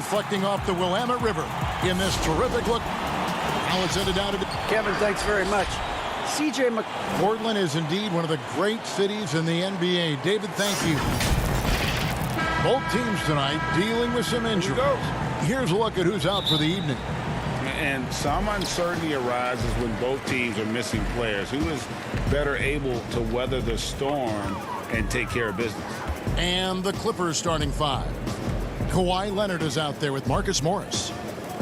reflecting off the Willamette River in this terrific look. Now it's ended down to Kevin, thanks very much. CJ Portland is indeed one of the great cities in the NBA. David, thank you. Both teams tonight dealing with some injuries. Here's a look at who's out for the evening. And some uncertainty arises when both teams are missing players. Who is better able to weather the storm and take care of business? And the Clippers starting five. Kawhi Leonard is out there with Marcus Morris.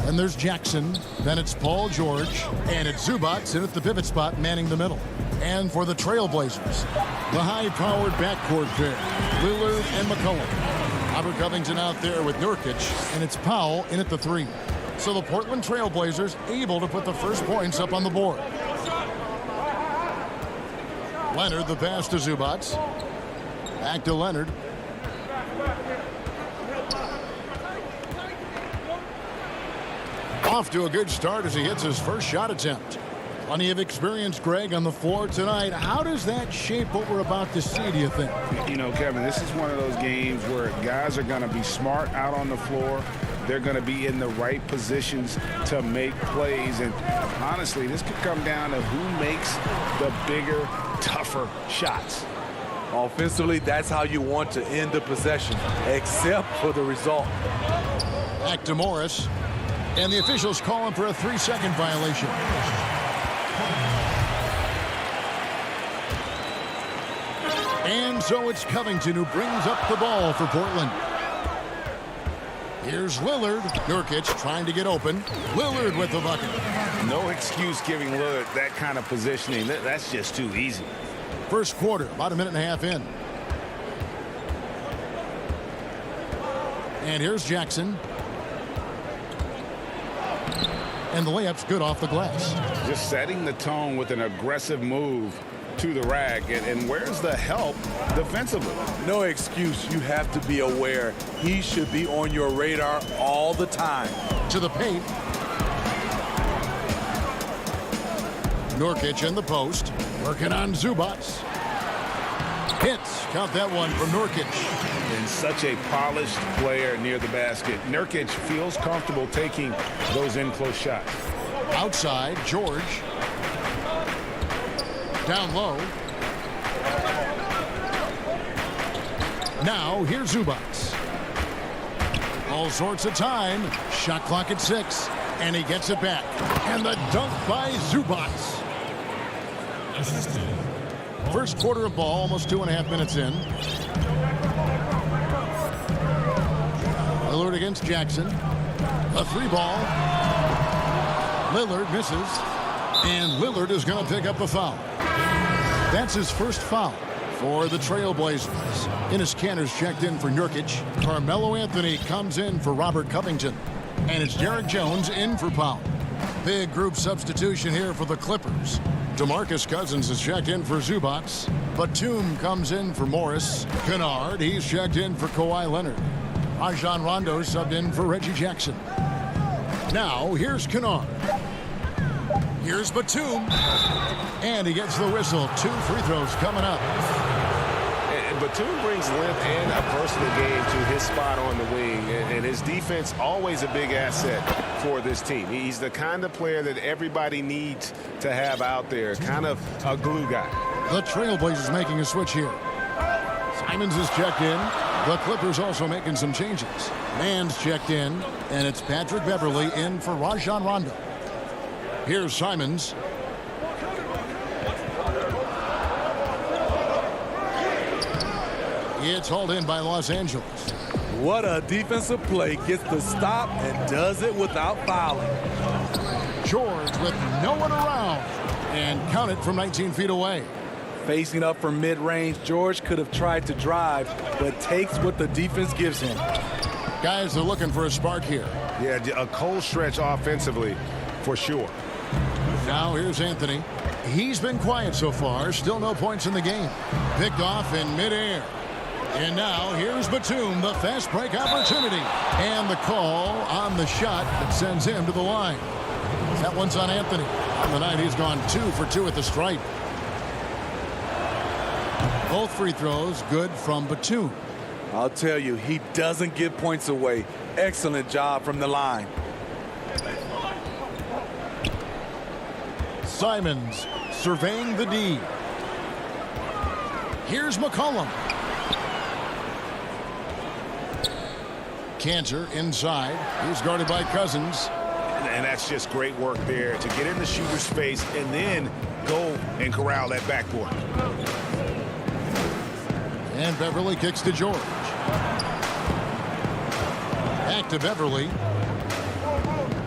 And there's Jackson. Then it's Paul George. And it's Zubac in at the pivot spot, manning the middle. And for the Trailblazers, the high-powered backcourt pair, Lillard and McCollum. Robert Covington out there with Nurkic. And it's Powell in at the three. So the Portland Trailblazers able to put the first points up on the board. Leonard, the pass to Zubac. Back to Leonard. Off to a good start as he hits his first shot attempt. Plenty of experience, Greg, on the floor tonight. How does that shape what we're about to see, do you think? You know, Kevin, this is one of those games where guys are going to be smart out on the floor. They're going to be in the right positions to make plays. And honestly, this could come down to who makes the bigger, tougher shots. Offensively, that's how you want to end the possession, except for the result. Back to Morris. And the officials call him for a 3-second violation. And so it's Covington who brings up the ball for Portland. Here's Lillard. Nurkic trying to get open. Lillard with the bucket. No excuse giving Lillard that kind of positioning. That's just too easy. First quarter, about a minute and a half in. And here's Jackson. And the layup's good off the glass. Just setting the tone with an aggressive move to the rack. And where's the help defensively? No excuse. You have to be aware. He should be on your radar all the time. To the paint. Nurkic in the post. Working on Zubac. Hits. Count that one from Nurkic. And such a polished player near the basket. Nurkic feels comfortable taking those in-close shots. Outside, George. Down low. Now, here's Zubac. All sorts of time. Shot clock at 6. And he gets it back. And the dunk by Zubac. First quarter of ball, almost 2.5 minutes in. Lillard against Jackson. A three ball. Lillard misses. And Lillard is going to pick up a foul. That's his first foul for the Trailblazers. Enes Kanter's checked in for Nurkic. Carmelo Anthony comes in for Robert Covington. And it's Derek Jones in for Powell. Big group substitution here for the Clippers. DeMarcus Cousins is checked in for Zubac. Batum comes in for Morris. Kennard, he's checked in for Kawhi Leonard. Rajon Rondo subbed in for Reggie Jackson. Now, here's Kennard. Here's Batum. And he gets the whistle. 2 free throws coming up. And Batum brings length and a personal game to his spot on the wing. And his defense always a big asset for this team. He's the kind of player that everybody needs to have out there. Kind of a glue guy. The Trailblazers making a switch here. Simons is checked in. The Clippers also making some changes. Mann's checked in. And it's Patrick Beverley in for Rajon Rondo. Here's Simons. It's hauled in by Los Angeles. What a defensive play. Gets the stop and does it without fouling. George with no one around. And count it from 19 feet away. Facing up from mid-range, George could have tried to drive, but takes what the defense gives him. Guys are looking for a spark here. Yeah, a cold stretch offensively for sure. Now here's Anthony. He's been quiet so far. Still no points in the game. Picked off in midair. And now here's Batum, the fast break opportunity. And the call on the shot that sends him to the line. That one's on Anthony. On the night, he's gone 2 for 2 at the stripe. Both free throws good from Batum. I'll tell you, he doesn't give points away. Excellent job from the line. Simons surveying the D. Here's McCollum. Cantor inside. He's guarded by Cousins. And that's just great work there to get in the shooter's face and then go and corral that backboard. And Beverly kicks to George. Back to Beverly.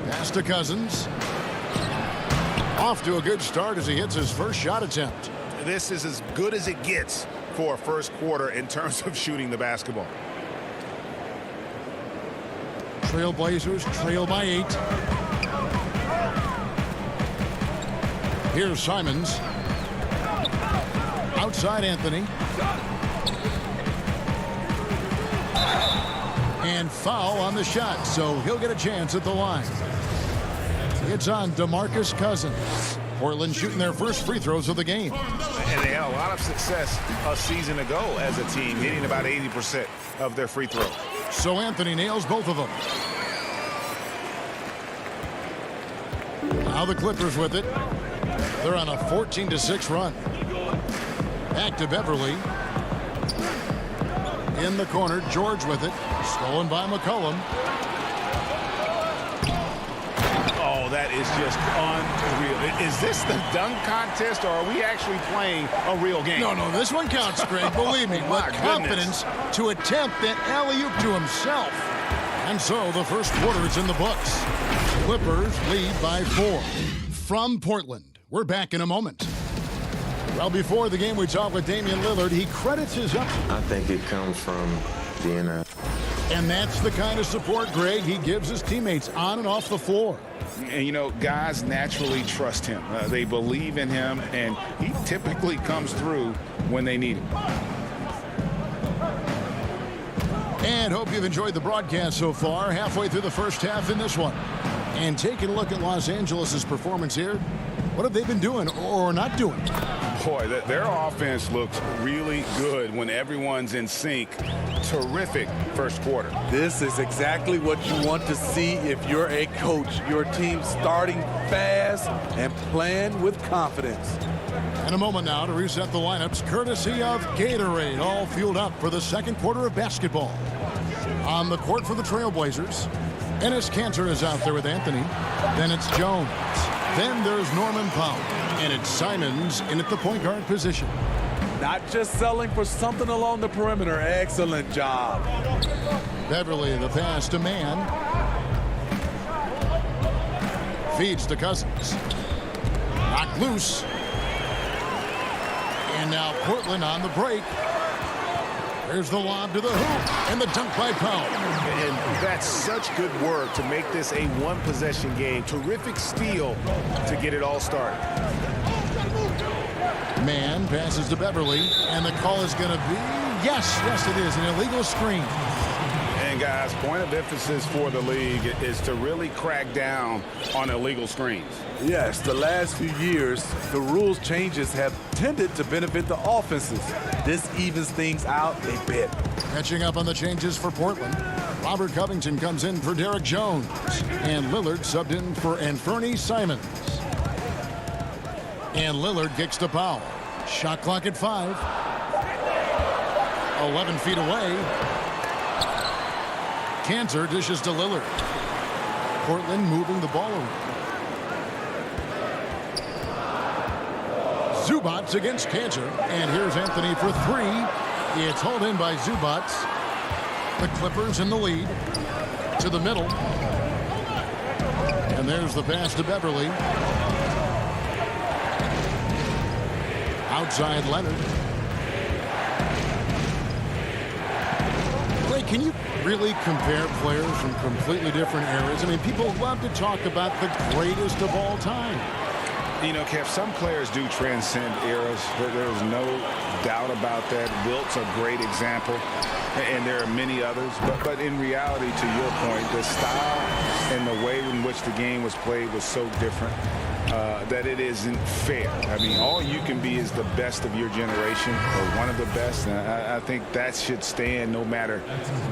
Pass to Cousins. Off to a good start as he hits his first shot attempt. This is as good as it gets for a first quarter in terms of shooting the basketball. Trailblazers trail by 8. Here's Simons. Outside Anthony. And foul on the shot, so he'll get a chance at the line. It's on DeMarcus Cousins. Portland shooting their first free throws of the game. And they had a lot of success a season ago as a team, hitting about 80% of their free throws. So Anthony nails both of them. Now the Clippers with it. They're on a 14-6 run. Back to Beverly. In the corner, George with it. Stolen by McCollum. Oh, that is just unreal. Is this the dunk contest, or are we actually playing a real game? No, this one counts, Greg. Believe me, My with confidence to attempt that alley-oop to himself. And so the first quarter is in the books. Clippers lead by 4. From Portland, we're back in a moment. Well, before the game, we talked with Damian Lillard. He credits his up. I think it comes from being a... And that's the kind of support, Greg, he gives his teammates on and off the floor. And, you know, guys naturally trust him. They believe in him, and he typically comes through when they need him. And hope you've enjoyed the broadcast so far. Halfway through the first half in this one. And taking a look at Los Angeles' performance here. What have they been doing or not doing? Boy, their offense looks really good when everyone's in sync. Terrific first quarter. This is exactly what you want to see if you're a coach. Your team starting fast and playing with confidence. And a moment now to reset the lineups, courtesy of Gatorade, all fueled up for the second quarter of basketball. On the court for the Trailblazers, Enes Kanter is out there with Anthony. Then it's Jones. Then there's Norman Powell. And it's Simons in at the point guard position. Not just selling for something along the perimeter. Excellent job. Beverly, the pass to Mann. Feeds to Cousins. Knocked loose. And now Portland on the break. There's the lob to the hoop. And the dunk by Powell. And that's such good work to make this a one-possession game. Terrific steal to get it all started. Mann passes to Beverly, and the call is going to be, yes, it is, an illegal screen. And guys, point of emphasis for the league is to really crack down on illegal screens. Yes, the last few years, the rules changes have tended to benefit the offenses. This evens things out a bit. Catching up on the changes for Portland. Robert Covington comes in for Derek Jones, and Lillard subbed in for Anthony Simons. And Lillard kicks to Powell. Shot clock at 5. 11 feet away. Kanter dishes to Lillard. Portland moving the ball around. Zubats against Kanter. And here's Anthony for 3. It's hauled in by Zubats. The Clippers in the lead. To the middle. And there's the pass to Beverly. Outside Leonard. Ray, can you really compare players from completely different eras? I mean, people love to talk about the greatest of all time. You know, Kev, some players do transcend eras. There's no doubt about that. Wilt's a great example, and there are many others. But in reality, to your point, the style and the way in which the game was played was so different. that it isn't fair. I mean, all you can be is the best of your generation or one of the best. And I think that should stand no matter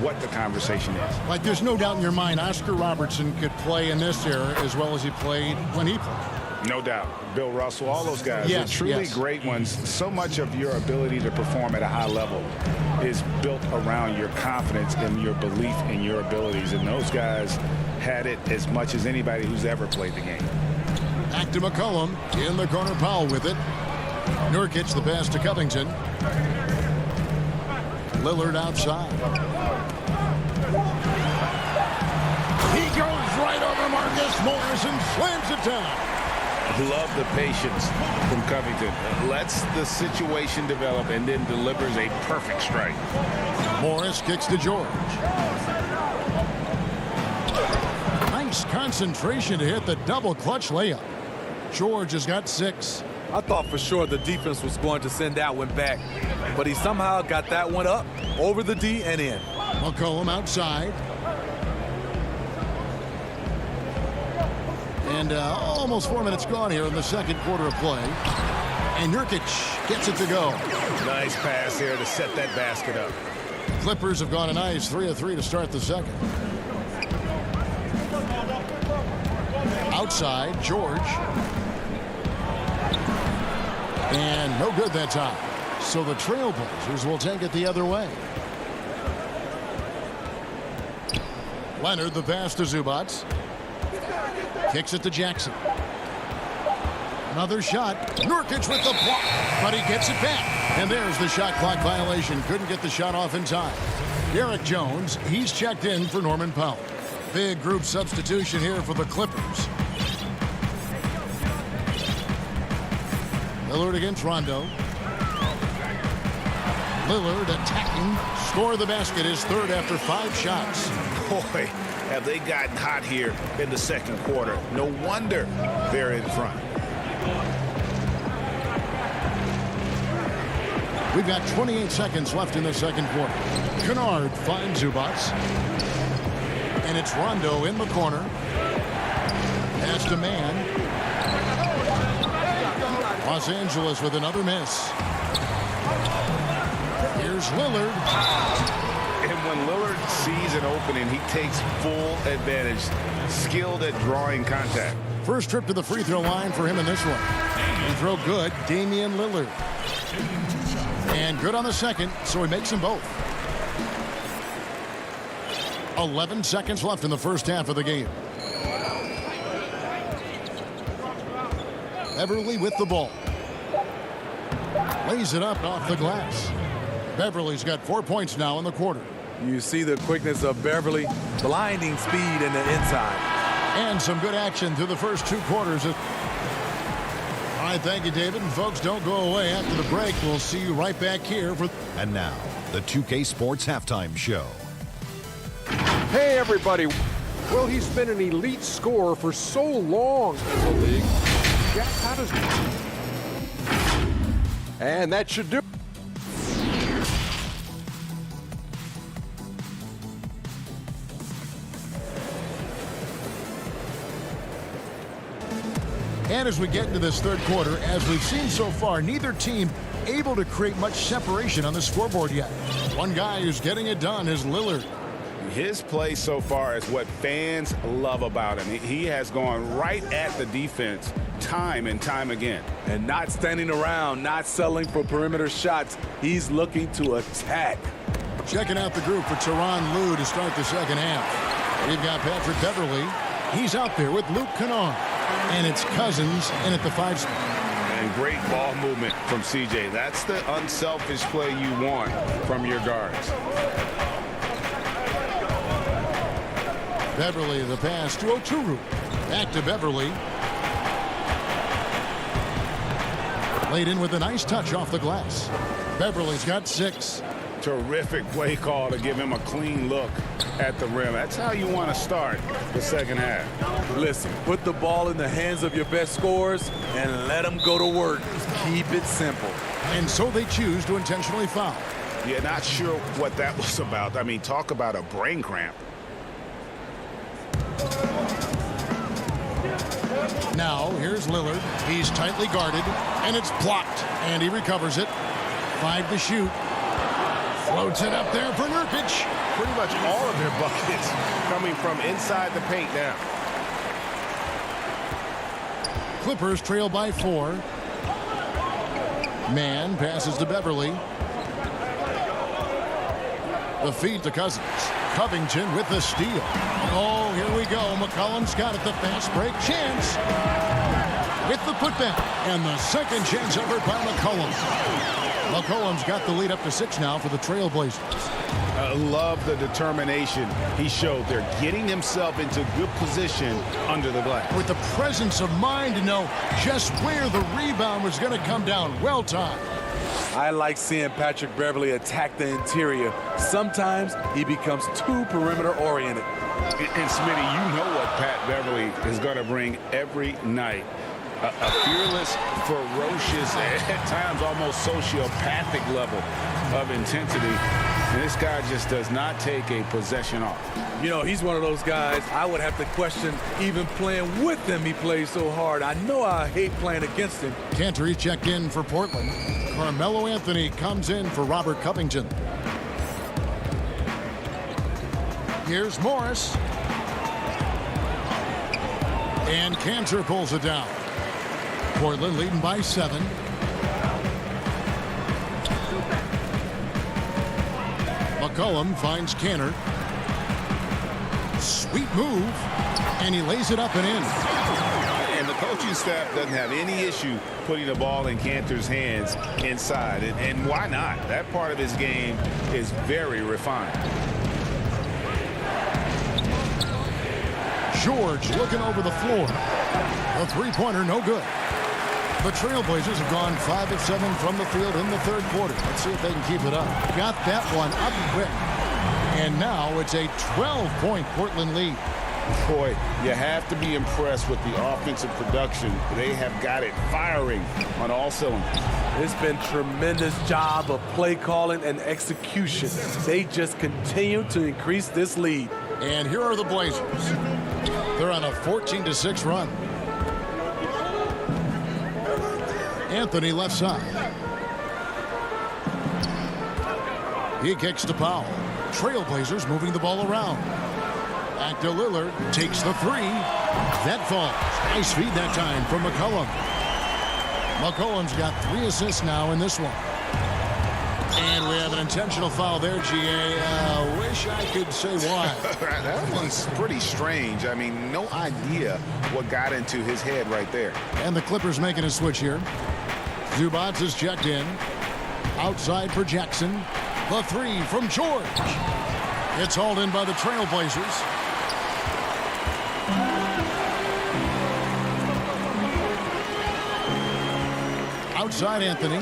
what the conversation is. Like, there's no doubt in your mind Oscar Robertson could play in this era as well as he played when he played. No doubt. Bill Russell, all those guys, yes, they're truly great ones. So much of your ability to perform at a high level is built around your confidence and your belief in your abilities. And those guys had it as much as anybody who's ever played the game. Back to McCollum. In the corner, Powell with it. Nurkic the pass to Covington. Lillard outside. He goes right over Marcus Morris and slams it down. Love the patience from Covington. Lets the situation develop and then delivers a perfect strike. Morris kicks to George. Nice concentration to hit the double clutch layup. George has got 6. I thought for sure the defense was going to send that one back, but he somehow got that one up over the D and in. McCollum outside. And almost 4 minutes gone here in the second quarter of play. And Nurkic gets it to go. Nice pass here to set that basket up. Clippers have gone a nice 3 of 3 to start the second. Outside, George. And no good that time. So the Trailblazers will take it the other way. Leonard the pass to Zubats. Kicks it to Jackson. Another shot. Nurkic with the block, but he gets it back. And there's the shot clock violation. Couldn't get the shot off in time. Derek Jones, he's checked in for Norman Powell. Big group substitution here for the Clippers. Lillard against Rondo. Lillard attacking. Score the basket, his third after 5 shots. Boy, have they gotten hot here in the second quarter. No wonder they're in front. We've got 28 seconds left in the second quarter. Kennard finds Zubats. And it's Rondo in the corner. Pass to Man. Los Angeles with another miss. Here's Lillard. And when Lillard sees an opening, he takes full advantage. Skilled at drawing contact. First trip to the free throw line for him in this one. Free throw good, Damian Lillard. And good on the second, so he makes them both. 11 seconds left in the first half of the game. Beverly with the ball. Lays it up off the glass. Beverly's got 4 points now in the quarter. You see the quickness of Beverly, blinding speed in the inside. And some good action through the first 2 quarters. All right, thank you, David. And folks, don't go away. After the break, we'll see you right back here for... And now, the 2K Sports Halftime Show. Hey, everybody. Well, he's been an elite scorer for so long in the league. Jack, how does... And that should do... And as we get into this third quarter, as we've seen so far, neither team able to create much separation on the scoreboard yet. One guy who's getting it done is Lillard. His play so far is what fans love about him. He has gone right at the defense time and time again. And not standing around, not settling for perimeter shots. He's looking to attack. Checking out the group for Tyronn Lue to start the second half. We've got Patrick Beverly. He's out there with Luke Kennard. And it's Cousins in at the 5 spot. And great ball movement from CJ. That's the unselfish play you want from your guards. Beverly the pass to Oturu. Back to Beverly. Laid in with a nice touch off the glass. Beverly's got 6. Terrific play call to give him a clean look at the rim. That's how you want to start the second half. Listen, put the ball in the hands of your best scorers and let them go to work. Keep it simple. And so they choose to intentionally foul. Yeah, not sure what that was about. I mean, talk about a brain cramp. Now, here's Lillard. He's tightly guarded, and it's blocked. And he recovers it. 5 to shoot. Floats it up there for Nurkic. Pretty much all of their buckets coming from inside the paint now. Clippers trail by 4. Man passes to Beverly. The feed to Cousins. Covington with the steal. Oh, here we go. McCollum's got it. The fast break chance. With the putback. And the second chance effort by McCollum. McCollum's got the lead up to 6 now for the Trailblazers. I love the determination he showed there, getting himself into good position under the glass. With the presence of mind to know just where the rebound was going to come down. Well timed. I like seeing Patrick Beverly attack the interior. Sometimes he becomes too perimeter oriented. And Smitty, you know what Pat Beverly is going to bring every night. A fearless, ferocious, at times almost sociopathic level of intensity. And this guy just does not take a possession off. You know, he's one of those guys I would have to question even playing with him. He plays so hard. I know I hate playing against him. Cantor checked in for Portland. Carmelo Anthony comes in for Robert Covington. Here's Morris. And Cantor pulls it down. Portland leading by 7. McCollum finds Cantor. Sweet move. And he lays it up and in. And the coaching staff doesn't have any issue putting the ball in Cantor's hands inside. And why not? That part of his game is very refined. George looking over the floor. A three-pointer, no good. The Trailblazers have gone 5 of 7 from the field in the third quarter. Let's see if they can keep it up. Got that one up quick. And now it's a 12-point Portland lead. Boy, you have to be impressed with the offensive production. They have got it firing on all cylinders. It's been tremendous job of play calling and execution. They just continue to increase this lead. And here are the Blazers. They're on a 14-6 run. Anthony left side. He kicks to Powell. Trailblazers moving the ball around. Back to Lillard. Takes the 3. That falls. Nice feed that time from McCollum. McCollum's got 3 assists now in this one. And we have an intentional foul there, G.A. Wish I could say why. That one's pretty strange. I mean, no idea what got into his head right there. And the Clippers making a switch here. Zubac is checked in. Outside for Jackson. The 3 from George. It's hauled in by the Trailblazers. Outside Anthony.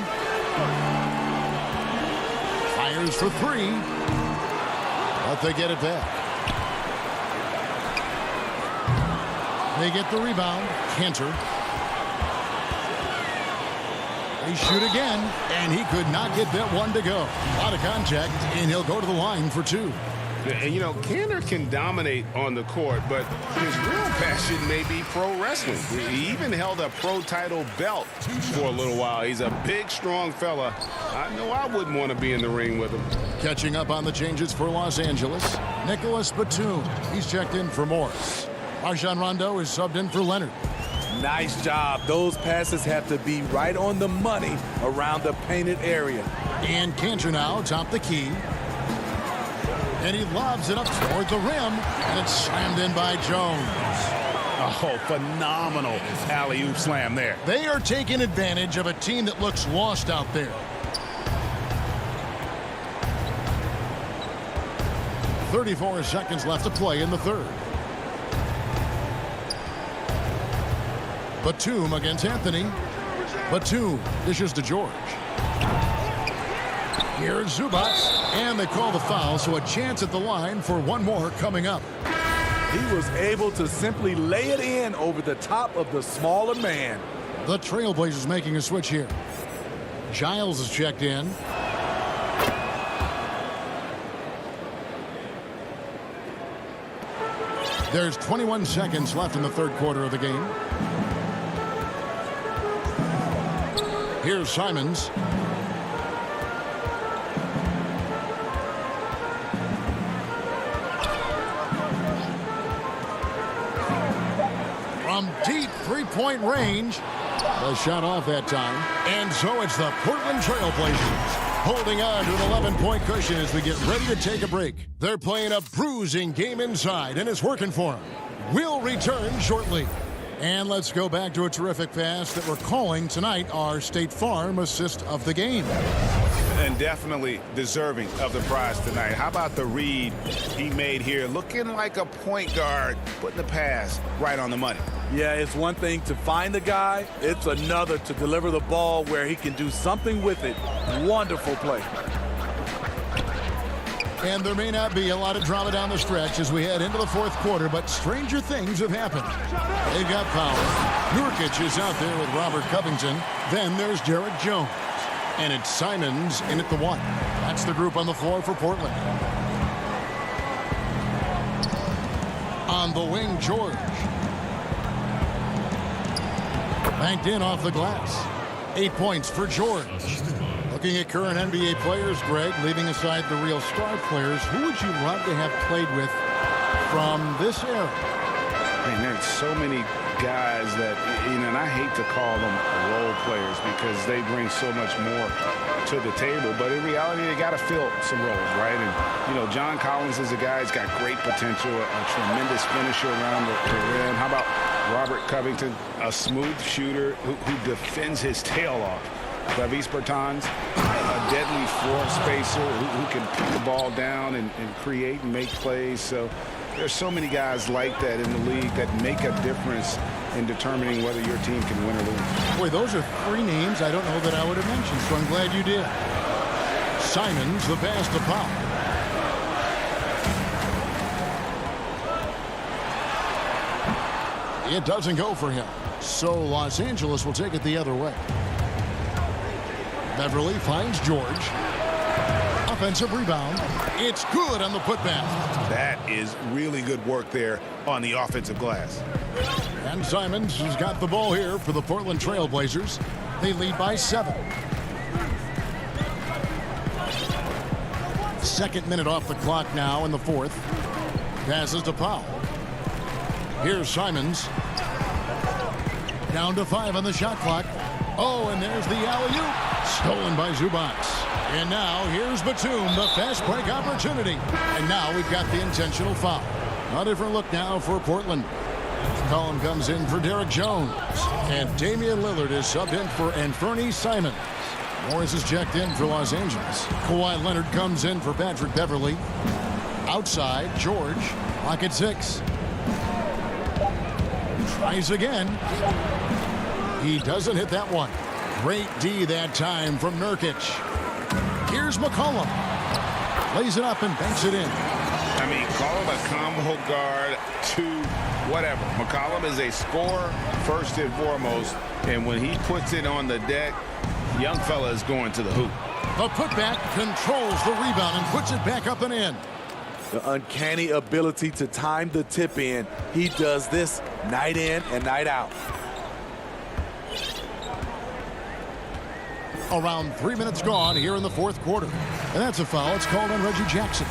Fires for 3. But they get it back. They get the rebound. Cantor. They shoot again, and he could not get that one to go. A lot of contact, and he'll go to the line for 2. And, you know, Cantor can dominate on the court, but his real passion may be pro wrestling. He even held a pro title belt for a little while. He's a big, strong fella. I know I wouldn't want to be in the ring with him. Catching up on the changes for Los Angeles, Nicholas Batum. He's checked in for Morris. Rajon Rondo is subbed in for Leonard. Nice job. Those passes have to be right on the money around the painted area. And Cantor now top the key. And he lobs it up toward the rim. And it's slammed in by Jones. Oh, phenomenal alley-oop slam there. They are taking advantage of a team that looks lost out there. 34 seconds left to play in the third. Batum against Anthony. Batum dishes to George. Here's Zubac, and they call the foul, so a chance at the line for one more coming up. He was able to simply lay it in over the top of the smaller man. The Trailblazers making a switch here. Giles is checked in. There's 21 seconds left in the third quarter of the game. Here's Simons. From deep three-point range. The shot off that time. And so it's the Portland Trail Blazers holding on to an 11-point cushion as we get ready to take a break. They're playing a bruising game inside, and it's working for them. We'll return shortly. And let's go back to a terrific pass that we're calling tonight our State Farm assist of the game. And definitely deserving of the prize tonight. How about the read he made here? Looking like a point guard, putting the pass right on the money. Yeah, it's one thing to find the guy. It's another to deliver the ball where he can do something with it. Wonderful play. And there may not be a lot of drama down the stretch as we head into the fourth quarter, but stranger things have happened. They've got power. Nurkic is out there with Robert Covington. Then there's Derek Jones. And it's Simons in at the one. That's the group on the floor for Portland. On the wing, George. Banked in off the glass. 8 points for George. Looking at current NBA players, Greg, leaving aside the real star players, who would you love to have played with from this era? Man, there's so many guys that, and I hate to call them role players because they bring so much more to the table. But in reality, they got to fill some roles, right? And, John Collins is a guy who's got great potential, a tremendous finisher around the rim. How about Robert Covington, a smooth shooter who defends his tail off? Davis Bertans, a deadly floor spacer who can put the ball down and create and make plays. So there's so many guys like that in the league that make a difference in determining whether your team can win or lose. Boy, those are three names I don't know that I would have mentioned, so I'm glad you did. Simons, the pass to Powell. It doesn't go for him. So Los Angeles will take it the other way. Beverly finds George. Offensive rebound. It's good on the putback. That is really good work there on the offensive glass. And Simons has got the ball here for the Portland Trail Blazers. They lead by 7. Second minute off the clock now in the fourth. Passes to Powell. Here's Simons. Down to 5 on the shot clock. Oh, and there's the alley-oop. Stolen by Zubac. And now here's Batum, the fast break opportunity. And now we've got the intentional foul. A different look now for Portland. Collin comes in for Derek Jones. And Damian Lillard is subbed in for Anthony Simons. Morris is checked in for Los Angeles. Kawhi Leonard comes in for Patrick Beverly. Outside, George. Clock at 6. Tries again. He doesn't hit that one. Great D that time from Nurkic. Here's McCollum. Lays it up and banks it in. I mean, call him a combo guard to whatever. McCollum is a scorer first and foremost. And when he puts it on the deck, young fella is going to the hoop. The putback controls the rebound and puts it back up and in. The uncanny ability to time the tip in. He does this night in and night out. Around 3 minutes gone here in the fourth quarter. And that's a foul. It's called on Reggie Jackson.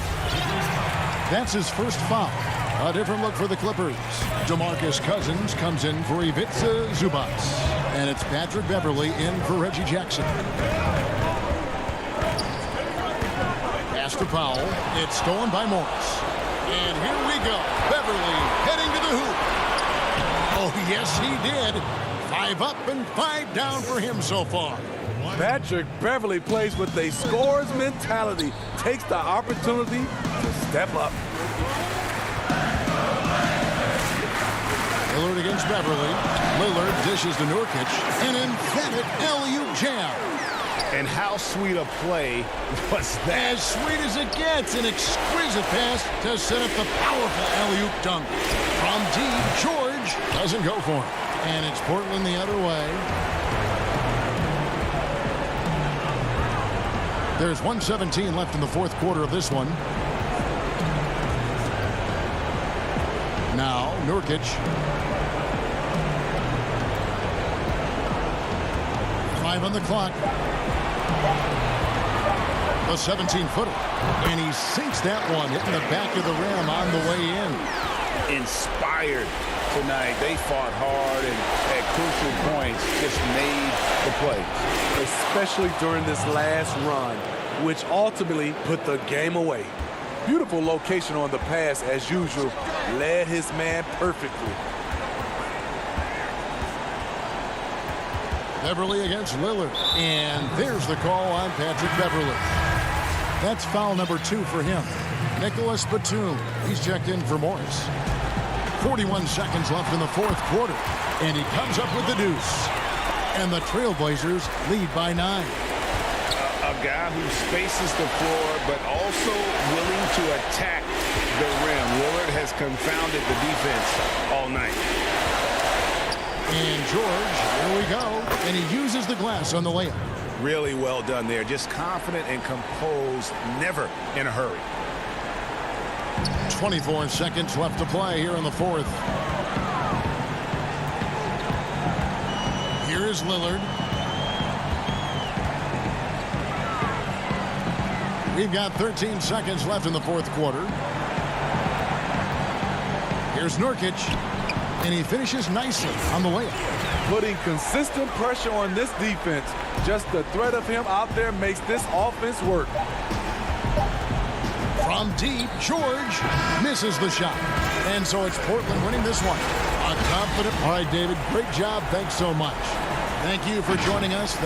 That's his first foul. A different look for the Clippers. DeMarcus Cousins comes in for Ivica Zubac. And it's Patrick Beverly in for Reggie Jackson. Pass to Powell. It's stolen by Morris. And here we go. Beverly heading to the hoop. Oh, yes, he did. 5 up and 5 down for him so far. Patrick Beverly plays with a scorer's mentality. Takes the opportunity to step up. Lillard against Beverly. Lillard dishes to Nurkic. An emphatic alley-oop jam. And how sweet a play was that? As sweet as it gets. An exquisite pass to set up the powerful alley-oop dunk. From deep, George doesn't go for it. And it's Portland the other way. There's 1:17 left in the fourth quarter of this one. Now, Nurkic. 5 on the clock. The 17-footer. And he sinks that one, hitting the back of the rim on the way in. Inspired tonight. They fought hard and at crucial points just made the plays. Especially during this last run, which ultimately put the game away. Beautiful location on the pass, as usual. Led his man perfectly. Beverly against Lillard. And there's the call on Patrick Beverly. That's foul number 2 for him. Nicholas Batum. He's checked in for Morris. 41 seconds left in the fourth quarter. And he comes up with the deuce. And the Trailblazers lead by 9. A guy who spaces the floor, but also willing to attack the rim. Lillard has confounded the defense all night. And George, here we go. And he uses the glass on the layup. Really well done there. Just confident and composed, never in a hurry. 24 seconds left to play here in the fourth. Here is Lillard. We've got 13 seconds left in the fourth quarter. Here's Nurkic. And he finishes nicely on the layup. Putting consistent pressure on this defense. Just the threat of him out there makes this offense work. From deep, George misses the shot. And so it's Portland winning this one. A confident. All right, David, great job. Thanks so much. Thank you for joining us.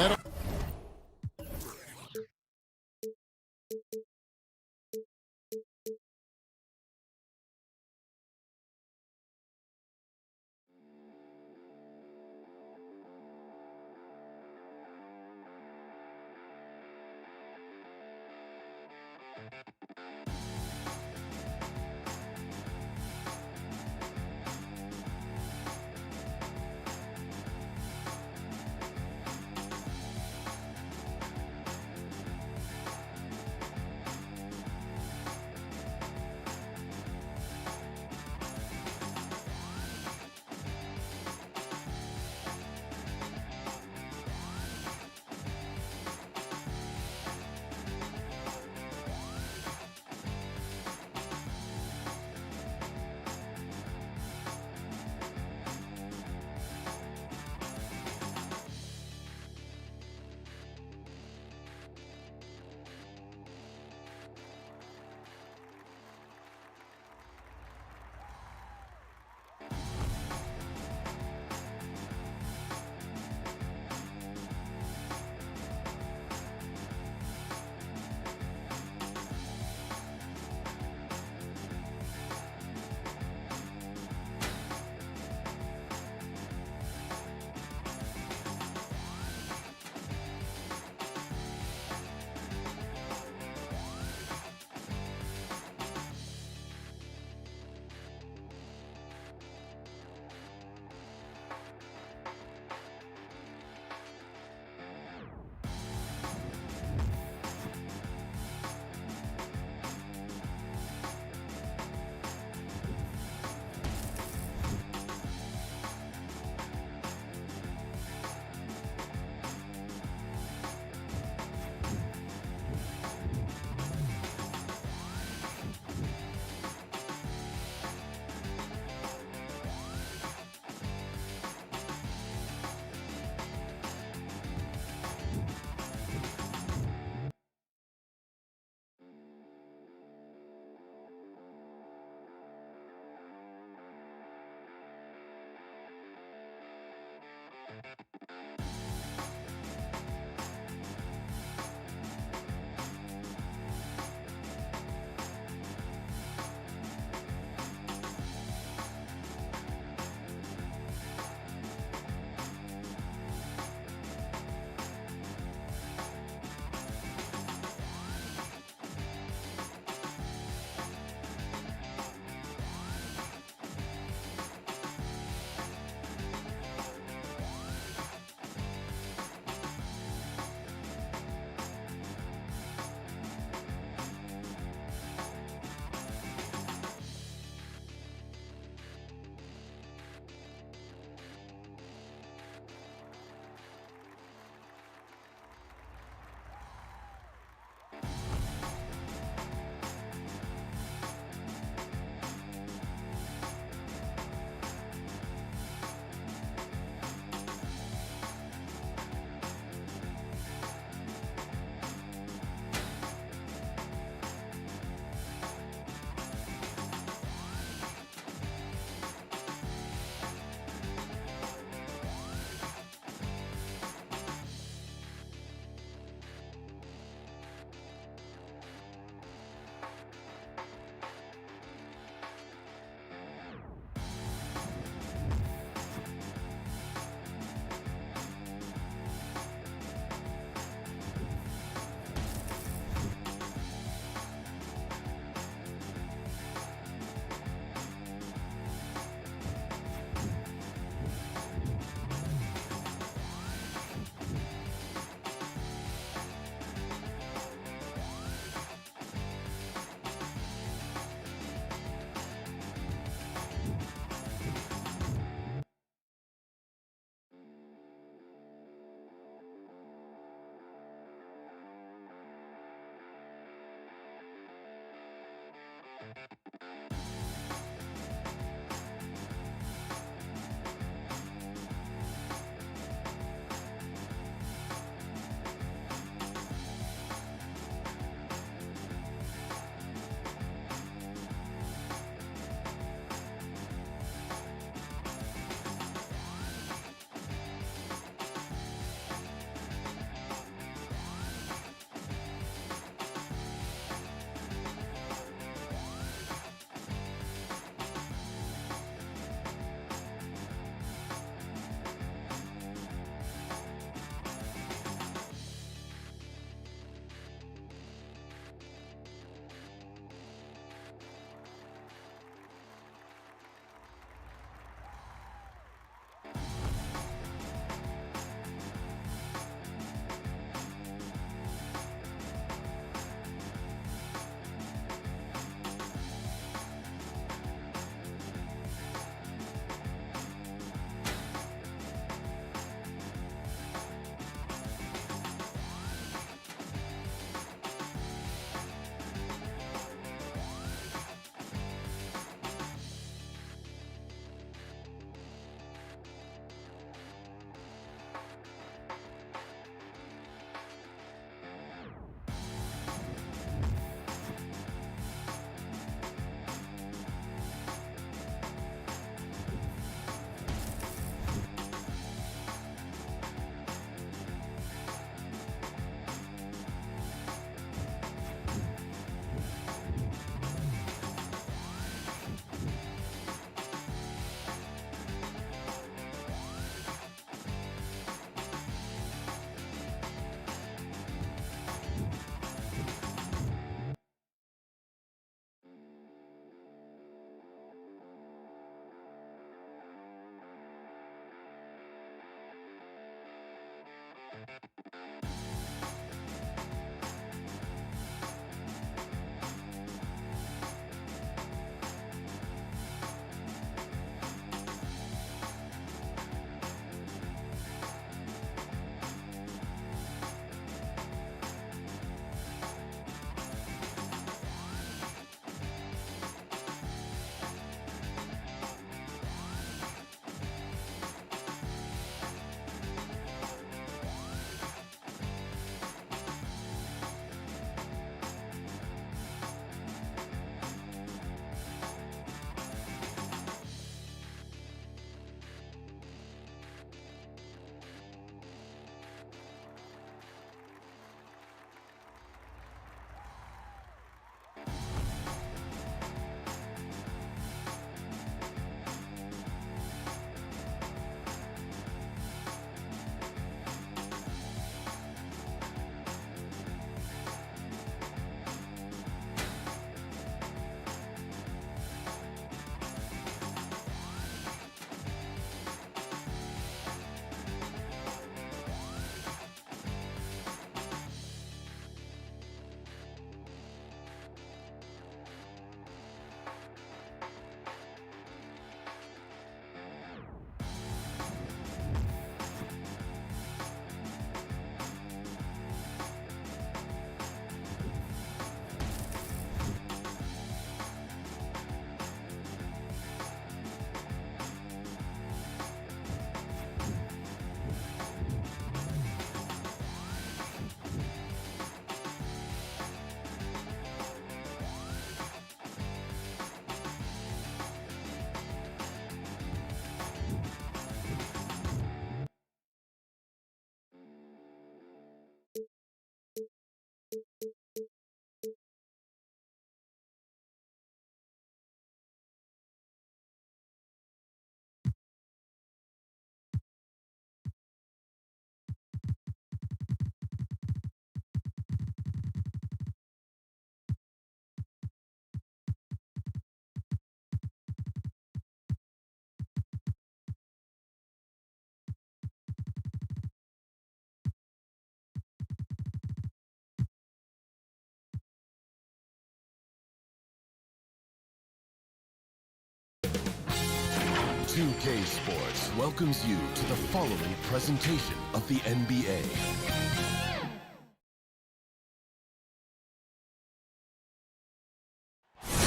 CLA Sports welcomes you to the following presentation of the NBA.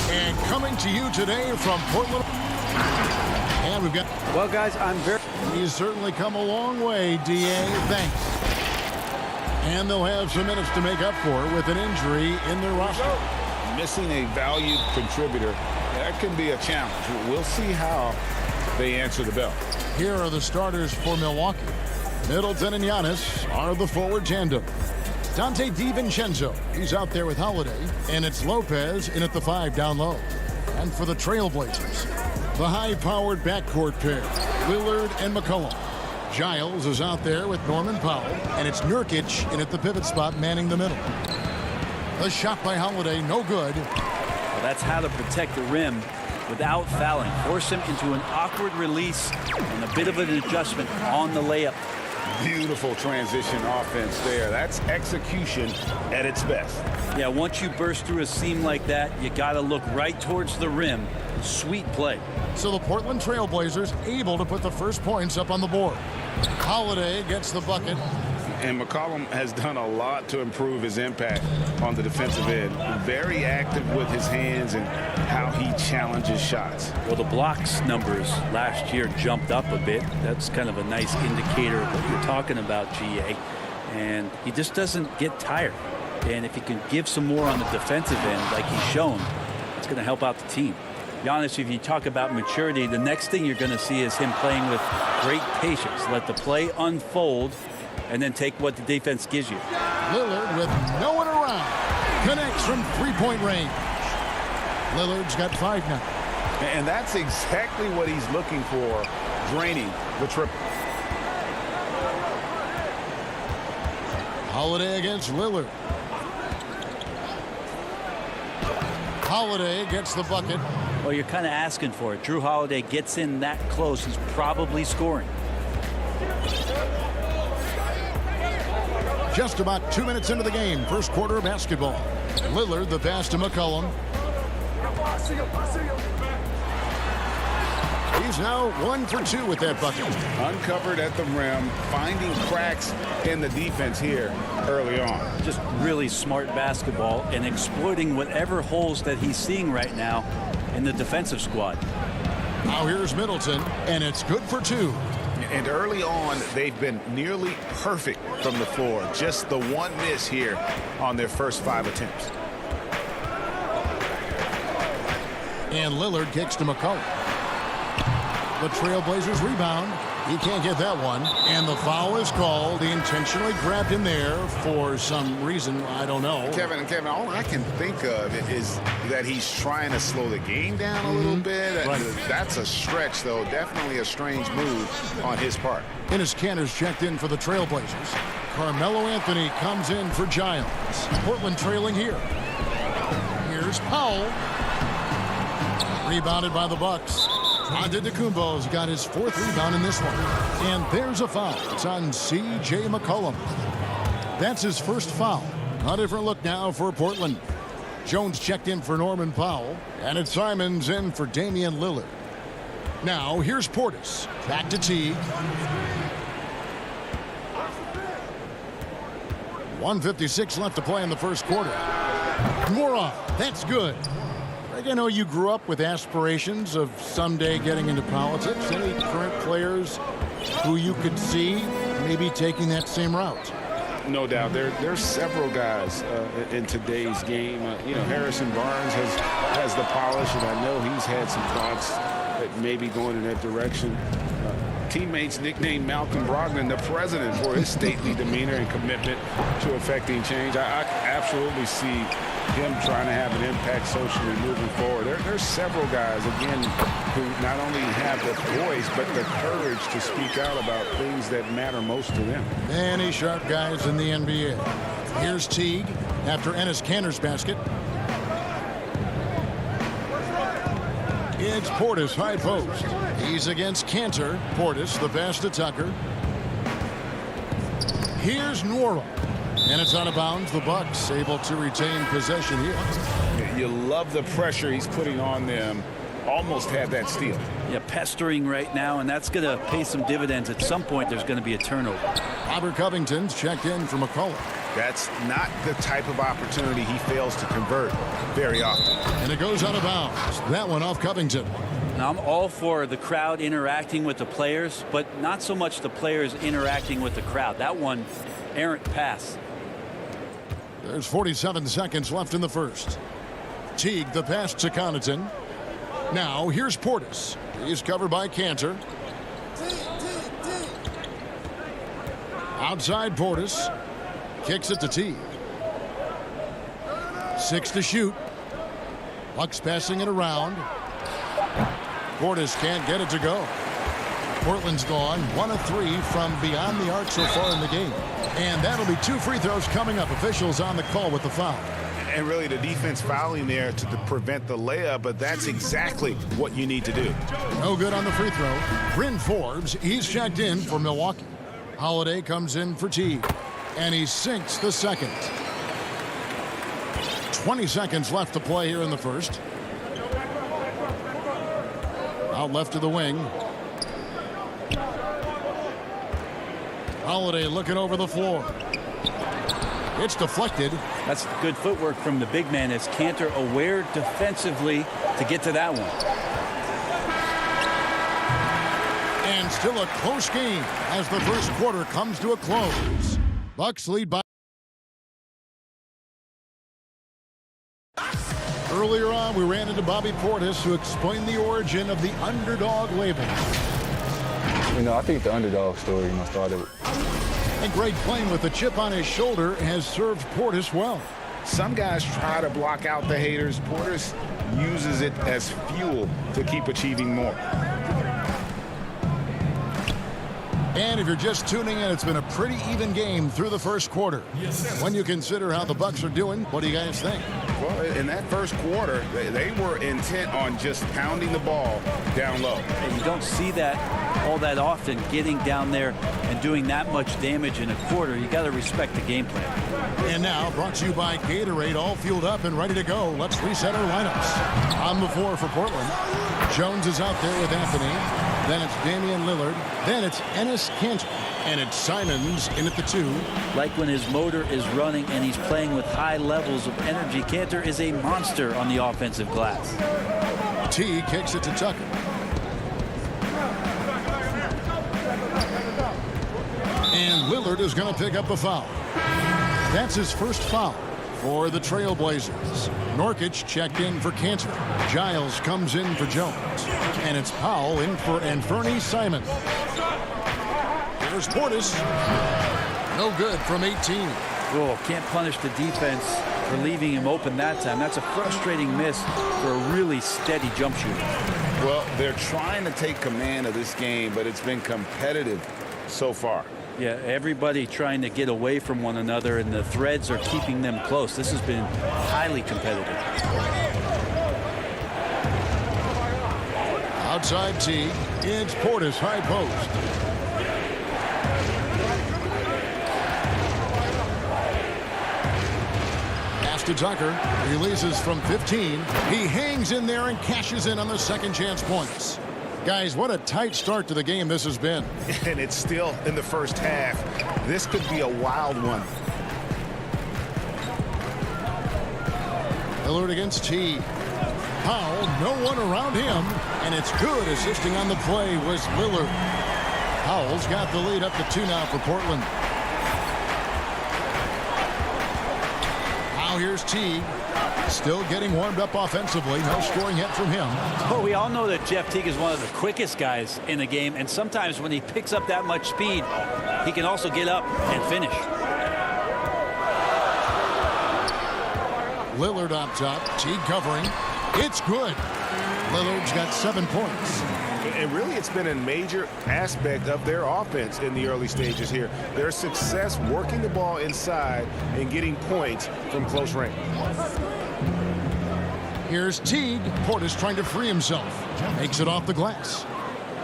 And coming to you today from Portland. And we've got... Well, guys, He's certainly come a long way, D.A. Thanks. And they'll have some minutes to make up for with an injury in their roster. Missing a valued contributor, that can be a challenge. We'll see how they answer the bell. Here are the starters for Milwaukee. Middleton and Giannis are the forward tandem. Dante DiVincenzo, he's out there with Holiday. And it's Lopez in at the 5 down low. And for the Trailblazers, the high-powered backcourt pair, Lillard and McCollum. Giles is out there with Norman Powell. And it's Nurkic in at the pivot spot manning the middle. The shot by Holiday, no good. Well, that's how to protect the rim without fouling. Force him into an awkward release and a bit of an adjustment on the layup. Beautiful transition offense there. That's execution at its best. Yeah, once you burst through a seam like that, you got to look right towards the rim. Sweet play. So the Portland Trailblazers able to put the first points up on the board. Holiday gets the bucket. And McCollum has done a lot to improve his impact on the defensive end. Very active with his hands and how he challenges shots. Well, the blocks numbers last year jumped up a bit. That's kind of a nice indicator of what you're talking about, GA. And he just doesn't get tired. And if he can give some more on the defensive end like he's shown, it's going to help out the team. Giannis, if you talk about maturity, the next thing you're going to see is him playing with great patience. Let the play unfold and then take what the defense gives you. Lillard with no one around. Connects from three-point range. Lillard's got 5 now. And that's exactly what he's looking for, draining the triple. Holiday against Lillard. Holiday gets the bucket. Well, you're kind of asking for it. Drew Holiday gets in that close. He's probably scoring. Just about 2 minutes into the game, first quarter of basketball. Lillard, the pass to McCollum. He's now 1 for 2 with that bucket. Uncovered at the rim, finding cracks in the defense here early on. Just really smart basketball and exploiting whatever holes that he's seeing right now in the defensive squad. Now here's Middleton, and it's good for 2. And early on, they've been nearly perfect from the floor. Just the one miss here on their first 5 attempts. And Lillard kicks to McCollum. The Trailblazers rebound. He can't get that one. And the foul is called. He intentionally grabbed him there for some reason. I don't know. Kevin, all I can think of is that he's trying to slow the game down a little bit. Right. That's a stretch, though. Definitely a strange move on his part. Enes Kanter's checked in for the Trailblazers. Carmelo Anthony comes in for Giles. Portland trailing here. Here's Powell. Rebounded by the Bucks. Antetokounmpo's got his 4th rebound in this one. And there's a foul. It's on C.J. McCollum. That's his first foul. A different look now for Portland. Jones checked in for Norman Powell. And it's Simons in for Damian Lillard. Now here's Portis. Back to Teague. 1:56 left to play in the first quarter. Moron. That's good. I know you grew up with aspirations of someday getting into politics. Any current players who you could see maybe taking that same route? No doubt. There's several guys in today's game. Harrison Barnes has the polish, and I know he's had some thoughts that maybe going in that direction. Teammates nicknamed Malcolm Brogdon the president for his stately demeanor and commitment to affecting change. I absolutely see him trying to have an impact socially moving forward. There's several guys, again, who not only have the voice, but the courage to speak out about things that matter most to them. Many sharp guys in the NBA. Here's Teague after Enes Kanter's basket. It's Portis, high post. He's against Kanter. Portis, the pass to Tucker. Here's Nwora. And it's out of bounds. The Bucks able to retain possession here. You love the pressure he's putting on them. Almost had that steal. Yeah, pestering right now, and that's going to pay some dividends. At some point, there's going to be a turnover. Robert Covington's checked in for McCullough. That's not the type of opportunity he fails to convert very often. And it goes out of bounds. That one off Covington. Now, I'm all for the crowd interacting with the players, but not so much the players interacting with the crowd. That one, errant pass. There's 47 seconds left in the first. Teague the pass to Connaughton. Now here's Portis. He's covered by Cantor. Outside Portis. Kicks it to Teague. 6 to shoot. Bucks passing it around. Portis can't get it to go. Portland's gone 1 of 3 from beyond the arc so far in the game. And that'll be 2 free throws coming up. Officials on the call with the foul. And really the defense fouling there to prevent the layup, but that's exactly what you need to do. No good on the free throw. Bryn Forbes, he's checked in for Milwaukee. Holiday comes in for Teague. And he sinks the second. 20 seconds left to play here in the first. Out left to the wing. Holiday looking over the floor. It's deflected. That's good footwork from the big man as Cantor aware defensively to get to that one. And still a close game as the first quarter comes to a close. Bucks lead by. Earlier on, we ran into Bobby Portis to explain the origin of the underdog label. I think the underdog story, started. And Greg playing with a chip on his shoulder has served Portis well. Some guys try to block out the haters. Portis uses it as fuel to keep achieving more. And if you're just tuning in, it's been a pretty even game through the first quarter. When you consider how the Bucks are doing, what do you guys think? Well, in that first quarter, they were intent on just pounding the ball down low. And you don't see that all that often, getting down there and doing that much damage in a quarter. You got to respect the game plan. And now, brought to you by Gatorade, all fueled up and ready to go. Let's reset our lineups. On the floor for Portland, Jones is out there with Anthony. Then it's Damian Lillard. Then it's Enes Kanter. And it's Simons in at the 2. Like when his motor is running and he's playing with high levels of energy, Kanter is a monster on the offensive glass. T kicks it to Tucker. And Lillard is going to pick up the foul. That's his first foul for the Trailblazers. Nurkic checked in for Cantor. Giles comes in for Jones. And it's Powell in for Anthony Simons. Here's Portis. No good from 18. Oh, can't punish the defense for leaving him open that time. That's a frustrating miss for a really steady jump shooter. Well, they're trying to take command of this game, but it's been competitive so far. Yeah, everybody trying to get away from one another, and the threads are keeping them close. This has been highly competitive. Outside T, it's Portis, high post. Pass to Tucker, releases from 15. He hangs in there and cashes in on the second chance points. Guys, what a tight start to the game this has been. And it's still in the first half. This could be a wild one. Lillard against T. Powell, no one around him, and it's good. Assisting on the play was Lillard. Powell's got the lead up to 2 now for Portland. Now here's Teague. Still getting warmed up offensively. No scoring yet from him. Well, we all know that Jeff Teague is one of the quickest guys in the game, and sometimes when he picks up that much speed, he can also get up and finish. Lillard up top. Teague covering. It's good. Lillard's got 7 points. And really, it's been a major aspect of their offense in the early stages here. Their success working the ball inside and getting points from close range. Here's Teague. Portis trying to free himself. Makes it off the glass.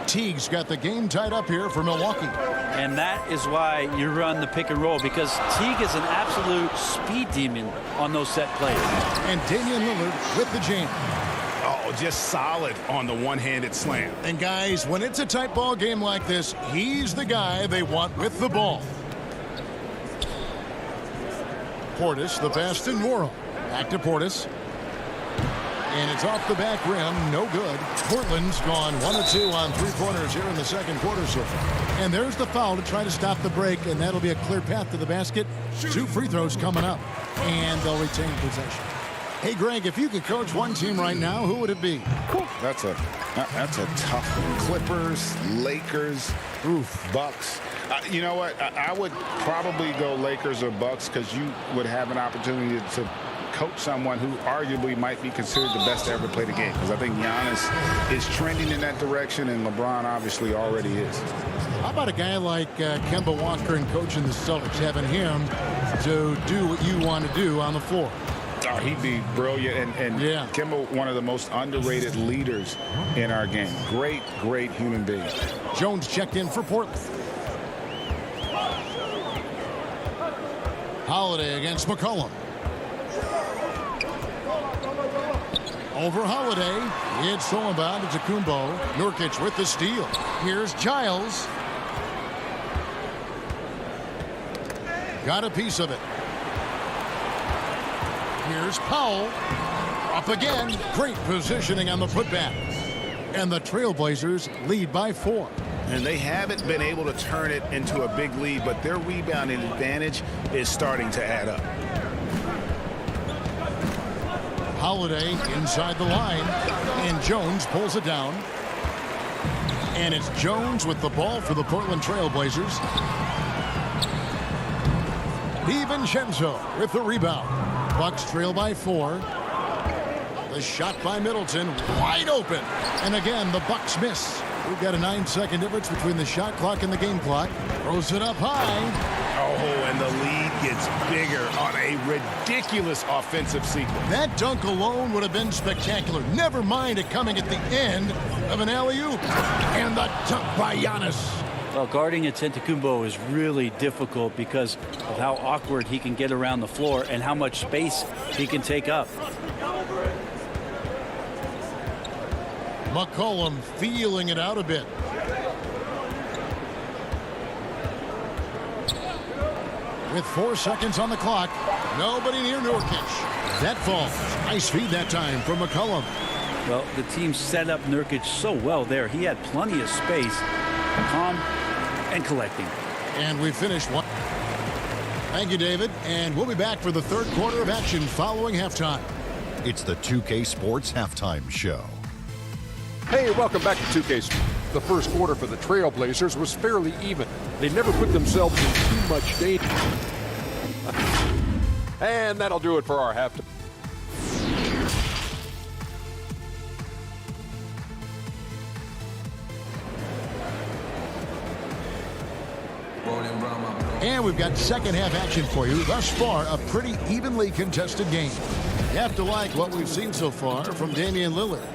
Teague's got the game tied up here for Milwaukee. And that is why you run the pick and roll, because Teague is an absolute speed demon on those set plays. And Damian Lillard with the jam. Oh, Oh, just solid on the one-handed slam. And guys, when it's a tight ball game like this, he's the guy they want with the ball. Portis, the pass to Morrow. Back to Portis. And it's off the back rim, no good. Portland's gone 1 of 2 on three-pointers here in the second quarter so far. And there's the foul to try to stop the break, and that'll be a clear path to the basket. 2 free throws coming up, and they'll retain possession. Hey, Greg, if you could coach one team right now, who would it be? That's a tough one. Clippers, Lakers, Bucks. You know what? I would probably go Lakers or Bucks because you would have an opportunity to coach someone who arguably might be considered the best to ever play the game, because I think Giannis is trending in that direction, and LeBron obviously already is. How about a guy like Kemba Walker and coaching the Celtics, having him to do what you want to do on the floor? Oh, he'd be brilliant, and yeah. Kemba, one of the most underrated leaders in our game. Great, great human being. Jones checked in for Portland. Holiday against McCollum. Over Holiday, it's thrown about to Kumbo. Nurkic with the steal. Here's Giles. Got a piece of it. Here's Powell. Up again. Great positioning on the putback. And the Trailblazers lead by 4. And they haven't been able to turn it into a big lead, but their rebounding advantage is starting to add up. Holiday inside the line, and Jones pulls it down. And it's Jones with the ball for the Portland Trailblazers. DiVincenzo with the rebound. Bucks trail by 4. The shot by Middleton, wide open. And again, the Bucks miss. We've got a 9-second difference between the shot clock and the game clock. Throws it up high. Oh, and the lead gets bigger on a ridiculous offensive sequence. That dunk alone would have been spectacular. Never mind it coming at the end of an alley-oop. And the dunk by Giannis. Well, guarding Antetokounmpo is really difficult because of how awkward he can get around the floor and how much space he can take up. McCollum feeling it out a bit. With 4 seconds on the clock, nobody near Nurkic. That falls. Nice feed that time from McCollum. Well, the team set up Nurkic so well there. He had plenty of space, calm and collecting. And we finished one. Thank you, David. And we'll be back for the third quarter of action following halftime. It's the 2K Sports Halftime Show. Hey, welcome back to 2K. The first quarter for the Trailblazers was fairly even. They never put themselves in too much danger. And that'll do it for our halftime. And we've got second half action for you. Thus far, a pretty evenly contested game. You have to like what we've seen so far from Damian Lillard.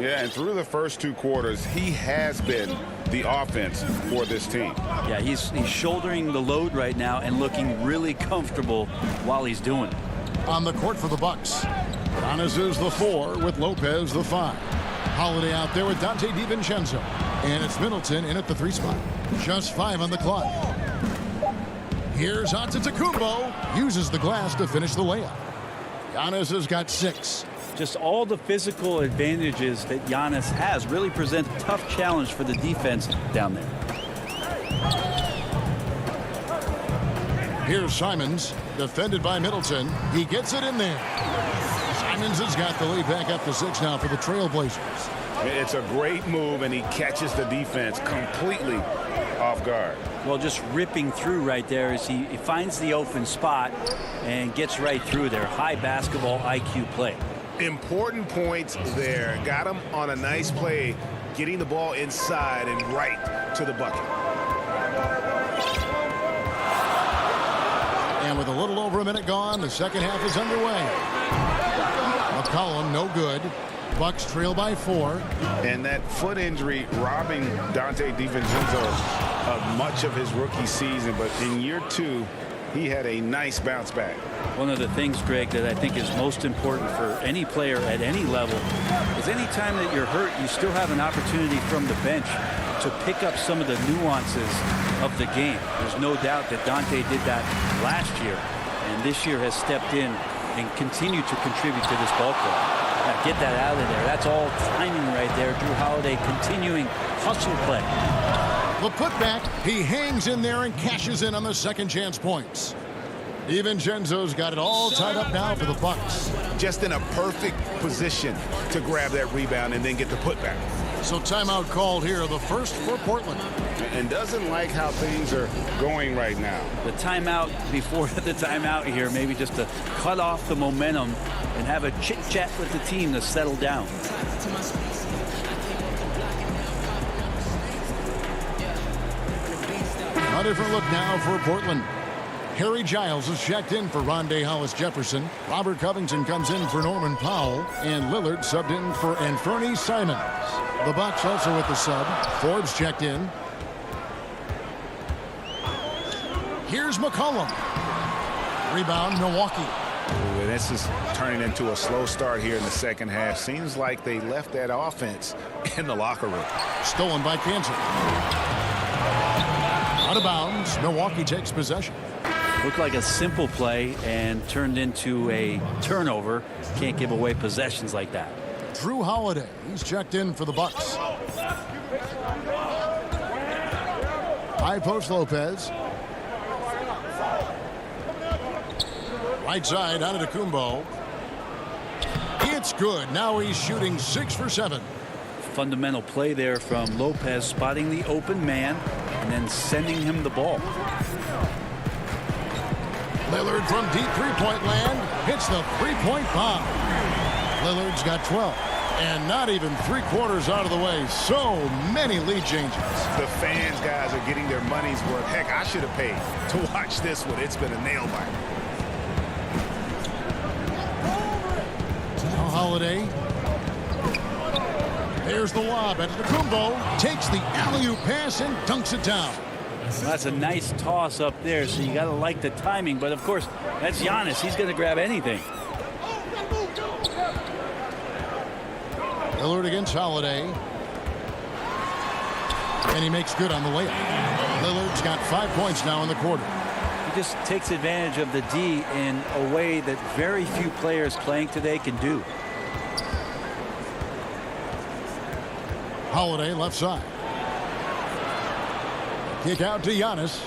Yeah, and through the first 2 quarters, he has been the offense for this team. Yeah, he's shouldering the load right now and looking really comfortable while he's doing it. On the court for the Bucks, Giannis is the 4 with Lopez the 5. Holiday out there with Dante DiVincenzo. And it's Middleton in at the 3 spot. Just 5 on the clock. Here's Antetokounmpo. Uses the glass to finish the layup. Giannis has got 6. Just all the physical advantages that Giannis has really present a tough challenge for the defense down there. Here's Simons, defended by Middleton. He gets it in there. Simons has got the lead back up to 6 now for the Trailblazers. It's a great move, and he catches the defense completely off guard. Well, just ripping through right there as he finds the open spot and gets right through there. High basketball IQ play. Important points there. Got him on a nice play, getting the ball inside and right to the bucket. And with a little over a minute gone, the second half is underway. McCollum, no good. Bucks trail by 4. And that foot injury robbing Dante DiVincenzo of much of his rookie season. But in year 2, he had a nice bounce back. One of the things, Greg, that I think is most important for any player at any level is any time that you're hurt, you still have an opportunity from the bench to pick up some of the nuances of the game. There's no doubt that Dante did that last year, and this year has stepped in and continued to contribute to this ball club. Now get that out of there. That's all timing right there. Drew Holiday continuing hustle play. The putback, he hangs in there and cashes in on the second chance points. DiVincenzo's got it all tied up now for the Bucks. Just in a perfect position to grab that rebound and then get the putback. So timeout called here, the first for Portland. And doesn't like how things are going right now. The timeout before the timeout here, maybe just to cut off the momentum and have a chit-chat with the team to settle down. A different look now for Portland. Harry Giles is checked in for Rondé Hollis-Jefferson. Robert Covington comes in for Norman Powell. And Lillard subbed in for Anthony Simons. The Bucks also with the sub. Forbes checked in. Here's McCollum. Rebound, Milwaukee. Ooh, this is turning into a slow start here in the second half. Seems like they left that offense in the locker room. Stolen by Kansas. Out of bounds. Milwaukee takes possession. Looked like a simple play and turned into a turnover. Can't give away possessions like that. Drew Holiday, he's checked in for the Bucks. High post Lopez. Right side out of Kumbo. It's good. Now he's shooting 6 for 7. Fundamental play there from Lopez, spotting the open man and then sending him the ball. Lillard from deep three-point land hits the three-point bomb. Lillard's got 12 and not even 3/4 out of the way. So many lead changes. The fans, guys, are getting their money's worth. Heck, I should have paid to watch this one. It's been a nail biter. Now Holiday. There's the lob at Kumbo. Takes the alley-oop pass and dunks it down. Well, that's a nice toss up there, so you got to like the timing. But, of course, that's Giannis. He's going to grab anything. Lillard against Holiday. And he makes good on the layup. Lillard's got 5 points now in the quarter. He just takes advantage of the D in a way that very few players playing today can do. Holiday left side. Kick out to Giannis.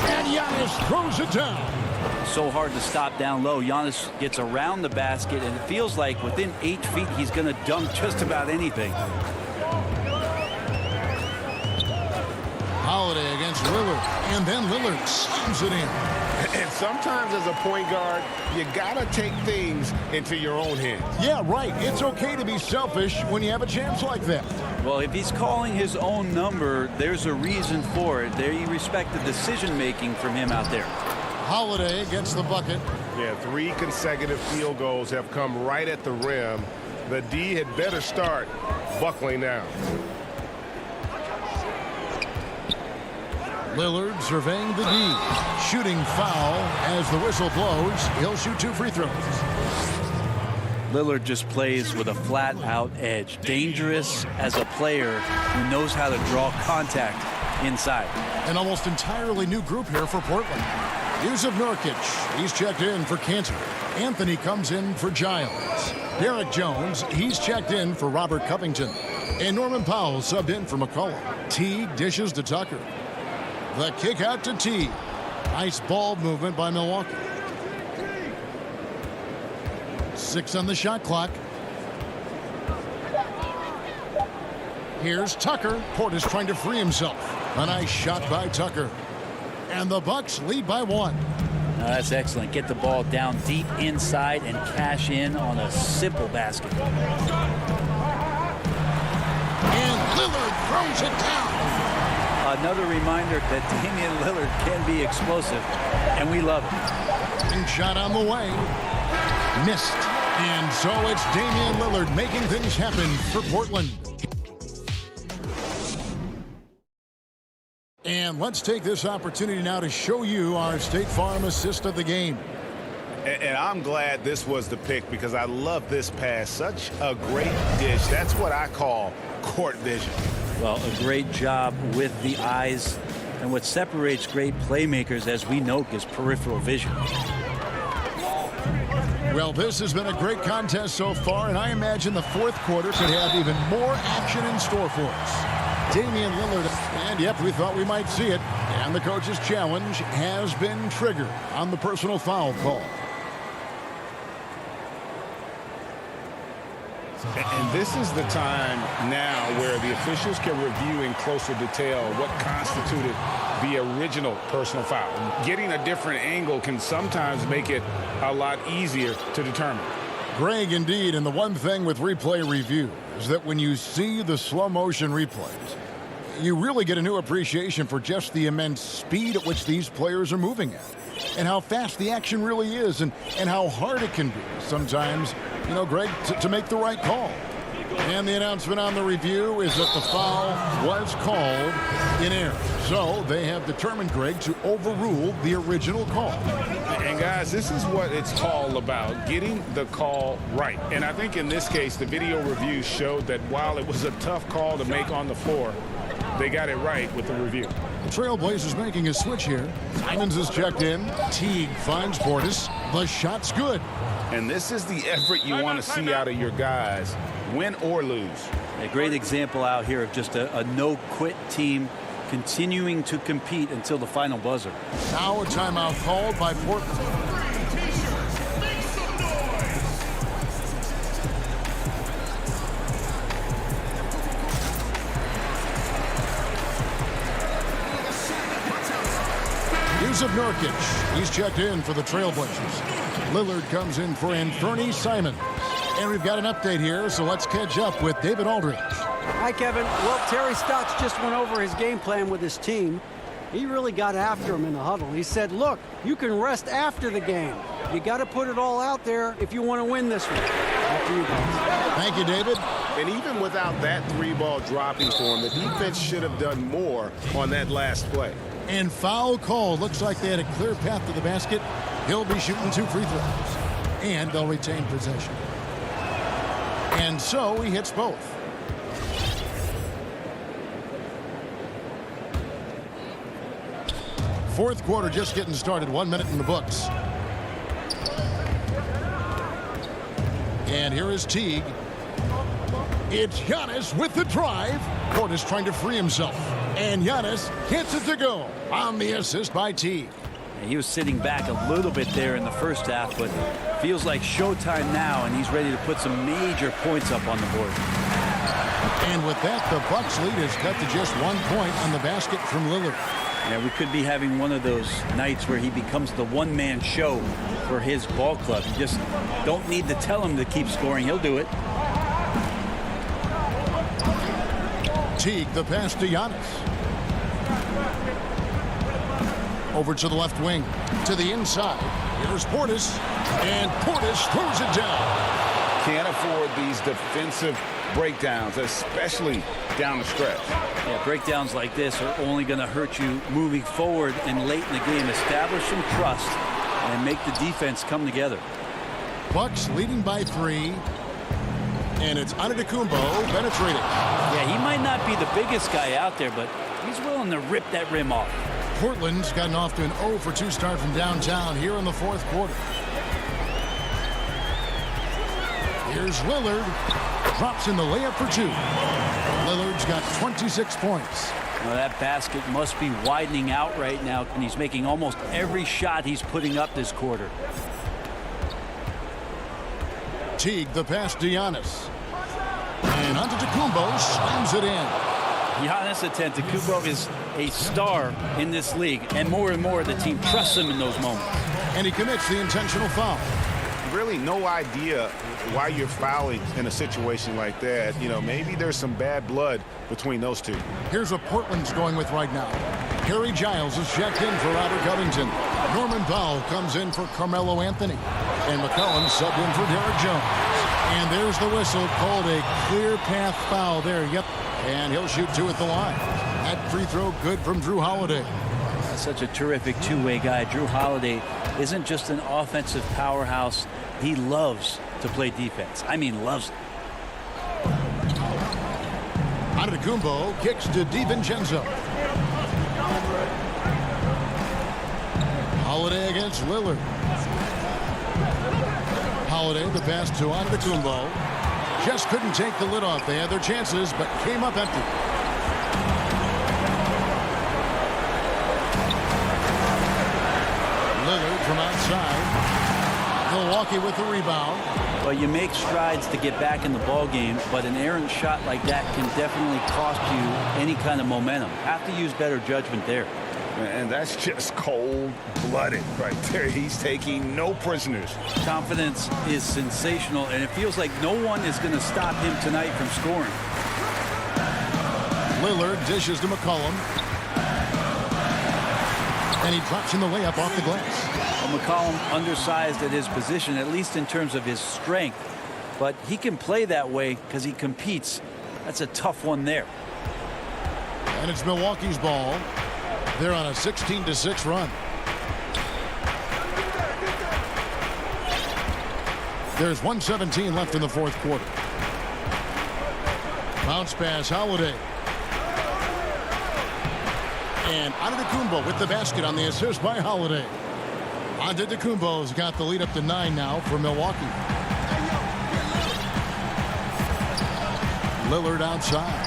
And Giannis throws it down. So hard to stop down low. Giannis gets around the basket, and it feels like within 8 feet he's going to dunk just about anything. Holiday against Lillard, and then Lillard slams it in. And sometimes as a point guard, you gotta take things into your own hands. Yeah, right. It's okay to be selfish when you have a chance like that. Well, if he's calling his own number, there's a reason for it. There you respect the decision-making from him out there. Holiday gets the bucket. Yeah, 3 consecutive field goals have come right at the rim. The D had better start buckling down. Lillard surveying the D. Shooting foul as the whistle blows. He'll shoot 2 free throws. Lillard just plays with a flat-out edge. Dangerous as a player who knows how to draw contact inside. An almost entirely new group here for Portland. Yusuf Nurkic, he's checked in for Cantor. Anthony comes in for Giles. Derek Jones, he's checked in for Robert Covington. And Norman Powell subbed in for McCollum. T dishes to Tucker. The kick out to T. Nice ball movement by Milwaukee. 6 on the shot clock. Here's Tucker. Portis trying to free himself. A nice shot by Tucker. And the Bucks lead by 1. That's excellent. Get the ball down deep inside and cash in on a simple basket. And Lillard throws it down. Another reminder that Damian Lillard can be explosive, and we love it. And shot on the way. Missed. And so it's Damian Lillard making things happen for Portland. And let's take this opportunity now to show you our State Farm assist of the game. And I'm glad this was the pick because I love this pass. Such a great dish. That's what I call court vision. Well, a great job with the eyes. And what separates great playmakers, as we know, is peripheral vision. Well, this has been a great contest so far, and I imagine the fourth quarter could have even more action in store for us. Damian Lillard, and yep, we thought we might see it. And the coach's challenge has been triggered on the personal foul call. And this is the time now where the officials can review in closer detail what constituted the original personal foul. Getting a different angle can sometimes make it a lot easier to determine. Greg, indeed, and the one thing with replay review is that when you see the slow motion replays, you really get a new appreciation for just the immense speed at which these players are moving at, and how fast the action really is, and how hard it can be sometimes, you know, Greg, to make the right call. And the announcement on the review is that the foul was called in error. So they have determined, Greg, to overrule the original call. And guys, this is what it's all about, getting the call right. And I think in this case, the video review showed that while it was a tough call to make on the floor, they got it right with the review. The Trailblazers making a switch here. Simons is checked in. Teague finds Portis. The shot's good. And this is the effort you want to see out of your guys, win or lose. A great example out here of just a no-quit team continuing to compete until the final buzzer. Now a timeout called by Portland. Here's of Nurkic. He's checked in for the Trailblazers. Lillard comes in for Anthony Simons. And we've got an update here, so let's catch up with David Aldridge. Hi, Kevin. Well, Terry Stotts just went over his game plan with his team. He really got after him in the huddle. He said, look, you can rest after the game. You got to put it all out there if you want to win this one. After you guys. Thank you, David. And even without that three-ball dropping for him, the defense should have done more on that last play. And foul call. Looks like they had a clear path to the basket. He'll be shooting 2 free throws. And they'll retain possession. And so he hits both. Fourth quarter just getting started. 1 minute in the books. And here is Teague. It's Giannis with the drive. Portis trying to free himself. And Giannis hits it to go on the assist by Teague. He was sitting back a little bit there in the first half, but feels like showtime now, and he's ready to put some major points up on the board. And with that, the Bucks lead is cut to just 1 point on the basket from Lillard. Yeah, we could be having one of those nights where he becomes the one-man show for his ball club. You just don't need to tell him to keep scoring. He'll do it. Teague, the pass to Giannis. Over to the left wing, to the inside. Here's Portis, and Portis throws it down. Can't afford these defensive breakdowns, especially down the stretch. Yeah, breakdowns like this are only going to hurt you moving forward and late in the game. Establish some trust and make the defense come together. Bucks leading by 3. And it's Antetokounmpo penetrating. Yeah, he might not be the biggest guy out there, but he's willing to rip that rim off. Portland's gotten off to an 0 for 2 start from downtown here in the fourth quarter. Here's Lillard. Drops in the layup for 2. Lillard's got 26 points. Now that basket must be widening out right now, and he's making almost every shot he's putting up this quarter. Teague, the pass to Giannis. And Antetokounmpo slams it in. Giannis Antetokounmpo is a star in this league, and more the team trusts him in those moments. And he commits the intentional foul. Really no idea why you're fouling in a situation like that. You know, maybe there's some bad blood between those two. Here's what Portland's going with right now. Harry Giles is checked in for Robert Covington. Norman Powell comes in for Carmelo Anthony. And McCollum subbed in for Derek Jones. And there's the whistle, called a clear path foul there. Yep, and he'll shoot 2 at the line. That free throw good from Drew Holiday. Such a terrific two-way guy. Drew Holiday isn't just an offensive powerhouse. He loves to play defense. I mean, loves it. Antetokounmpo kicks to DiVincenzo. Holiday against Lillard. Holiday, the pass to Antetokounmpo. Just couldn't take the lid off. They had their chances, but came up empty. Lillard from outside. Milwaukee with the rebound. Well, you make strides to get back in the ball game, but an errant shot like that can definitely cost you any kind of momentum. Have to use better judgment there. And that's just cold-blooded right there. He's taking no prisoners. Confidence is sensational, and it feels like no one is going to stop him tonight from scoring. Lillard dishes to McCollum. And he drops in the layup off the glass. Well, McCollum undersized at his position, at least in terms of his strength. But he can play that way because he competes. That's a tough one there. And it's Milwaukee's ball. They're on a 16-6 run. There's 1:17 left in the fourth quarter. Bounce pass, Holiday. And Antetokounmpo with the basket on the assist by Holiday. Antetokounmpo's got the lead up to 9 now for Milwaukee. Lillard outside.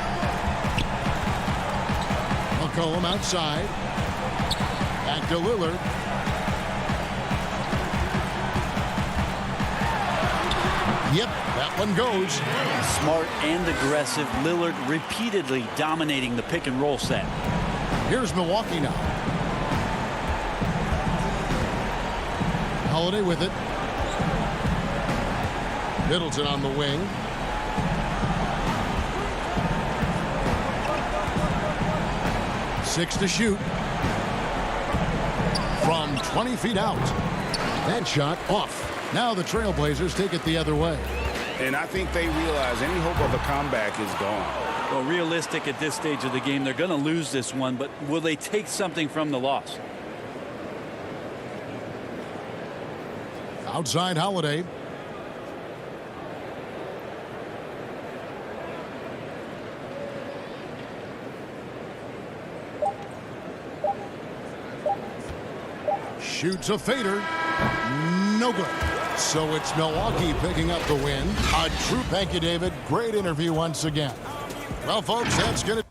McCollum outside. Back to Lillard. Yep, that one goes. Smart and aggressive. Lillard repeatedly dominating the pick and roll set. Here's Milwaukee now. Holiday with it. Middleton on the wing. Six to shoot. From 20 feet out. That shot off. Now the Trailblazers take it the other way. And I think they realize any hope of a comeback is gone. Well, realistic at this stage of the game, they're going to lose this one, but will they take something from the loss? Outside Holiday. Shoots a fader. No good. So it's Milwaukee picking up the win. A true thank you, David. Great interview once again. Well, folks, that's going to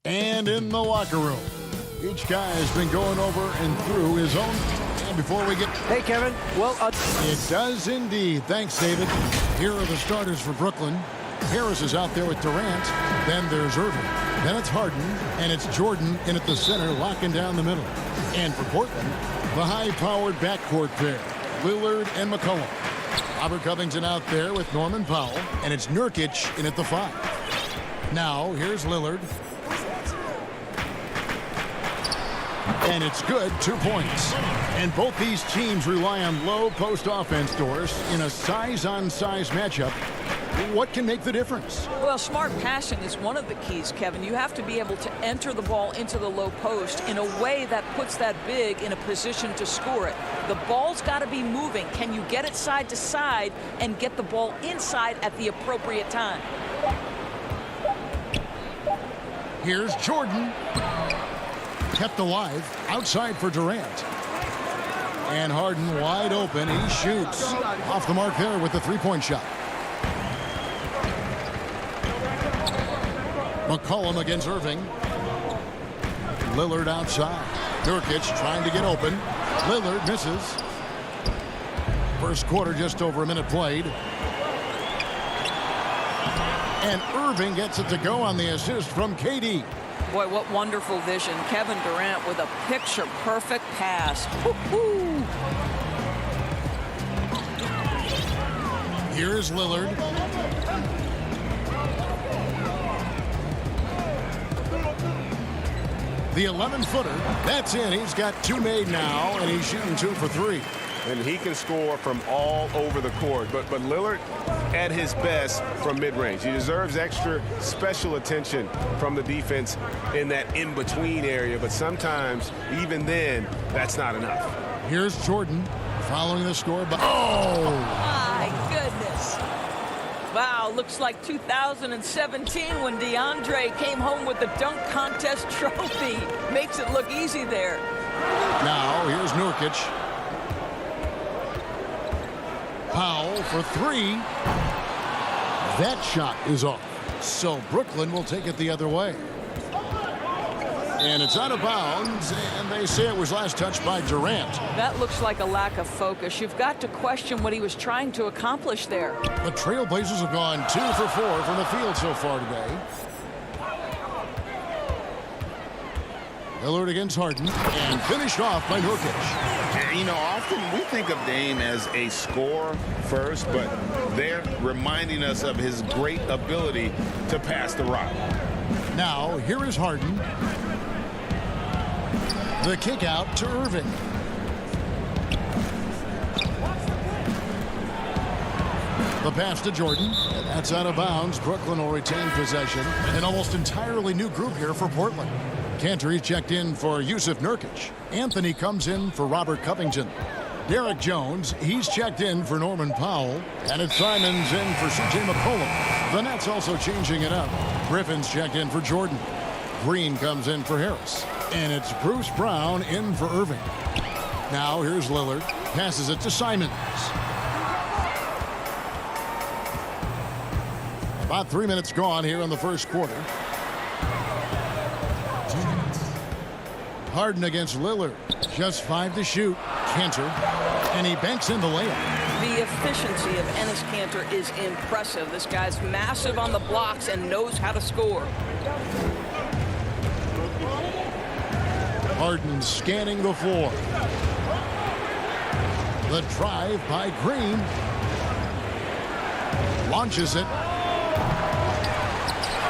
And in the locker room, each guy has been going over and through his own. And before we get... Hey, Kevin. Well, It does indeed. Thanks, David. Here are the starters for Brooklyn. Harris is out there with Durant. Then there's Irving. Then it's Harden. And it's Jordan in at the center, locking down the middle. And for Portland, the high-powered backcourt pair, Lillard and McCollum. Robert Covington out there with Norman Powell. And it's Nurkic in at the 5. Now, here's Lillard. And it's good, 2 points. And both these teams rely on low post offense doors in a size-on-size matchup. What can make the difference? Well, smart passing is one of the keys, Kevin. You have to be able to enter the ball into the low post in a way that puts that big in a position to score it. The ball's got to be moving. Can you get it side to side and get the ball inside at the appropriate time? Here's Jordan. Kept alive outside for Durant. And Harden wide open. He shoots. Off the mark there with the three-point shot. McCollum against Irving. Lillard outside. Nurkic trying to get open. Lillard misses. First quarter, just over a minute played. And Irving gets it to go on the assist from KD. Boy, what wonderful vision. Kevin Durant with a picture-perfect pass. Woo-hoo. Here's Lillard. The 11-footer. That's in. He's got 2 made now, and he's shooting 2 for 3. And he can score from all over the court. But Lillard at his best from mid-range. He deserves extra special attention from the defense in that in-between area. But sometimes, even then, that's not enough. Here's Jordan following the score. Oh! My goodness. Wow, looks like 2017 when DeAndre came home with the dunk contest trophy. Makes it look easy there. Now, here's Nurkic. Powell for 3. That shot is off. So Brooklyn will take it the other way. And it's out of bounds, and they say it was last touched by Durant. That looks like a lack of focus. You've got to question what he was trying to accomplish there. The Trailblazers have gone 2 for 4 from the field so far today. Lillard against Harden, and finished off by Nurkic. You know, often we think of Dame as a scorer first, but they're reminding us of his great ability to pass the rock. Now, here is Harden. The kick out to Irving. The pass to Jordan. And that's out of bounds. Brooklyn will retain possession. An almost entirely new group here for Portland. Cantor checked in for Yusuf Nurkic. Anthony comes in for Robert Covington. Derek Jones, he's checked in for Norman Powell. And it's Simons in for C.J. McCollum. The Nets also changing it up. Griffin's checked in for Jordan. Green comes in for Harris. And it's Bruce Brown in for Irving. Now here's Lillard. Passes it to Simons. About 3 minutes gone here in the first quarter. Harden against Lillard. Just 5 to shoot. Cantor. And he banks in the layup. The efficiency of Enes Kanter is impressive. This guy's massive on the blocks and knows how to score. Harden scanning the floor. The drive by Green. Launches it.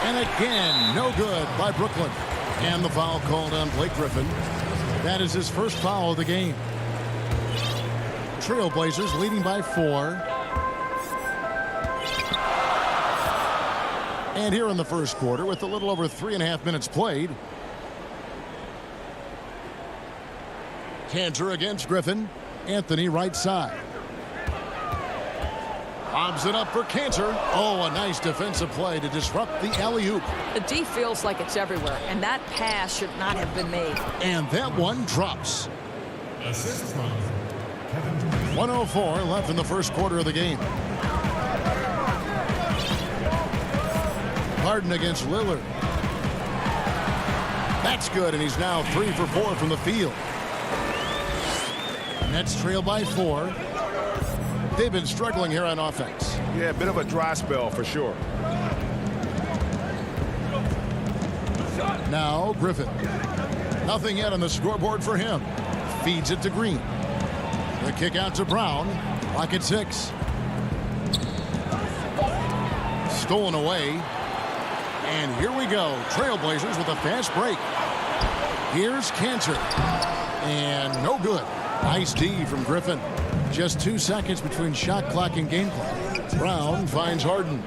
And again, no good by Brooklyn. And the foul called on Blake Griffin. That is his first foul of the game. Trailblazers leading by 4. And here in the first quarter, with a little over 3.5 minutes played, Cantor against Griffin. Anthony right side. Lobs it up for Cantor. Oh, a nice defensive play to disrupt the alley-oop. The D feels like it's everywhere, and that pass should not have been made. And that one drops. 104 left in the first quarter of the game. Harden against Lillard. That's good, and he's now 3 for 4 from the field. Nets trail by 4. They've been struggling here on offense. Yeah, a bit of a dry spell for sure. Now Griffin. Nothing yet on the scoreboard for him. Feeds it to Green. The kick out to Brown. Clock at 6. Stolen away. And here we go. Trailblazers with a fast break. Here's Cantor. And no good. Nice D from Griffin. Just 2 seconds between shot clock and game clock. Brown finds Harden.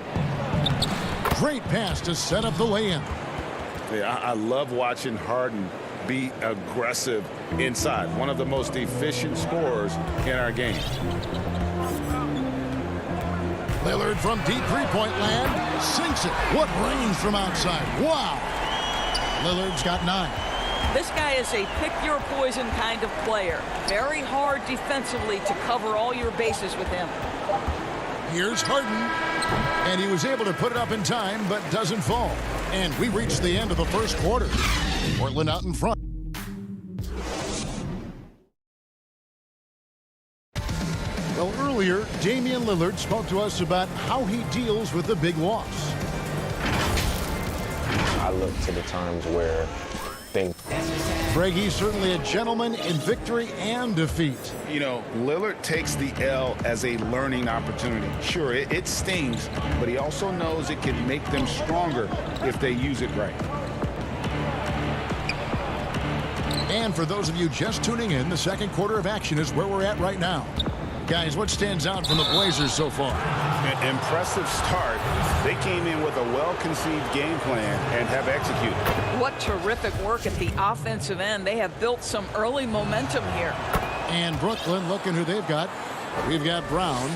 Great pass to set up the lay-in. Yeah, I love watching Harden be aggressive inside. One of the most efficient scorers in our game. Lillard from deep three-point land sinks it. What range from outside. Wow. Lillard's got 9. This guy is a pick-your-poison kind of player. Very hard defensively to cover all your bases with him. Here's Harden. And he was able to put it up in time, but doesn't fall. And we reached the end of the first quarter. Portland out in front. Well, earlier, Damian Lillard spoke to us about how he deals with the big loss. I look to the times where Greg, he's certainly a gentleman in victory and defeat. You know, Lillard takes the L as a learning opportunity. Sure, it stings, but he also knows it can make them stronger if they use it right. And for those of you just tuning in, the second quarter of action is where we're at right now. Guys, what stands out from the Blazers so far? Impressive start. They came in with a well-conceived game plan and have executed. What terrific work at the offensive end. They have built some early momentum here. And Brooklyn, looking who they've got. We've got Brown.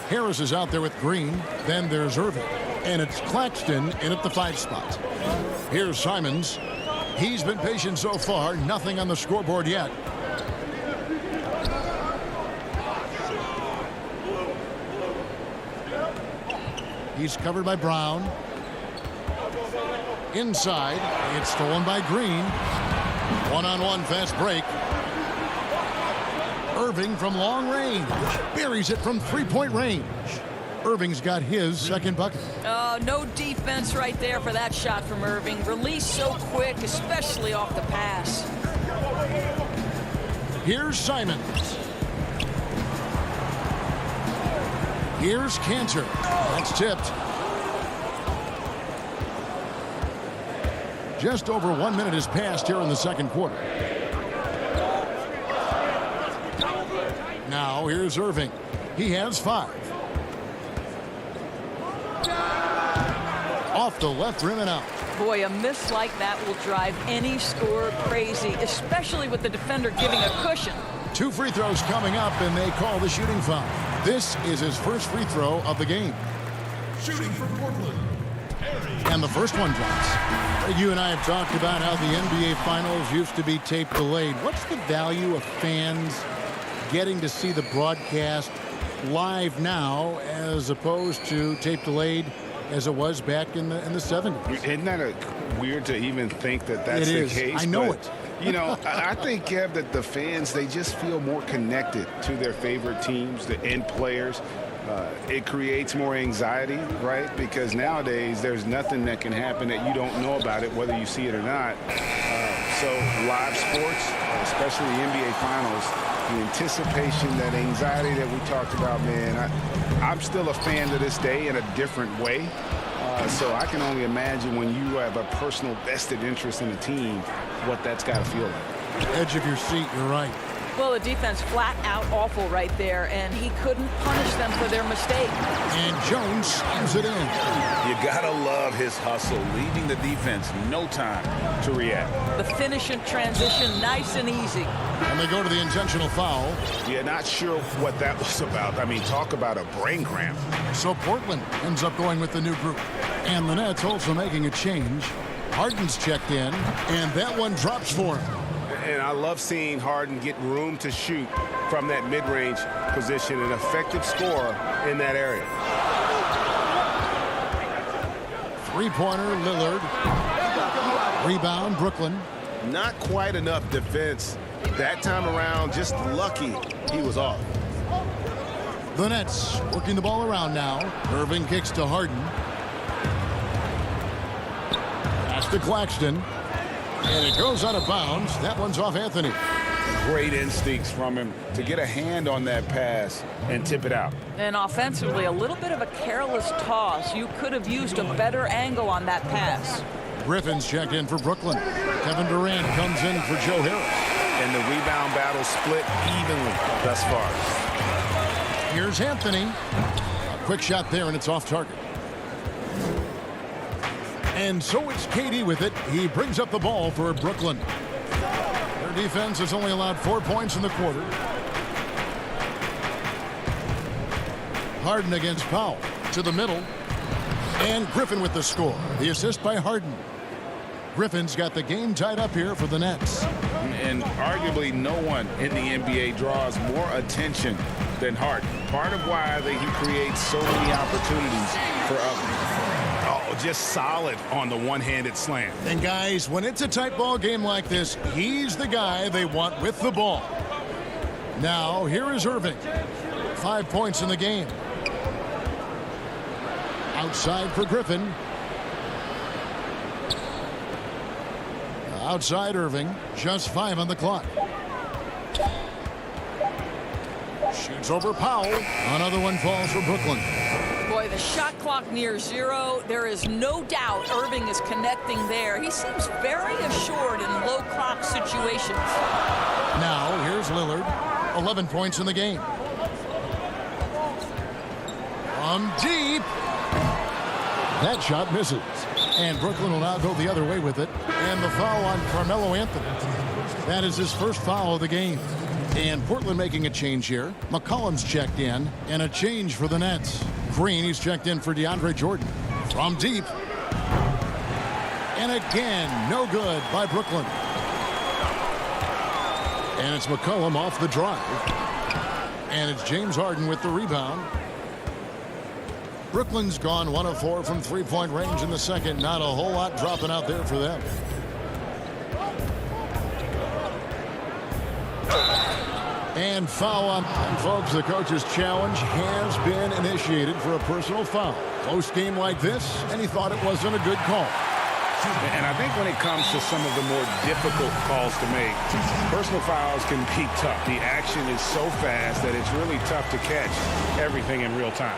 Harris is out there with Green. Then there's Irving. And it's Claxton in at the 5 spot. Here's Simons. He's been patient so far. Nothing on the scoreboard yet. He's covered by Brown. Inside. It's stolen by Green. One-on-one fast break. Irving from long range. Buries it from three-point range. Irving's got his second bucket. No defense right there for that shot from Irving. Released so quick, especially off the pass. Here's Simons. Here's Cantor. That's tipped. Just over 1 minute has passed here in the second quarter. Now here's Irving. He has 5. Off the left rim and out. Boy, a miss like that will drive any scorer crazy, especially with the defender giving a cushion. 2 free throws coming up, and they call the shooting foul. This is his first free throw of the game. Shooting for Portland. And the first one drops. You and I have talked about how the NBA Finals used to be tape delayed. What's the value of fans getting to see the broadcast live now as opposed to tape delayed as it was back in the 70s? Isn't that weird to even think that that's the case? I know it. You know, I think, Kev, that the fans, they just feel more connected to their favorite teams, the end players. It creates more anxiety, right? Because nowadays there's nothing that can happen that you don't know about it, whether you see it or not. So live sports, especially the NBA Finals, the anticipation, that anxiety that we talked about, man, I'm still a fan to this day in a different way. So I can only imagine when you have a personal vested interest in a team, what that's got to feel like. Edge of your seat, you're right. Well, the defense flat out awful right there, and he couldn't punish them for their mistake. And Jones slams it in. You got to love his hustle, leaving the defense no time to react. The finish in transition, nice and easy. And they go to the intentional foul. Yeah, not sure what that was about. I mean, talk about a brain cramp. So Portland ends up going with the new group. And the Nets also making a change. Harden's checked in, and that one drops for him. And I love seeing Harden get room to shoot from that mid-range position, an effective scorer in that area. Three-pointer, Lillard. Rebound, Brooklyn. Not quite enough defense that time around. Just lucky he was off. The Nets working the ball around now. Irving kicks to Harden. Pass to Claxton. And it goes out of bounds. That one's off Anthony. Great instincts from him to get a hand on that pass and tip it out. And offensively, a little bit of a careless toss. You could have used a better angle on that pass. Griffin's checked in for Brooklyn. Kevin Durant comes in for Joe Harris. And the rebound battle split evenly thus far. Here's Anthony. A quick shot there, and it's off target. And so it's KD with it. He brings up the ball for Brooklyn. Their defense has only allowed 4 points in the quarter. Harden against Powell. To the middle. And Griffin with the score. The assist by Harden. Griffin's got the game tied up here for the Nets. And arguably no one in the NBA draws more attention than Harden. Part of why he creates so many opportunities for others. Oh, just solid on the one-handed slam. And guys, when it's a tight ball game like this, he's the guy they want with the ball. Now, here is Irving. 5 points in the game. Outside for Griffin. Outside Irving. Just 5 on the clock. Shoots over Powell. Another one falls for Brooklyn. Boy, the shot clock near 0. There is no doubt Irving is connecting there. He seems very assured in low clock situations. Now, here's Lillard. 11 points in the game. From deep. That shot misses. And Brooklyn will now go the other way with it. And the foul on Carmelo Anthony. That is his first foul of the game. And Portland making a change here. McCollum's checked in. And a change for the Nets. Green, he's checked in for DeAndre Jordan. From deep. And again, no good by Brooklyn. And it's McCollum off the drive. And it's James Harden with the rebound. Brooklyn's gone 1 of 4 from three-point range in the second. Not a whole lot dropping out there for them. And foul on. And folks, the coach's challenge has been initiated for a personal foul. Close game like this, and he thought it wasn't a good call. And I think when it comes to some of the more difficult calls to make, personal fouls can be tough. The action is so fast that it's really tough to catch everything in real time.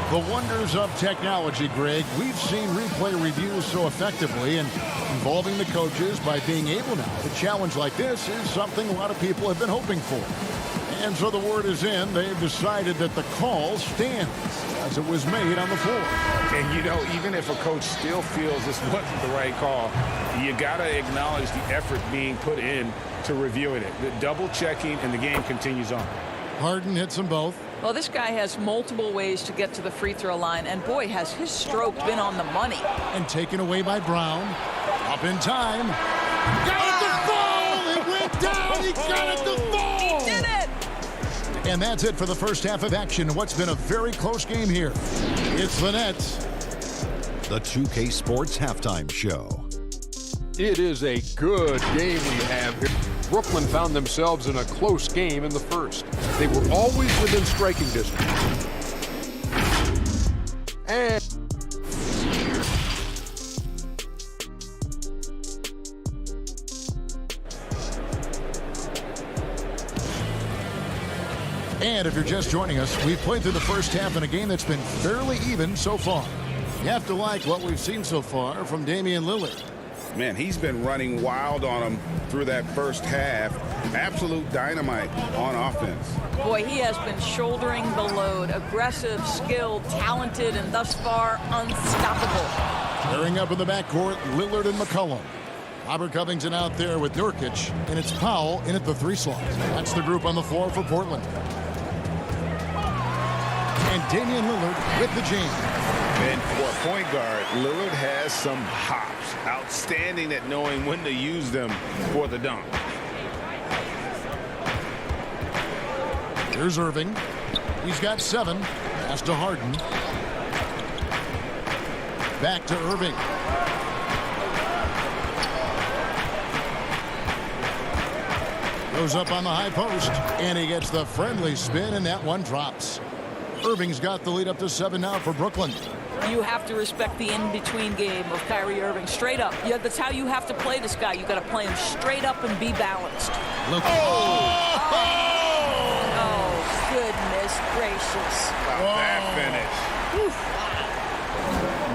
The wonders of technology, Greg. We've seen replay reviews so effectively, and involving the coaches by being able now to challenge like this is something a lot of people have been hoping for. And so the word is in. They've decided that the call stands as it was made on the floor. And, you know, even if a coach still feels this wasn't the right call, you got to acknowledge the effort being put in to reviewing it. The double checking, and the game continues on. Harden hits them both. Well, this guy has multiple ways to get to the free throw line, and boy, has his stroke been on the money. And taken away by Brown. Up in time. Got it to fall! It went down! He got it to fall! He did it! And that's it for the first half of action. What's been a very close game here. It's the Nets. The 2K Sports Halftime Show. It is a good game we have here. Brooklyn found themselves in a close game in the first. They were always within striking distance. And if you're just joining us, we've played through the first half in a game that's been fairly even so far. You have to like what we've seen so far from Damian Lillard. Man, he's been running wild on him through that first half. Absolute dynamite on offense. Boy, he has been shouldering the load. Aggressive, skilled, talented, and thus far unstoppable. Clearing up in the backcourt, Lillard and McCollum. Robert Covington out there with Nurkic, and it's Powell in at the 3 slot. That's the group on the floor for Portland. And Damian Lillard with the jam. And for a point guard, Lillard has some hops. Outstanding at knowing when to use them for the dunk. Here's Irving. He's got 7. Pass to Harden. Back to Irving. Goes up on the high post, and he gets the friendly spin, and that one drops. Irving's got the lead up to 7 now for Brooklyn. You have to respect the in-between game of Kyrie Irving. Straight up. Yeah, that's how you have to play this guy. You got to play him straight up and be balanced. Look. Oh, goodness gracious. That finish.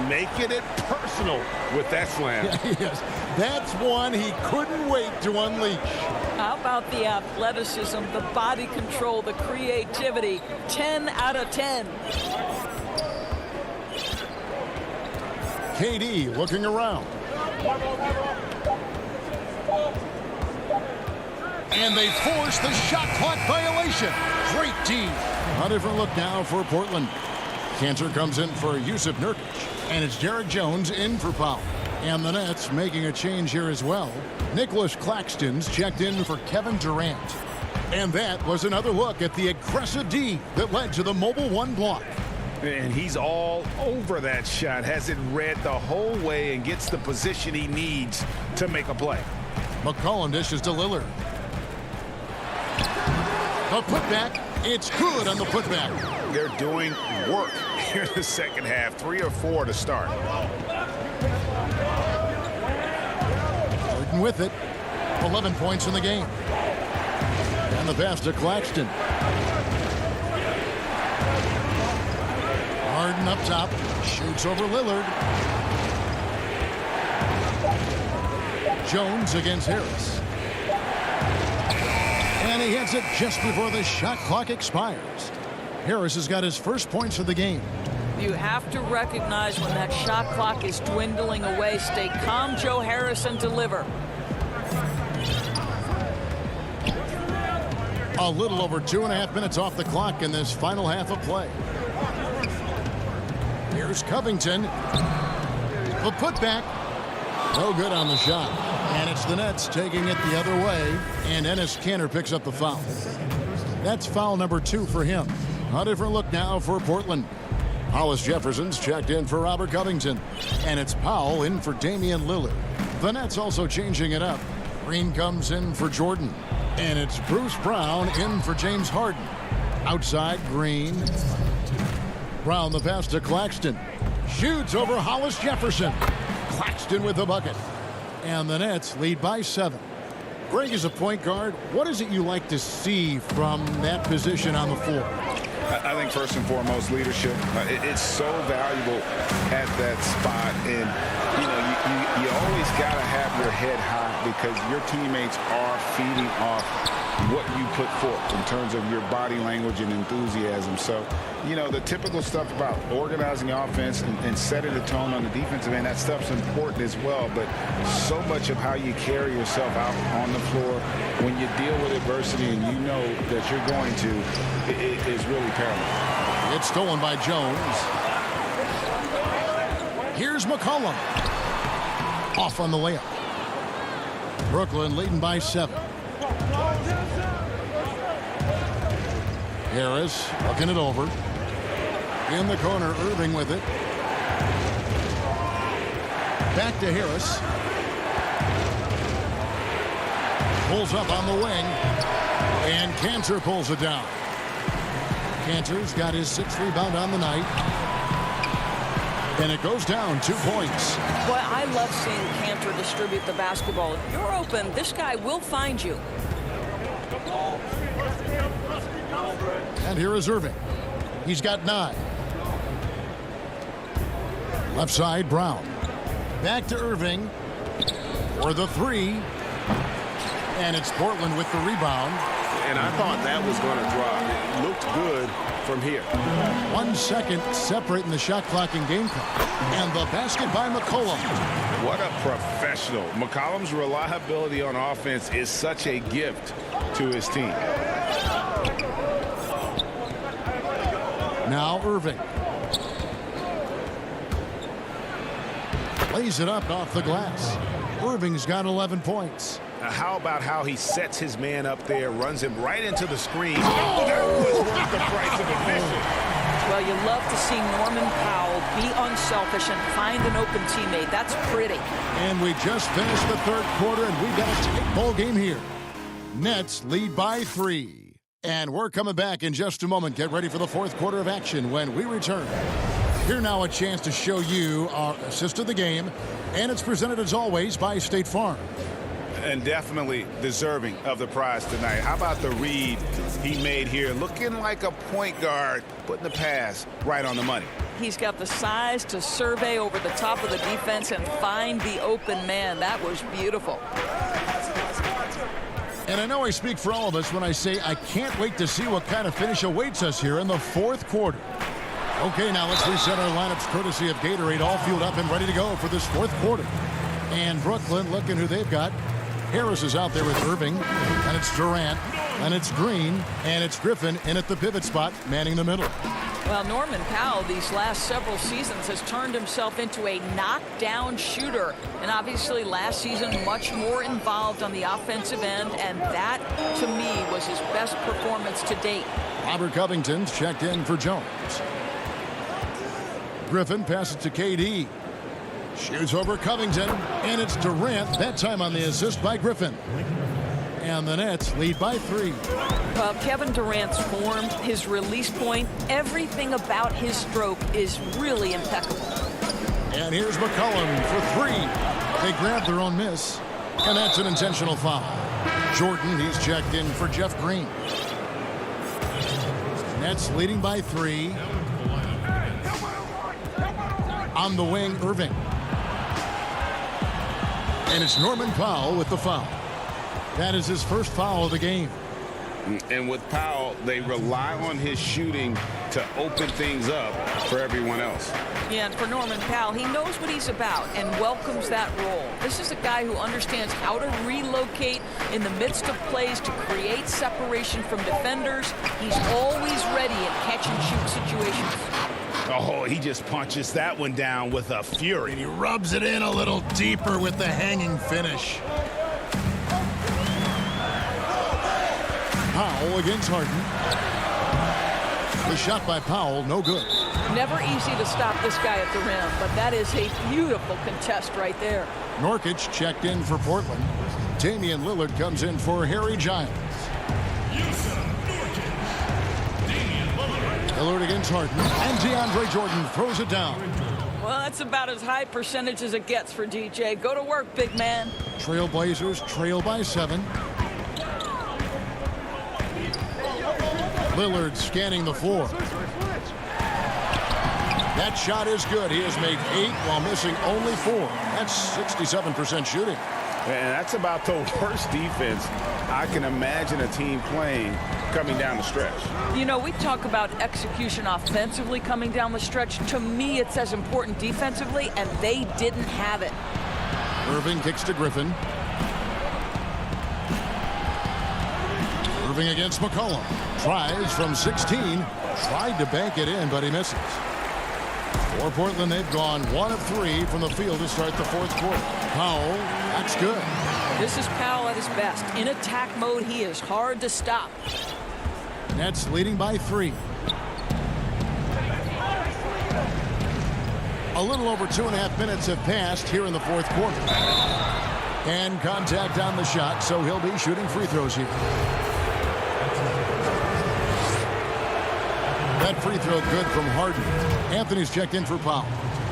Making it personal with that slam. Yes, that's one he couldn't wait to unleash. How about the athleticism, the body control, the creativity? 10 out of 10. KD looking around. And they force the shot clock violation. Great team. A different look now for Portland. Cantor comes in for Yusuf Nurkic. And it's Derek Jones in for Powell. And the Nets making a change here as well. Nicholas Claxton's checked in for Kevin Durant. And that was another look at the aggressive D that led to the mobile 1 block. And he's all over that shot. Has it read the whole way and gets the position he needs to make a play. McCollum dishes to Lillard. The putback. It's good on the putback. They're doing work here in the second half. 3 or 4 to start. Jordan with it. 11 points in the game. And the pass to Claxton. Harden up top. Shoots over Lillard. Jones against Harris. And he hits it just before the shot clock expires. Harris has got his first points of the game. You have to recognize when that shot clock is dwindling away. Stay calm, Joe Harris, and deliver. A little over 2.5 minutes off the clock in this final half of play. Here's Covington. The putback. No good on the shot. And it's the Nets taking it the other way. And Enes Kanter picks up the foul. That's foul number 2 for him. A different look now for Portland. Hollis Jefferson's checked in for Robert Covington. And it's Powell in for Damian Lillard. The Nets also changing it up. Green comes in for Jordan. And it's Bruce Brown in for James Harden. Outside, Green. Brown the pass to Claxton. Shoots over Hollis Jefferson. Claxton with the bucket. And the Nets lead by 7. Greg, as a point guard, what is it you like to see from that position on the floor? I think first and foremost, leadership. It's so valuable at that spot. And, you know, you always got to have your head high because your teammates are feeding off what you put forth in terms of your body language and enthusiasm. So, you know, the typical stuff about organizing offense and setting the tone on the defensive end, that stuff's important as well. But so much of how you carry yourself out on the floor when you deal with adversity and you know that you're going to, it is really paramount. It's stolen by Jones. Here's McCollum. Off on the layup. Brooklyn leading by 7. Harris looking it over. In the corner, Irving with it. Back to Harris. Pulls up on the wing. And Cantor pulls it down. Cantor's got his 6th rebound on the night. And it goes down 2 points. Boy, I love seeing Cantor distribute the basketball. If you're open, this guy will find you. And here is Irving. He's got 9. Left side, Brown. Back to Irving for the 3. And it's Portland with the rebound. And I thought that was going to drop. It looked good from here. 1 second separating the shot clock and game clock. And the basket by McCollum. What a professional. McCollum's reliability on offense is such a gift to his team. Now Irving. Lays it up off the glass. Irving's got 11 points. How about how he sets his man up there, runs him right into the screen. Oh, that was worth the price of admission. Well, you love to see Norman Powell be unselfish and find an open teammate. That's pretty. And we just finished the 3rd quarter, and we've got a tight ball game here. Nets lead by 3. And we're coming back in just a moment. Get ready for the fourth quarter of action when we return. Here now a chance to show you our assist of the game. And it's presented as always by State Farm. And definitely deserving of the prize tonight. How about the read he made here? Looking like a point guard, putting the pass right on the money. He's got the size to survey over the top of the defense and find the open man. That was beautiful. And I know I speak for all of us when I say I can't wait to see what kind of finish awaits us here in the fourth quarter. Okay, now let's reset our lineups courtesy of Gatorade, all fueled up and ready to go for this fourth quarter. And Brooklyn, looking who they've got. Harris is out there with Irving, and it's Durant, and it's Green, and it's Griffin in at the pivot spot, manning the middle. Well, Norman Powell these last several seasons has turned himself into a knockdown shooter. And obviously last season much more involved on the offensive end, and that, to me, was his best performance to date. Robert Covington's checked in for Jones. Griffin passes to KD. Shoots over Covington, and it's Durant, that time on the assist by Griffin. And the Nets lead by 3. Well, Kevin Durant's form, his release point, everything about his stroke is really impeccable. And here's McCollum for 3. They grab their own miss, and that's an intentional foul. Jordan, he's checked in for Jeff Green. Nets leading by 3. On the wing, Irving. And it's Norman Powell with the foul. That is his first foul of the game. And with Powell, they rely on his shooting to open things up for everyone else. Yeah, and for Norman Powell, he knows what he's about and welcomes that role. This is a guy who understands how to relocate in the midst of plays to create separation from defenders. He's always ready in catch-and-shoot situations. Oh, he just punches that one down with a fury. And he rubs it in a little deeper with the hanging finish. Powell against Harden. The shot by Powell, no good. Never easy to stop this guy at the rim, but that is a beautiful contest right there. Nurkic checked in for Portland. Damian Lillard comes in for Harry Giles. Lillard against Harden, and DeAndre Jordan throws it down. Well, that's about as high percentage as it gets for DJ. Go to work, big man. Trailblazers trail by 7. Lillard scanning the floor. That shot is good. He has made 8 while missing only 4. That's 67% shooting. And that's about the worst defense I can imagine a team playing coming down the stretch. You know, we talk about execution offensively coming down the stretch. To me, it's as important defensively, and they didn't have it. Irving kicks to Griffin. Irving against McCollum. Tries from 16. Tried to bank it in, but he misses. For Portland, they've gone 1 of 3 from the field to start the fourth quarter. Powell, that's good. This is Powell at his best. In attack mode, he is hard to stop. Nets leading by 3. A little over 2.5 minutes have passed here in the fourth quarter. And contact on the shot, so he'll be shooting free throws here. That free throw good from Harden. Anthony's checked in for Powell.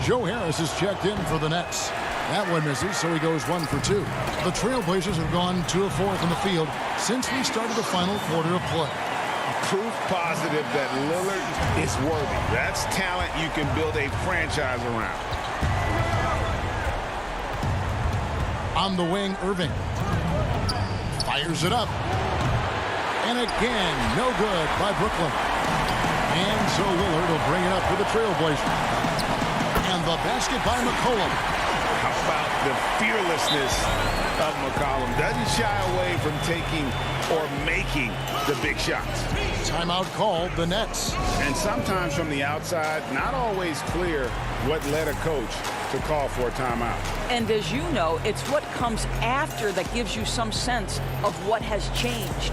Joe Harris is checked in for the Nets. That one misses, so he goes 1 for 2. The Trailblazers have gone 2 of 4 from the field since we started the final quarter of play. Proof positive that Lillard is worthy. That's talent you can build a franchise around. On the wing, Irving. Fires it up. And again, no good by Brooklyn. And so Lillard will bring it up for the Trailblazers. And the basket by McCollum. How about the fearlessness of McCollum? Doesn't shy away from taking or making the big shots. Timeout called, the Nets. And sometimes from the outside, not always clear what led a coach to call for a timeout. And as you know, it's what comes after that gives you some sense of what has changed.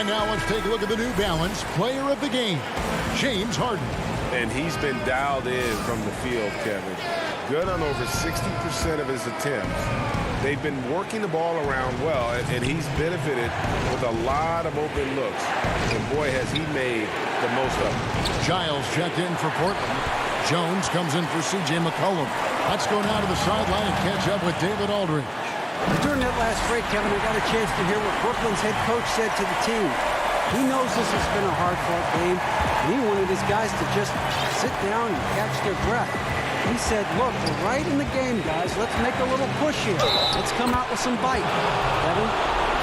And now let's take a look at the New Balance player of the game, James Harden. And he's been dialed in from the field, Kevin. Good on over 60% of his attempts. They've been working the ball around well, and he's benefited with a lot of open looks. And boy, has he made the most of it. Giles checked in for Portland. Jones comes in for C.J. McCollum. Let's go now to the sideline and catch up with David Aldridge. During that last break, Kevin, I got a chance to hear what Brooklyn's head coach said to the team. He knows this has been a hard-fought game, and he wanted his guys to just sit down and catch their breath. He said, look, we're right in the game, guys. Let's make a little push here. Let's come out with some bite. Kevin?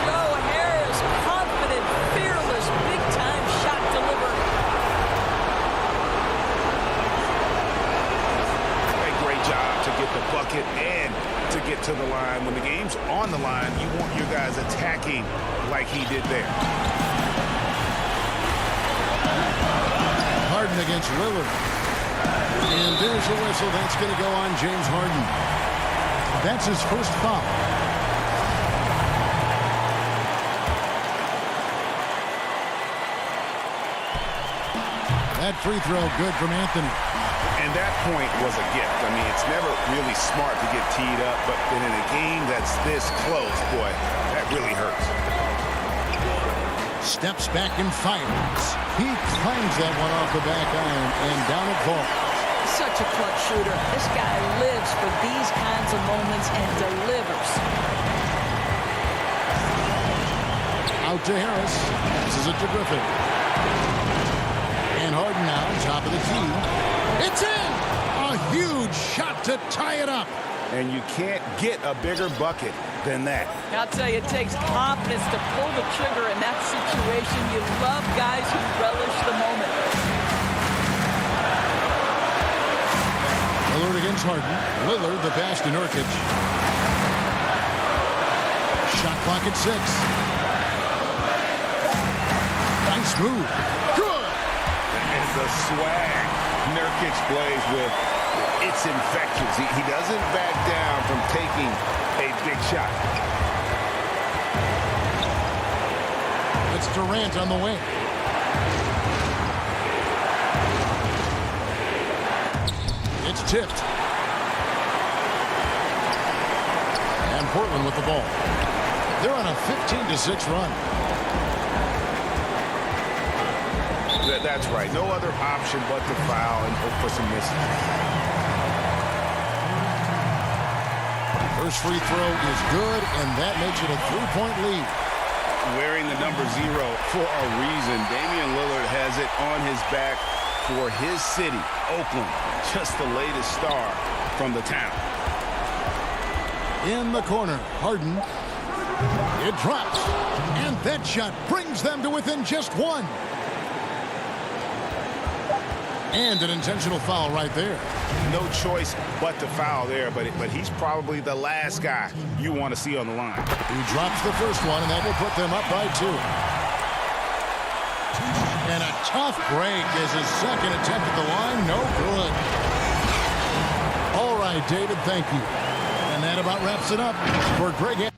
Joe Harris, confident, fearless, big-time shot delivery. A great job to get the bucket and to get to the line. When the game's on the line, you want your guys attacking like he did there. Harden against Lillard. And there's a whistle. That's going to go on James Harden. That's his first foul. That free throw good from Anthony. And that point was a gift. I mean, it's never really smart to get teed up, but in a game that's this close, boy, that really hurts. Steps back and fires. He clangs that one off the back iron, and down it falls. Such a clutch shooter. This guy lives for these kinds of moments and delivers. Out to Harris. Passes it to Griffin. And Harden now, top of the key. It's in! A huge shot to tie it up. And you can't get a bigger bucket than that. I'll tell you, it takes confidence to pull the trigger in that situation. You love guys who relish the moment. Lillard against Harden. Lillard, the pass to Nurkic. Shot clock at 6. Nice move. Good! And the swag Nurkic plays with, it's infectious. He doesn't back down from taking a big shot. It's Durant on the wing. It's tipped. And Portland with the ball. They're on a 15-6 run. That's right. No other option but to foul and hope for some misses. First free throw is good, and that makes it a 3-point lead. Wearing the number 0 for a reason. Damian Lillard has it on his back for his city, Oakland. Just the latest star from the town. In the corner, Harden. It drops, and that shot brings them to within just 1. And an intentional foul right there. No choice but to foul there, but he's probably the last guy you want to see on the line. He drops the first one, and that will put them up by 2. And a tough break is his second attempt at the line. No good. All right, David, thank you. And that about wraps it up for Greg.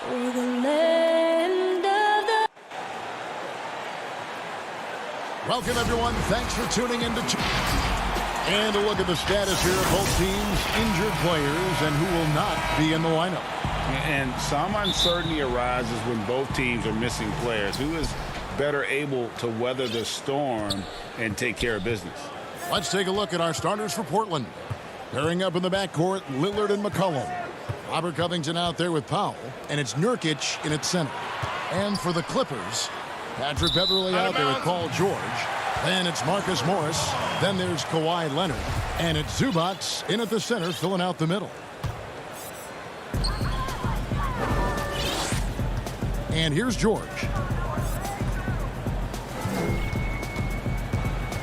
for the land of the... Welcome, everyone. Thanks for tuning in to... And a look at the status here of both teams' injured players and who will not be in the lineup. And some uncertainty arises when both teams are missing players. Who is better able to weather the storm and take care of business? Let's take a look at our starters for Portland. Pairing up in the backcourt, Lillard and McCollum. Robert Covington out there with Powell, and it's Nurkic in its center. And for the Clippers, Patrick Beverley out there with Paul George. Then it's Marcus Morris. Then there's Kawhi Leonard. And it's Zubac in at the center, filling out the middle. And here's George.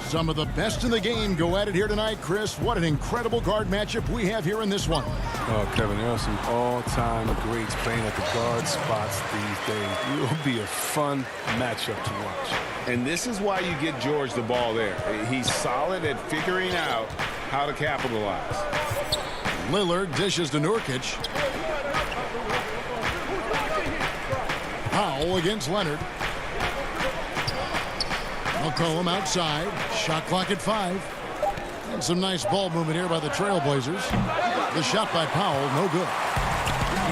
Some of the best in the game go at it here tonight, Chris. What an incredible guard matchup we have here in this one. Oh, Kevin, there are some all-time greats playing at the guard spots these days. It will be a fun matchup to watch. And this is why you get George the ball there. He's solid at figuring out how to capitalize. Lillard dishes to Nurkic. Powell against Leonard. McCollum outside. Shot clock at 5. And some nice ball movement here by the Trailblazers. The shot by Powell, no good.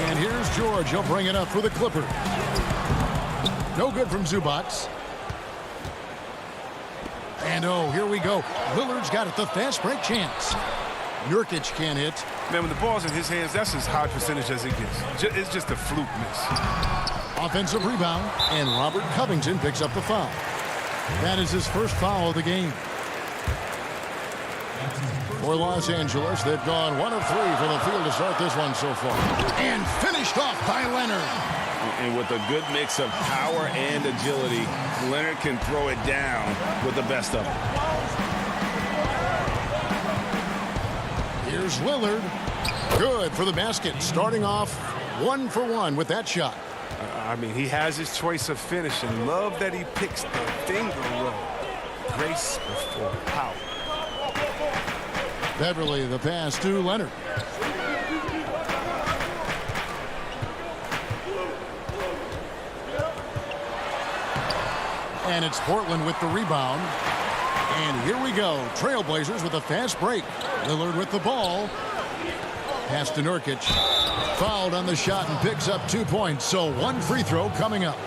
And here's George. He'll bring it up for the Clippers. No good from Zubac. And oh, here we go. Lillard's got it. The fast break chance. Nurkic can't hit. Man, when the ball's in his hands, that's as high percentage as it gets. It's just a fluke miss. Offensive rebound. And Robert Covington picks up the foul. That is his first foul of the game. For Los Angeles, they've gone 1 of 3 from the field to start this one so far. And finished off by Leonard. And with a good mix of power and agility, Leonard can throw it down with the best of them. Here's Lillard. Good for the basket. Starting off 1 for 1 with that shot. I mean, he has his choice of finishing. Love that he picks the finger roll. Grace before power. Beverley, the pass to Leonard. And it's Portland with the rebound. And here we go. Trailblazers with a fast break. Lillard with the ball. Pass to Nurkic. Fouled on the shot and picks up 2 points. So 1 free throw coming up.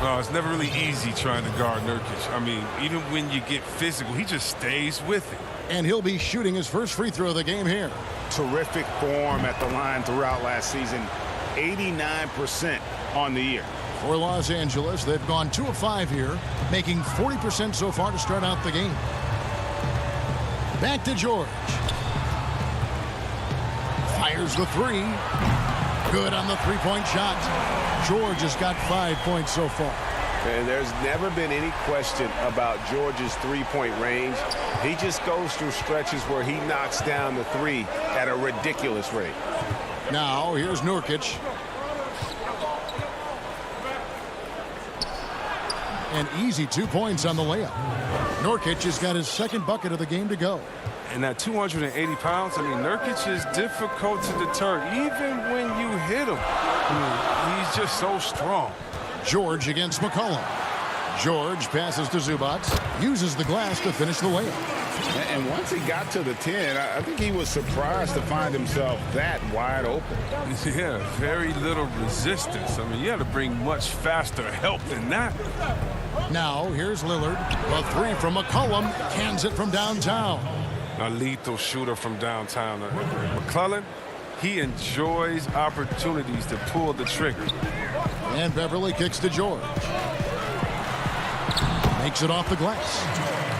Oh, it's never really easy trying to guard Nurkic. I mean, even when you get physical, he just stays with it. And he'll be shooting his first free throw of the game here. Terrific form at the line throughout last season. 89% on the year. For Los Angeles, they've gone 2 of 5 here, making 40% so far to start out the game. Back to George. Fires the 3. Good on the three-point shot. George has got 5 points so far. And there's never been any question about George's three-point range. He just goes through stretches where he knocks down the 3 at a ridiculous rate. Now, here's Nurkic. An easy 2 points on the layup. Nurkic has got his second bucket of the game to go. And at 280 pounds, I mean, Nurkic is difficult to deter, even when you hit him. I mean, he's just so strong. George against McCollum. George passes to Zubac, uses the glass to finish the layup. And once he got to the 10, I think he was surprised to find himself that wide open. Yeah, very little resistance. I mean, you had to bring much faster help than that. Now, here's Lillard. A 3 from McCollum. Cans it from downtown. A lethal shooter from downtown. McClellan, he enjoys opportunities to pull the trigger. And Beverley kicks to George. Makes it off the glass.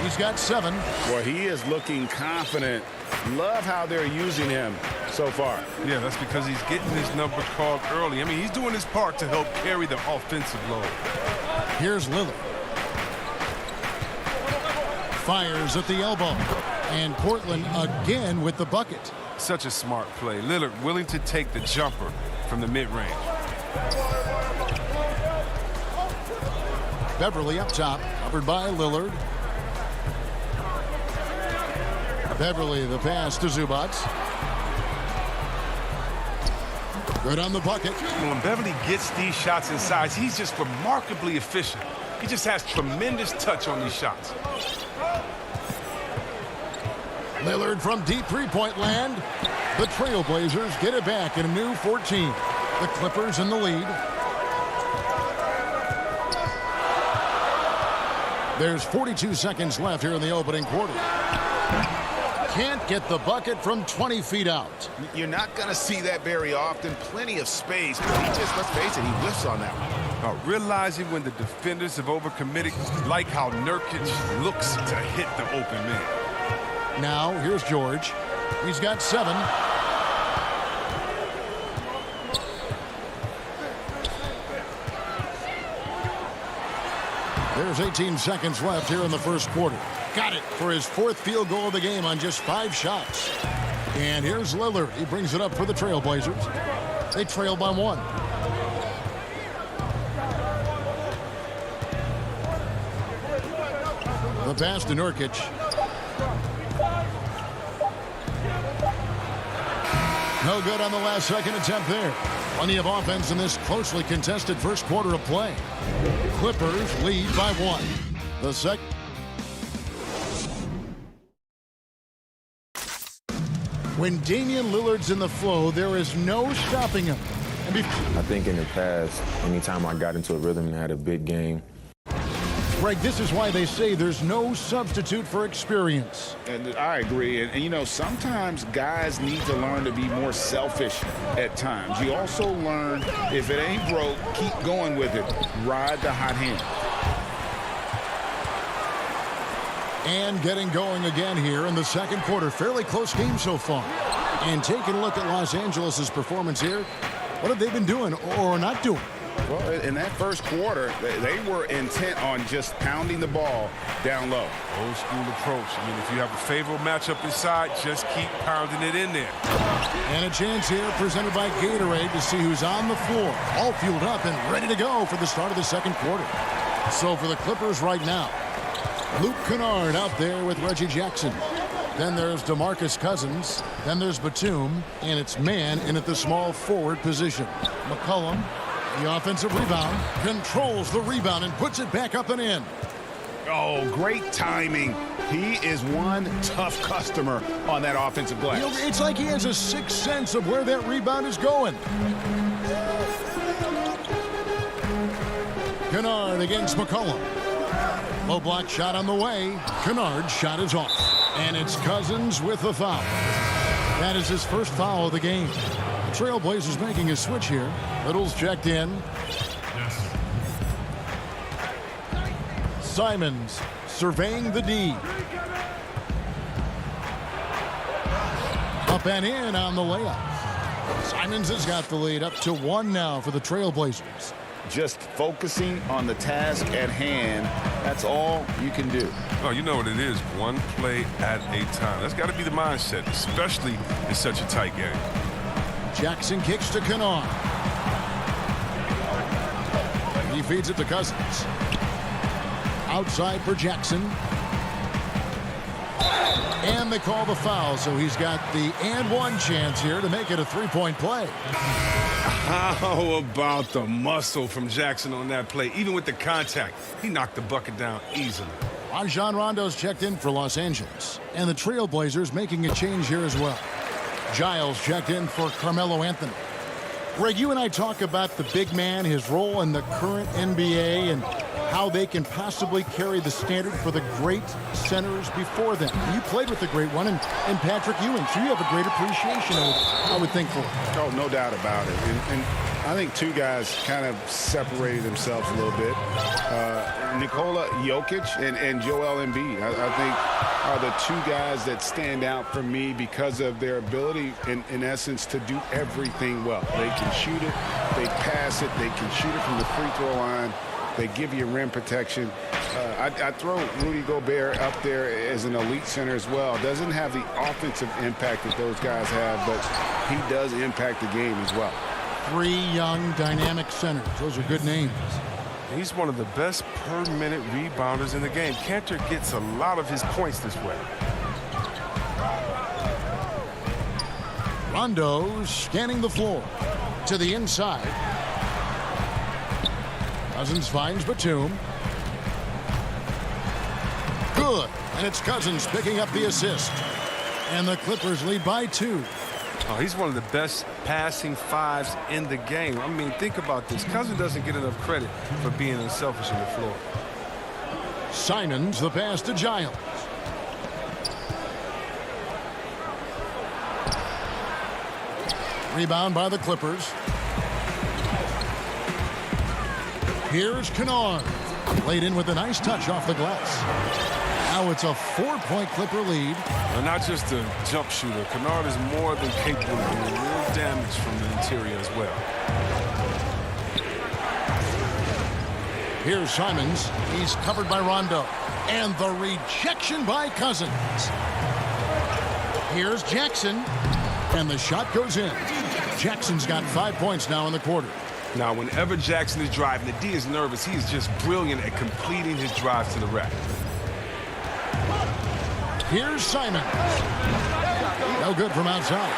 He's got 7. Well, he is looking confident. Love how they're using him so far. Yeah, that's because he's getting his number called early. I mean, he's doing his part to help carry the offensive load. Here's Lillard. Fires at the elbow. And Portland again with the bucket. Such a smart play. Lillard willing to take the jumper from the mid-range. Beverley up top, covered by Lillard. Beverley, the pass to Zubac. Good on the bucket. When Beverly gets these shots inside, he's just remarkably efficient. He just has tremendous touch on these shots. Lillard from deep three-point land. The Trailblazers get it back in a new 14. The Clippers in the lead. There's 42 seconds left here in the opening quarter. Can't get the bucket from 20 feet out. You're not going to see that very often. Plenty of space, but he just, let's face it, he whiffs on that one. Realizing when the defenders have overcommitted, like how Nurkic looks to hit the open man. Now, here's George. He's got 7. There's 18 seconds left here in the first quarter. Got it for his 4th field goal of the game on just 5 shots. And here's Lillard. He brings it up for the Trailblazers. They trail by 1. The pass to Nurkic. No good on the last second attempt there. Plenty of offense in this closely contested first quarter of play. Clippers lead by 1. The second. When Damian Lillard's in the flow, there is no stopping him. I think in the past, anytime I got into a rhythm and had a big game. Greg, this is why they say there's no substitute for experience. And I agree. And, you know, sometimes guys need to learn to be more selfish at times. You also learn, if it ain't broke, keep going with it. Ride the hot hand. And getting going again here in the second quarter. Fairly close game so far. And taking a look at Los Angeles' performance here, what have they been doing or not doing? Well, in that first quarter, they were intent on just pounding the ball down low. Old school approach. I mean, if you have a favorable matchup inside, just keep pounding it in there. And a chance here presented by Gatorade to see who's on the floor. All fueled up and ready to go for the start of the second quarter. So for the Clippers right now, Luke Kennard out there with Reggie Jackson. Then there's DeMarcus Cousins. Then there's Batum. And it's man in at the small forward position. McCollum, the offensive rebound, controls the rebound and puts it back up and in. Oh, great timing. He is one tough customer on that offensive glass. You know, it's like he has a sixth sense of where that rebound is going. Kennard against McCollum. Low block shot on the way. Kennard's shot is off. And it's Cousins with the foul. That is his first foul of the game. The Trailblazers making a switch here. Little's checked in. Simons surveying the D. Up and in on the layup. Simons has got the lead up to 1 now for the Trailblazers. Just focusing on the task at hand, that's all you can do. Oh, you know what it is, one play at a time. That's got to be the mindset, especially in such a tight game. Jackson kicks to Kennard. He feeds it to Cousins. Outside for Jackson. And they call the foul, so he's got the and one chance here to make it a three-point play. How about the muscle from Jackson on that play? Even with the contact, he knocked the bucket down easily. Rajon Rondo's checked in for Los Angeles. And the Trailblazers making a change here as well. Giles checked in for Carmelo Anthony. Greg, you and I talk about the big man, his role in the current NBA, and how they can possibly carry the standard for the great centers before them. You played with the great one, and Patrick Ewing, so you have a great appreciation of it, I would think, for it. Oh, no doubt about it. And I think two guys kind of separated themselves a little bit. Nikola Jokic and Joel Embiid, I think, are the two guys that stand out for me because of their ability, in essence, to do everything well. They can shoot it, they pass it, they can shoot it from the free throw line. They give you rim protection. I throw Rudy Gobert up there as an elite center as well. Doesn't have the offensive impact that those guys have, but he does impact the game as well. 3 young, dynamic centers. Those are good names. He's one of the best per-minute rebounders in the game. Cantor gets a lot of his points this way. Rondo scanning the floor. To the inside. Cousins finds Batum. Good. And it's Cousins picking up the assist. And the Clippers lead by 2. Oh, he's one of the best passing fives in the game. I mean, think about this. Cousins doesn't get enough credit for being unselfish on the floor. Simons the pass to Giles. Rebound by the Clippers. Here's Kennard. Laid in with a nice touch off the glass. Now it's a 4-point Clipper lead. And not just a jump shooter. Kennard is more than capable of doing real damage from the interior as well. Here's Simons. He's covered by Rondo. And the rejection by Cousins. Here's Jackson. And the shot goes in. Jackson's got 5 points now in the quarter. Now, whenever Jackson is driving, the D is nervous. He is just brilliant at completing his drives to the rack. Here's Simons. No good from outside.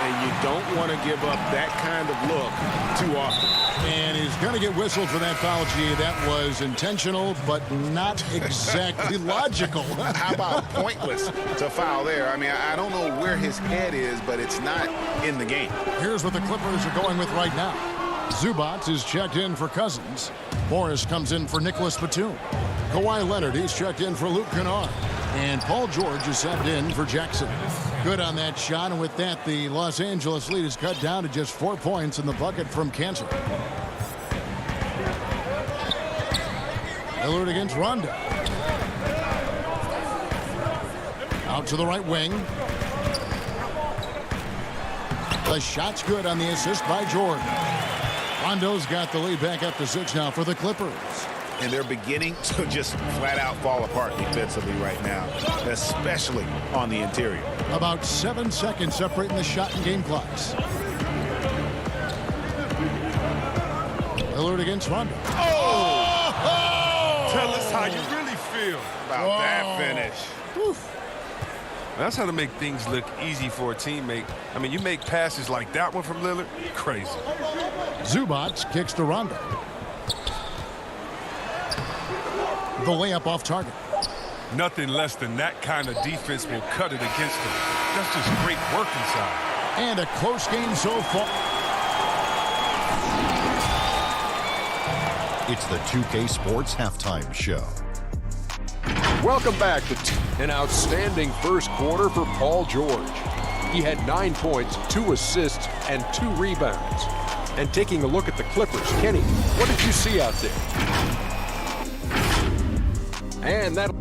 And you don't want to give up that kind of look too often. And he's going to get whistled for that foul, G. That was intentional, but not exactly logical. How about pointless to foul there? I mean, I don't know where his head is, but it's not in the game. Here's what the Clippers are going with right now. Zubac is checked in for Cousins. Morris comes in for Nicholas Batum. Kawhi Leonard, he's checked in for Luke Kennard. And Paul George is subbed in for Jackson. Good on that shot, and with that, the Los Angeles lead is cut down to just 4 points in the bucket from Cantor. Lillard against Rondo. Out to the right wing. The shot's good on the assist by George. Rondo's got the lead back up to 6 now for the Clippers. And they're beginning to just flat out fall apart defensively right now, especially on the interior. About 7 seconds separating the shot and game clocks. Lillard against Rondo. Oh! Tell us how you really feel about that finish. Oof. That's how to make things look easy for a teammate. I mean, you make passes like that one from Lillard, crazy. Zubac kicks to Rondo. The layup off target. Nothing less than that kind of defense will cut it against them. That's just great work inside. And a close game so far. It's the 2K Sports Halftime Show. Welcome back to an outstanding first quarter for Paul George. He had 9 points, 2 assists, and 2 rebounds. And taking a look at the Clippers, Kenny, what did you see out there? And that.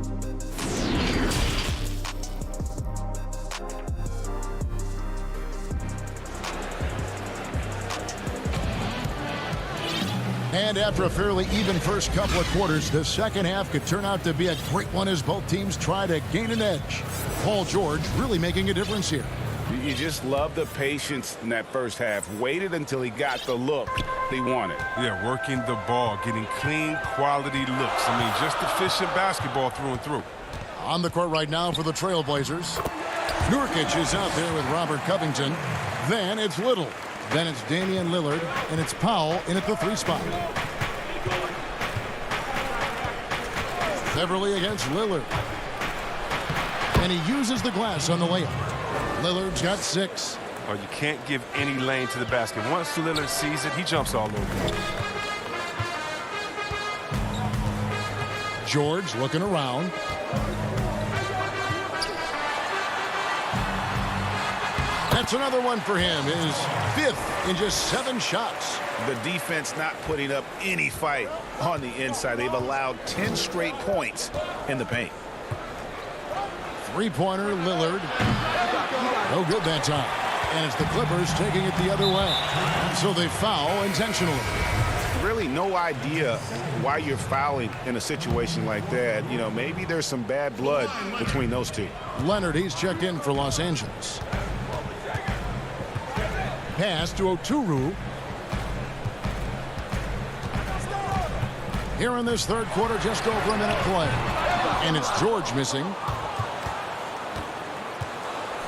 And after a fairly even first couple of quarters, the second half could turn out to be a great one as both teams try to gain an edge. Paul George really making a difference here. You just love the patience in that first half. Waited until he got the look he wanted. Yeah, working the ball, getting clean, quality looks. I mean, just efficient basketball through and through. On the court right now for the Trailblazers. Nurkic is out there with Robert Covington. Then it's Little. Then it's Damian Lillard. And it's Powell in at the 3 spot. Beverly against Lillard. And he uses the glass on the layup. Lillard's got 6. Oh, you can't give any lane to the basket. Once Lillard sees it, he jumps all over it. George looking around. That's another one for him. His 5th in just 7 shots. The defense not putting up any fight on the inside. They've allowed 10 straight points in the paint. 3-pointer, Lillard. No good that time. And it's the Clippers taking it the other way. So they foul intentionally. Really no idea why you're fouling in a situation like that. You know, maybe there's some bad blood between those two. Leonard, he's checked in for Los Angeles. Pass to Oturu. Here in this third quarter, just over a minute play. And it's George missing.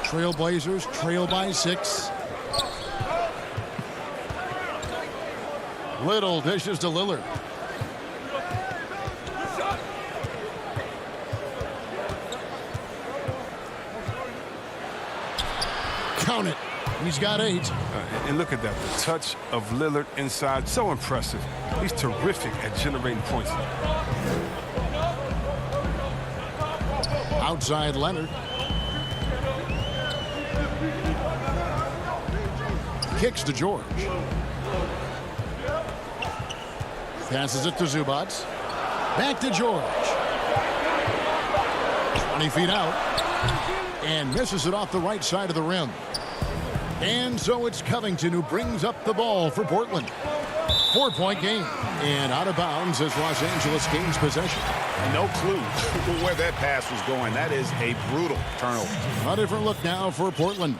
Trailblazers trail by 6. Little dishes to Lillard. Count it. He's got 8. And look at that. The touch of Lillard inside. So impressive. He's terrific at generating points. Outside Leonard. Kicks to George. Passes it to Zubats. Back to George. 20 feet out. And misses it off the right side of the rim. And so it's Covington who brings up the ball for Portland. 4-point game. And out of bounds as Los Angeles gains possession. No clue where that pass was going. That is a brutal turnover. A different look now for Portland.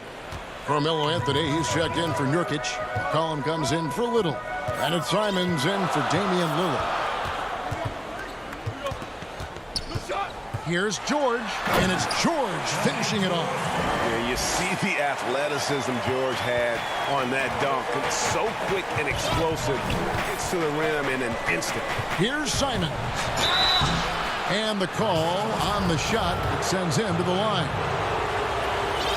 Carmelo Anthony, he's checked in for Nurkic. McCollum comes in for Little. And it's Simons in for Damian Lillard. Here's George, and it's George finishing it off. Yeah, you see the athleticism George had on that dunk. It's so quick and explosive. Gets to the rim in an instant. Here's Simons. And the call on the shot that sends him to the line.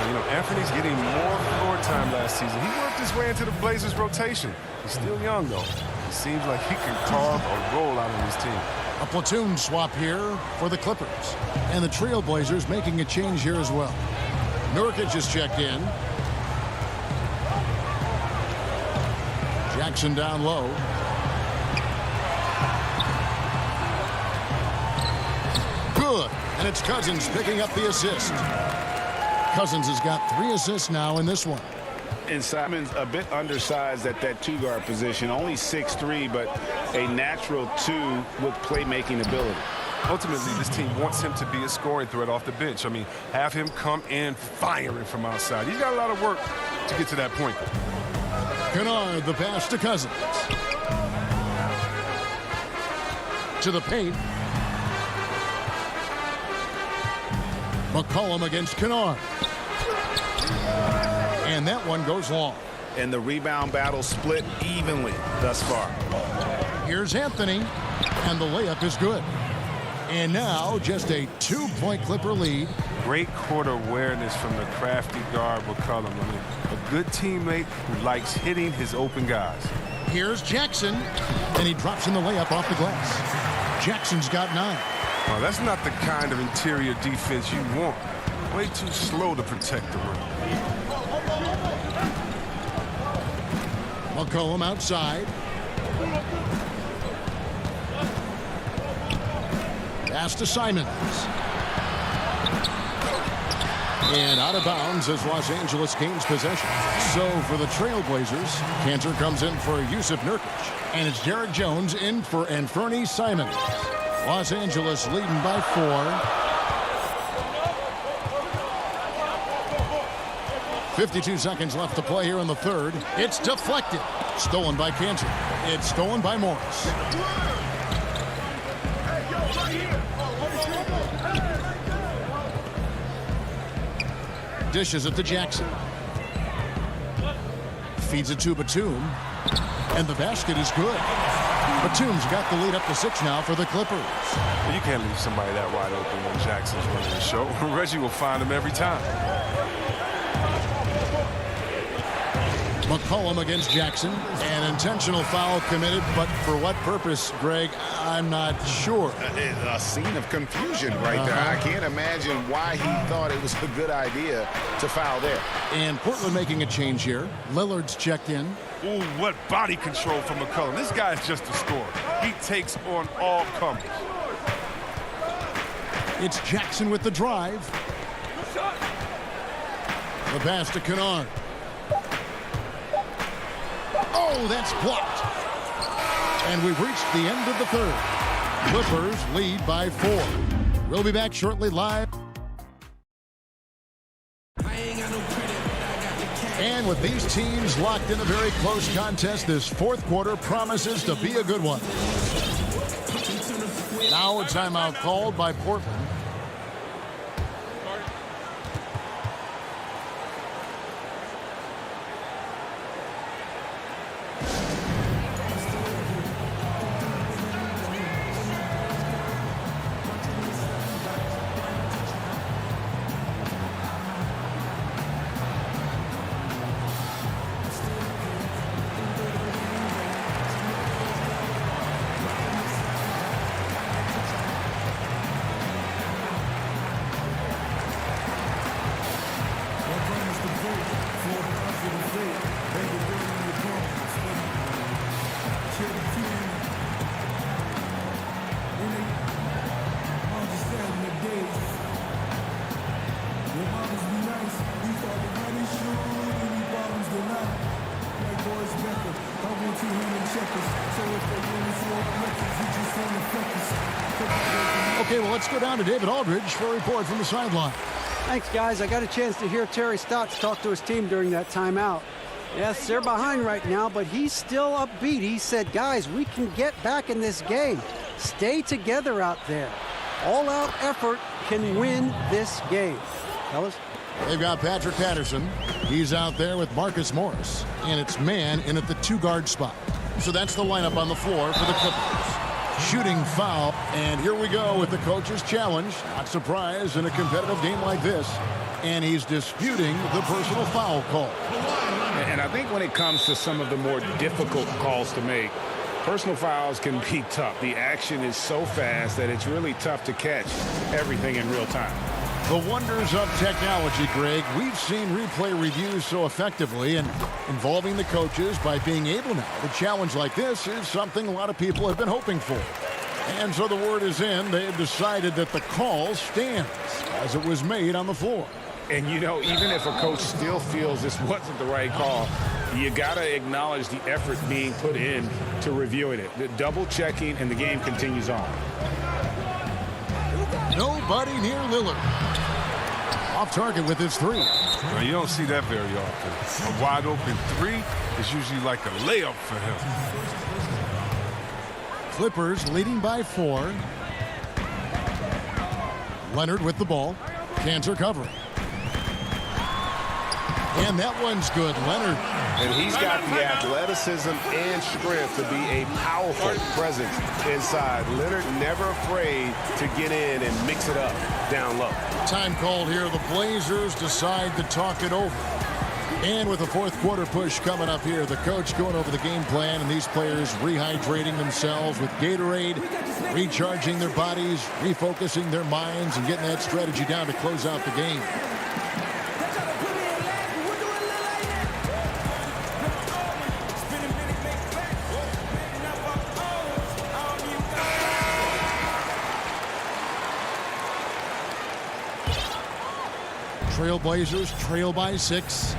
You know, Anthony's getting more floor time last season. He worked his way into the Blazers' rotation. He's still young, though. It seems like he can carve a role out on his team. A platoon swap here for the Clippers. And the Trailblazers making a change here as well. Nurkic is checked in. Jackson down low. Good. And it's Cousins picking up the assist. Cousins has got 3 assists now in this one. And Simons a bit undersized at that 2-guard position. Only 6'3", but a natural 2 with playmaking ability. Ultimately, this team wants him to be a scoring threat off the bench. I mean, have him come in firing from outside. He's got a lot of work to get to that point. Kennard, the pass to Cousins. To the paint. McCollum against Kennard. And that one goes long. And the rebound battle split evenly thus far. Here's Anthony. And the layup is good. And now just a 2-point Clipper lead. Great court awareness from the crafty guard McCollum. I mean, a good teammate who likes hitting his open guys. Here's Jackson. And he drops in the layup off the glass. Jackson's got 9. Well, that's not the kind of interior defense you want. Way too slow to protect the rim. McCollum outside. Pass to Simons. And out of bounds as Los Angeles gains possession. So for the Trailblazers, Cantor comes in for Yusuf Nurkic. And it's Derek Jones in for Anthony Simons. Los Angeles leading by 4. 52 seconds left to play here in the third. It's deflected. Stolen by Cantor. It's stolen by Morris. Dishes it to Jackson. Feeds it to Batum. And the basket is good. Batum's got the lead up to 6 now for the Clippers. You can't leave somebody that wide open when Jackson's running the show. Reggie will find him every time. McCollum against Jackson. An intentional foul committed, but for what purpose, Greg, I'm not sure. A scene of confusion right there. I can't imagine why he thought it was a good idea to foul there. And Portland making a change here. Lillard's checked in. Ooh, what body control from McCollum. This guy is just a scorer. He takes on all comers. It's Jackson with the drive. The pass to Kennard. Oh, that's blocked. And we've reached the end of the third. Clippers lead by 4. We'll be back shortly live. And with these teams locked in a very close contest, this fourth quarter promises to be a good one. Now a timeout called by Portland. let's go down to David Aldridge for a report from the sideline. Thanks, guys. I got a chance to hear Terry Stotts talk to his team during that timeout. Yes, they're behind right now, but he's still upbeat. He said, guys, we can get back in this game. Stay together out there. All-out effort can win this game. Fellas? They've got Patrick Patterson. He's out there with Marcus Morris. And it's man in at the 2-guard spot. So that's the lineup on the floor for the Clippers. Shooting foul, and here we go with the coach's challenge. Not surprised in a competitive game like this. And he's disputing the personal foul call. And I think when it comes to some of the more difficult calls to make, personal fouls can be tough. The action is so fast that it's really tough to catch everything in real time. The wonders of technology, Greg. We've seen replay reviews so effectively, and involving the coaches by being able now to challenge like this is something a lot of people have been hoping for. And so the word is in. They've decided that the call stands as it was made on the floor. And, you know, even if a coach still feels this wasn't the right call, you got to acknowledge the effort being put in to reviewing it. The double checking, and the game continues on. Nobody near Lillard. Off target with his 3. Now, you don't see that very often. A wide open 3 is usually like a layup for him. Clippers leading by 4. Leonard with the ball. Cantor covering. And that one's good. Leonard. And he's got the athleticism and strength to be a powerful presence inside. Leonard never afraid to get in and mix it up down low. Time called here. The Blazers decide to talk it over. And with the fourth quarter push coming up here, the coach going over the game plan, and these players rehydrating themselves with Gatorade, recharging their bodies, refocusing their minds, and getting that strategy down to close out the game. Trailblazers trail by 6.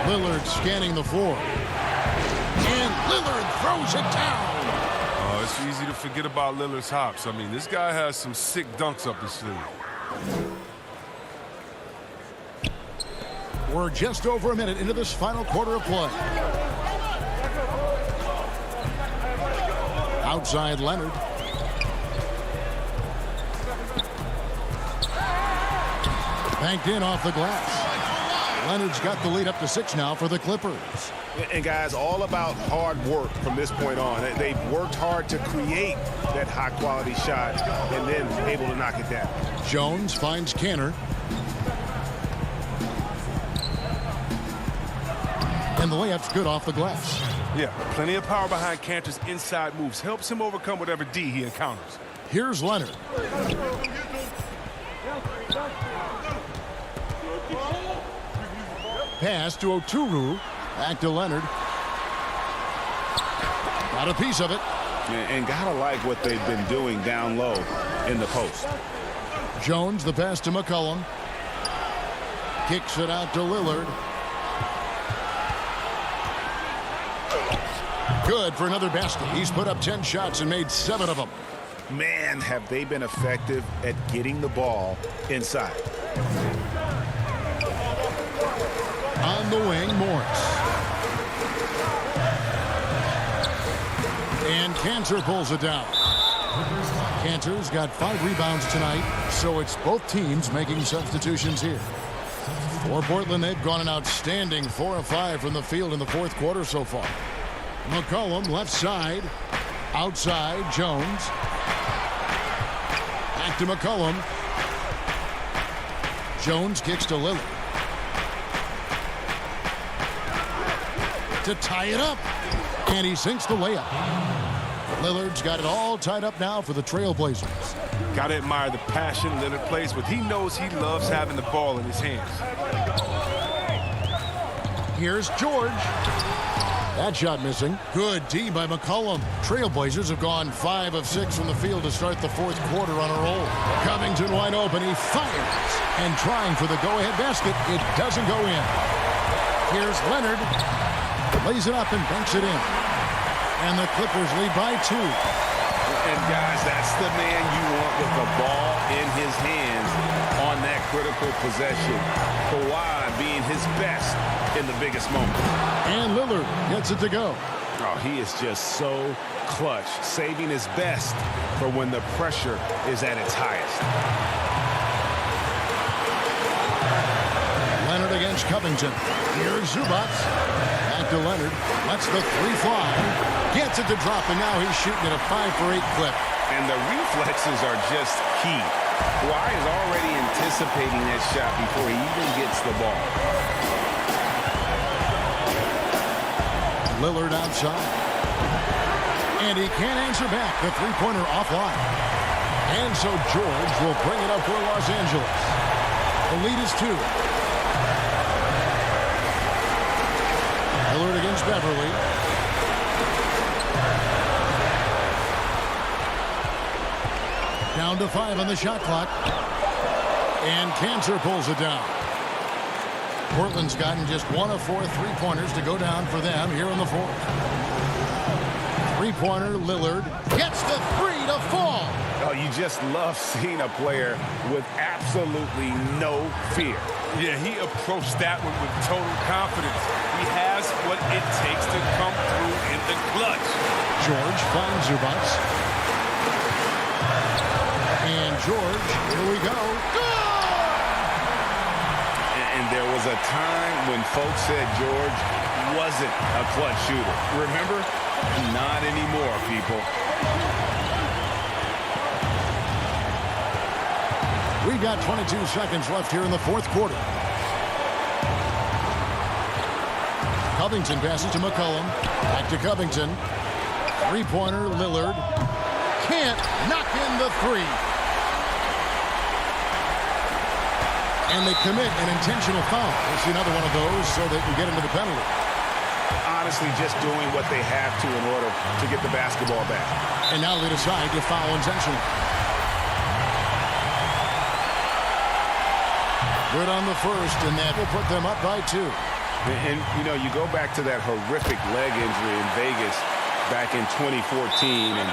Lillard scanning the floor. And Lillard throws it down. It's easy to forget about Lillard's hops. I mean, this guy has some sick dunks up his sleeve. We're just over a minute into this final quarter of play. Outside Leonard. Banked in off the glass. Leonard's got the lead up to 6 now for the Clippers. And guys, all about hard work from this point on. They've worked hard to create that high-quality shot and then able to knock it down. Jones finds Cantor. And the layup's good off the glass. Yeah, plenty of power behind Cantor's inside moves. Helps him overcome whatever D he encounters. Here's Leonard. Pass to Oturu. Back to Leonard. Got a piece of it. And gotta like what they've been doing down low in the post. Jones, the pass to McCollum. Kicks it out to Lillard. Good for another basket. He's put up 10 shots and made 7 of them. Man, have they been effective at getting the ball inside. On the wing, Morris. And Cantor pulls it down. Cantor's got 5 rebounds tonight, so it's both teams making substitutions here. For Portland, they've gone an outstanding 4 of 5 from the field in the fourth quarter so far. McCollum, left side. Outside, Jones. Back to McCollum. Jones kicks to Lillard. To tie it up. And he sinks the layup. Lillard's got it all tied up now for the Trailblazers. Gotta admire the passion Lillard plays with. He knows he loves having the ball in his hands. Here's George. That shot missing. Good D by McCollum. Trailblazers have gone 5 of 6 from the field to start the fourth quarter on a roll. Covington wide open. He fires. And trying for the go-ahead basket. It doesn't go in. Here's Leonard. Lays it up and banks it in. And the Clippers lead by 2. And guys, that's the man you want with the ball in his hands on that critical possession. Kawhi being his best in the biggest moment. And Lillard gets it to go. Oh, he is just so clutch, saving his best for when the pressure is at its highest. Leonard against Covington. Here's Zubac. Back to Leonard. Lets the three fly. Gets it to drop, and now he's shooting at a 5-for-8 clip. And the reflexes are just key. Kawhi is already anticipating that shot before he even gets the ball. Lillard outside. And he can't answer back. The three-pointer offline. And so George will bring it up for Los Angeles. The lead is 2. Lillard against Beverly. Down to 5 on the shot clock. And Cantor pulls it down. Portland's gotten just 1 of 4 three-pointers to go down for them here in the fourth. Three-pointer, Lillard gets the 3 to fall. Oh, you just love seeing a player with absolutely no fear. Yeah, he approached that one with total confidence. He has what it takes to come through in the clutch. George finds Zubac. And George, here we go. Good! And there was a time when folks said George wasn't a clutch shooter. Remember? Not anymore, people. We've got 22 seconds left here in the fourth quarter. Covington passes to McCollum. Back to Covington. Three-pointer, Lillard. Can't knock in the 3. And they commit an intentional foul. We'll see another one of those so they can get into the penalty. Honestly, just doing what they have to in order to get the basketball back. And now they decide to foul intentionally. Good on the first, and that will put them up by 2. And you know, you go back to that horrific leg injury in Vegas back in 2014, and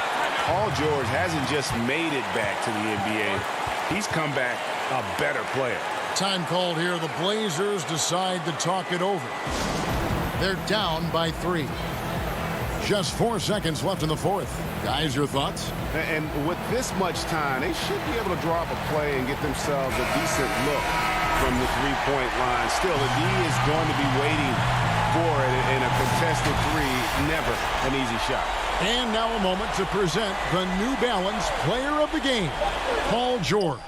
Paul George hasn't just made it back to the NBA. He's come back a better player. Time called here. The Blazers decide to talk it over. They're down by 3. Just 4 seconds left in the fourth. Guys, your thoughts? And with this much time, they should be able to draw up a play and get themselves a decent look from the three-point line. Still, the D is going to be waiting for it, and a contested 3, never an easy shot. And now a moment to present the New Balance Player of the Game, Paul George.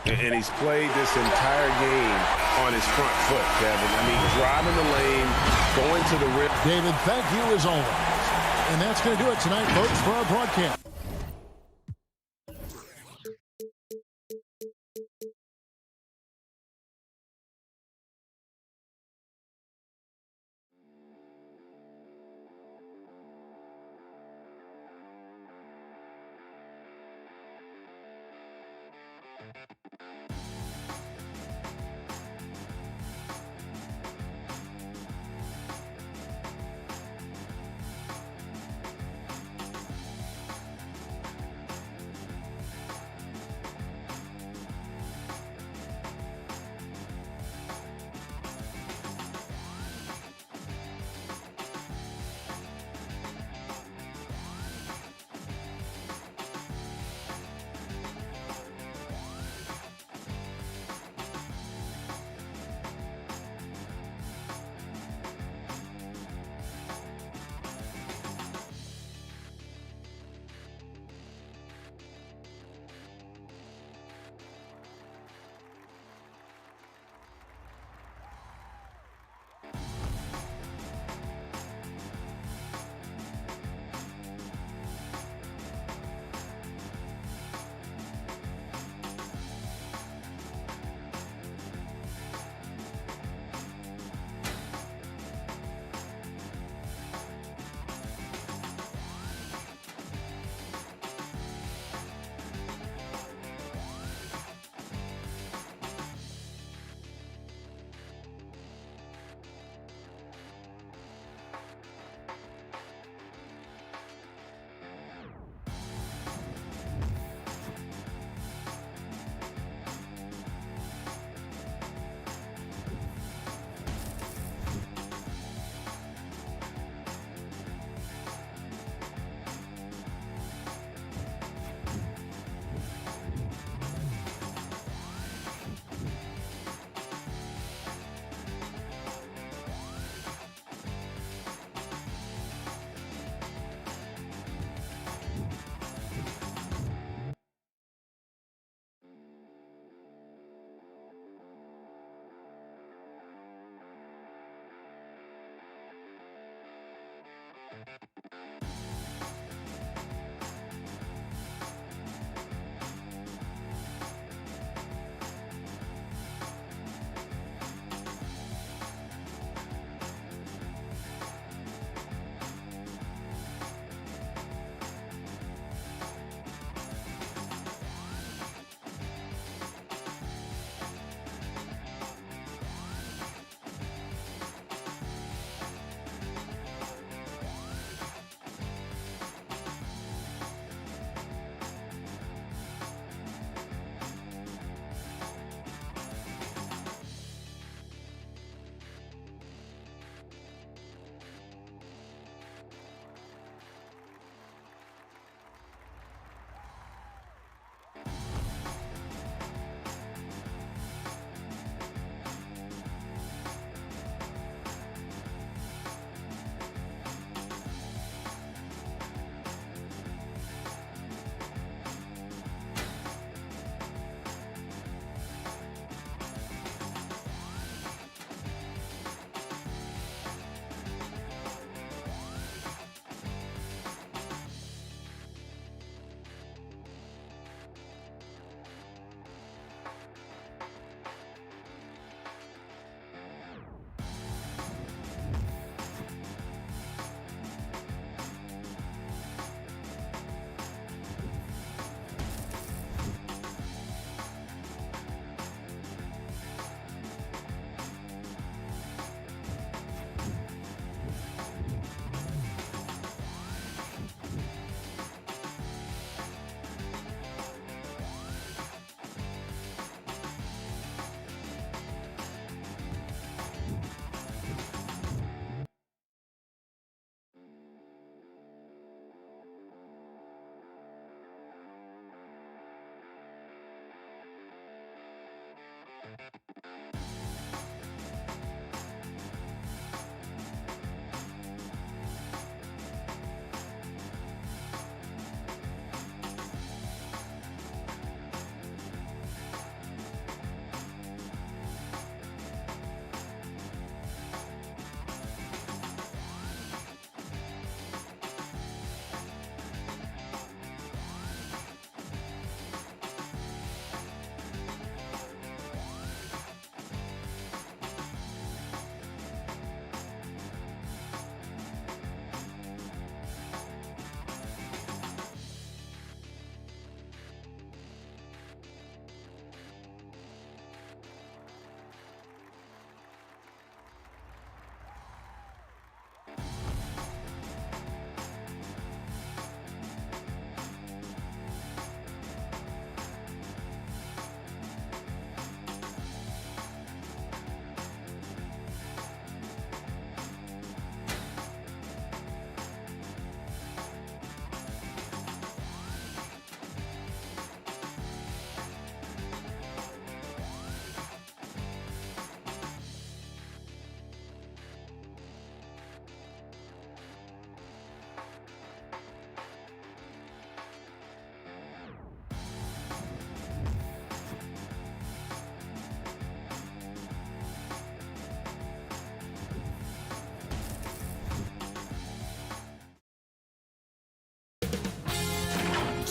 And he's played this entire game on his front foot, Kevin. I mean, driving the lane, going to the rim. David, thank you as always. And that's going to do it tonight, folks, for our broadcast.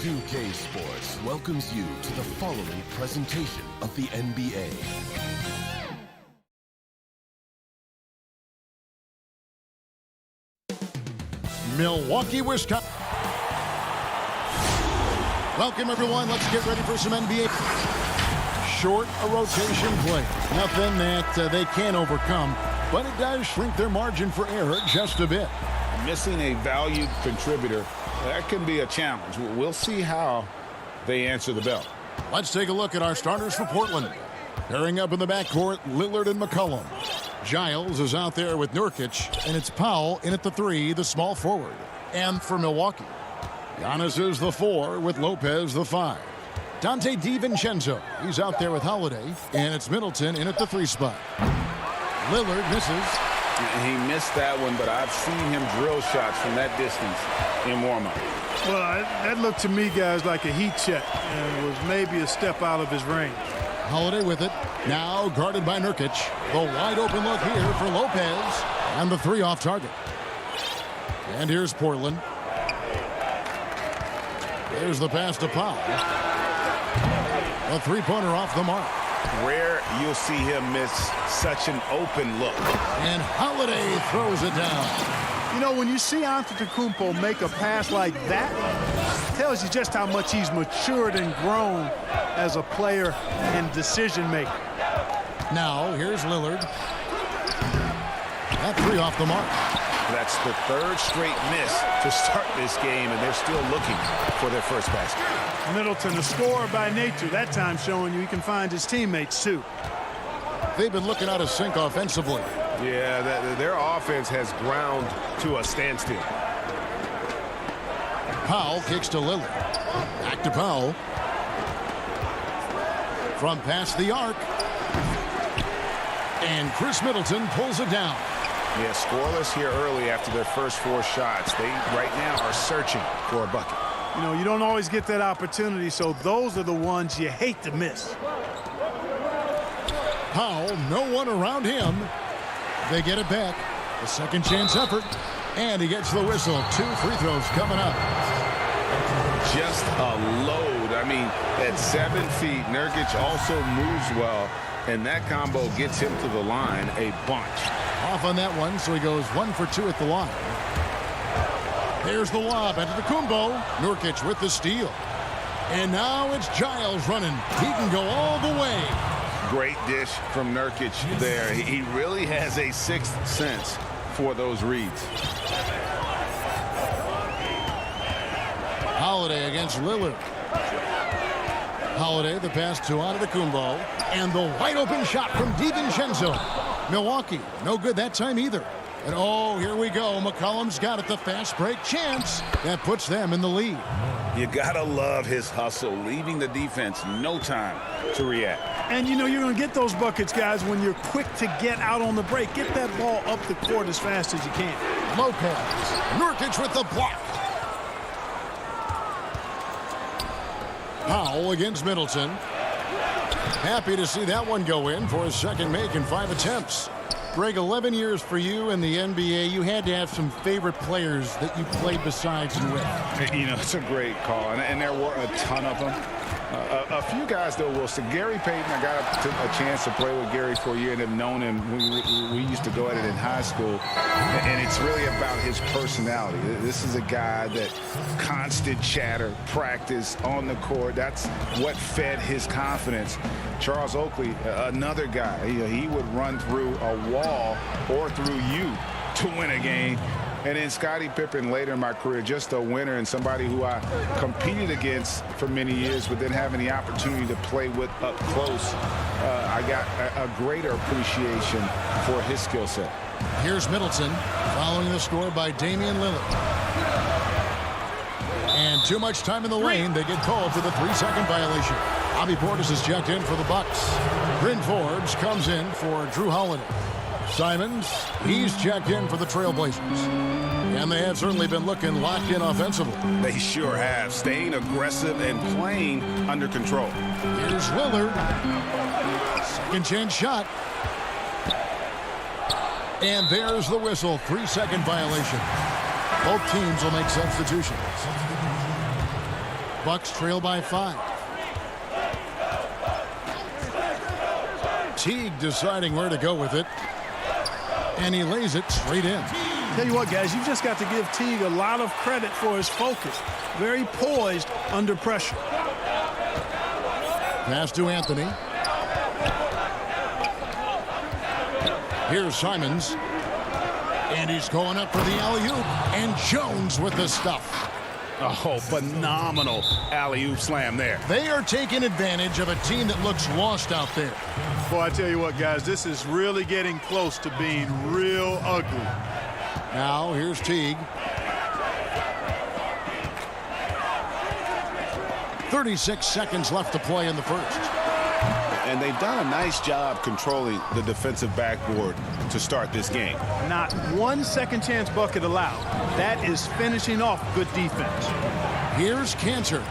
2K Sports welcomes you to the following presentation of the NBA. Milwaukee, Wisconsin. Welcome, everyone. Let's get ready for some NBA. Short a rotation play. Nothing that they can't overcome, but it does shrink their margin for error just a bit. Missing a valued contributor, that can be a challenge. We'll see how they answer the bell. Let's take a look at our starters for Portland. Pairing up in the backcourt, Lillard and McCollum. Giles is out there with Nurkic, and it's Powell in at the 3, the small forward. And for Milwaukee, Giannis is the 4 with Lopez the 5. Dante DiVincenzo, he's out there with Holiday, and it's Middleton in at the 3 spot. Lillard misses. He missed that one, but I've seen him drill shots from that distance in warm-up. Well, that looked to me, guys, like a heat check, and was maybe a step out of his range. Holiday with it. Now guarded by Nurkic. The wide open look here for Lopez. And the 3 off target. And here's Portland. There's the pass to Powell. A 3-pointer off the mark. Rare you'll see him miss such an open look. And Holiday throws it down. You know, when you see Antetokounmpo make a pass like that, it tells you just how much he's matured and grown as a player and decision maker. Now, here's Lillard. That 3 off the mark. That's the 3rd straight miss to start this game, and they're still looking for their first basket. Middleton, a scorer by nature, that time showing you he can find his teammates, too. They've been looking out of sync offensively. Yeah, their offense has ground to a standstill. Powell kicks to Lillard. Back to Powell. From past the arc. And Chris Middleton pulls it down. Yeah, scoreless here early after their first 4 shots. They right now are searching for a bucket. You know, you don't always get that opportunity, so those are the ones you hate to miss. Powell, no one around him. They get it back. A second chance effort. And he gets the whistle. 2 free throws coming up. Just a load. I mean, at 7 feet, Nurkic also moves well. And that combo gets him to the line a bunch. Off on that one, so he goes 1 for 2 at the line. There's the lob into the Kumbo. Nurkic with the steal. And now it's Giles running. He can go all the way. Great dish from Nurkic there. He really has a 6th sense for those reads. Holiday against Lillard. Holiday, the pass to Antetokounmpo. And the wide open shot from DiVincenzo. Milwaukee, no good that time either. And oh, here we go. McCollum's got it, the fast break chance. That puts them in the lead. You gotta love his hustle, leaving the defense no time to react. And you know you're going to get those buckets, guys, when you're quick to get out on the break. Get that ball up the court as fast as you can. Lopez. Nurkic with the block. Powell against Middleton. Happy to see that one go in for his second make in 5 attempts. Greg, 11 years for you in the NBA. You had to have some favorite players that you played besides and with. You know, it's a great call, and there were a ton of them. A few guys, though, will say Gary Payton. I got a chance to play with Gary for a year and have known him. We used to go at it in high school, and it's really about his personality. This is a guy that constant chatter, practice on the court. That's what fed his confidence. Charles Oakley, another guy, he would run through a wall or through you to win a game. And then Scottie Pippen later in my career, just a winner and somebody who I competed against for many years, but then having the opportunity to play with up close, I got a greater appreciation for his skill set. Here's Middleton following the score by Damian Lillard. And too much time in the lane. They get called for the 3-second violation. Bobby Portis is checked in for the Bucks. Bryn Forbes comes in for Drew Holiday. Simons, he's checked in for the Trailblazers. And they have certainly been looking locked in offensively. They sure have, staying aggressive and playing under control. Here's Lillard. Second chance shot. And there's the whistle. 3-second violation. Both teams will make substitutions. Bucks trail by 5. Teague deciding where to go with it. And he lays it straight in. Tell you what, guys, you've just got to give Teague a lot of credit for his focus. Very poised under pressure. Pass to Anthony. Here's Simons. And he's going up for the alley-oop. And Jones with the stuff. Oh, phenomenal alley-oop slam there. They are taking advantage of a team that looks lost out there. Boy, I tell you what, guys, this is really getting close to being real ugly. Now, here's Teague. 36 seconds left to play in the first. And they've done a nice job controlling the defensive backboard to start this game. Not one second chance bucket allowed. That is finishing off good defense. Here's Cantor.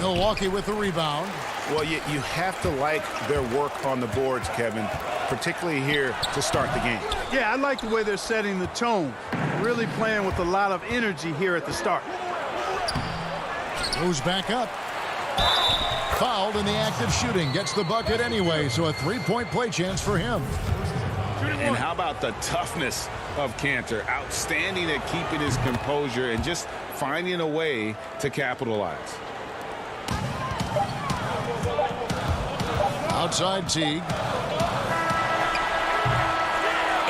Milwaukee with the rebound. Well, you have to like their work on the boards, Kevin, particularly here to start the game. Yeah, I like the way they're setting the tone. Really playing with a lot of energy here at the start. Goes back up. Fouled in the act of shooting. Gets the bucket anyway, so a 3-point play chance for him. And how about the toughness of Cantor? Outstanding at keeping his composure and just finding a way to capitalize. Outside Teague.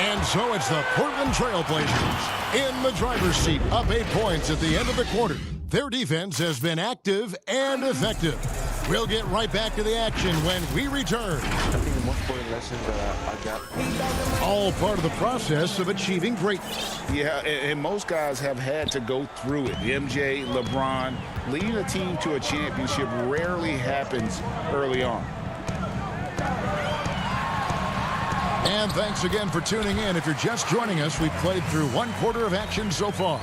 And so it's the Portland Trailblazers in the driver's seat, up 8 points at the end of the quarter. Their defense has been active and effective. We'll get right back to the action when we return. I think the most important lessons that I got. All part of the process of achieving greatness. Yeah, and most guys have had to go through it. MJ, LeBron, leading a team to a championship rarely happens early on. And thanks again for tuning in. If you're just joining us, we've played through 1 quarter of action so far.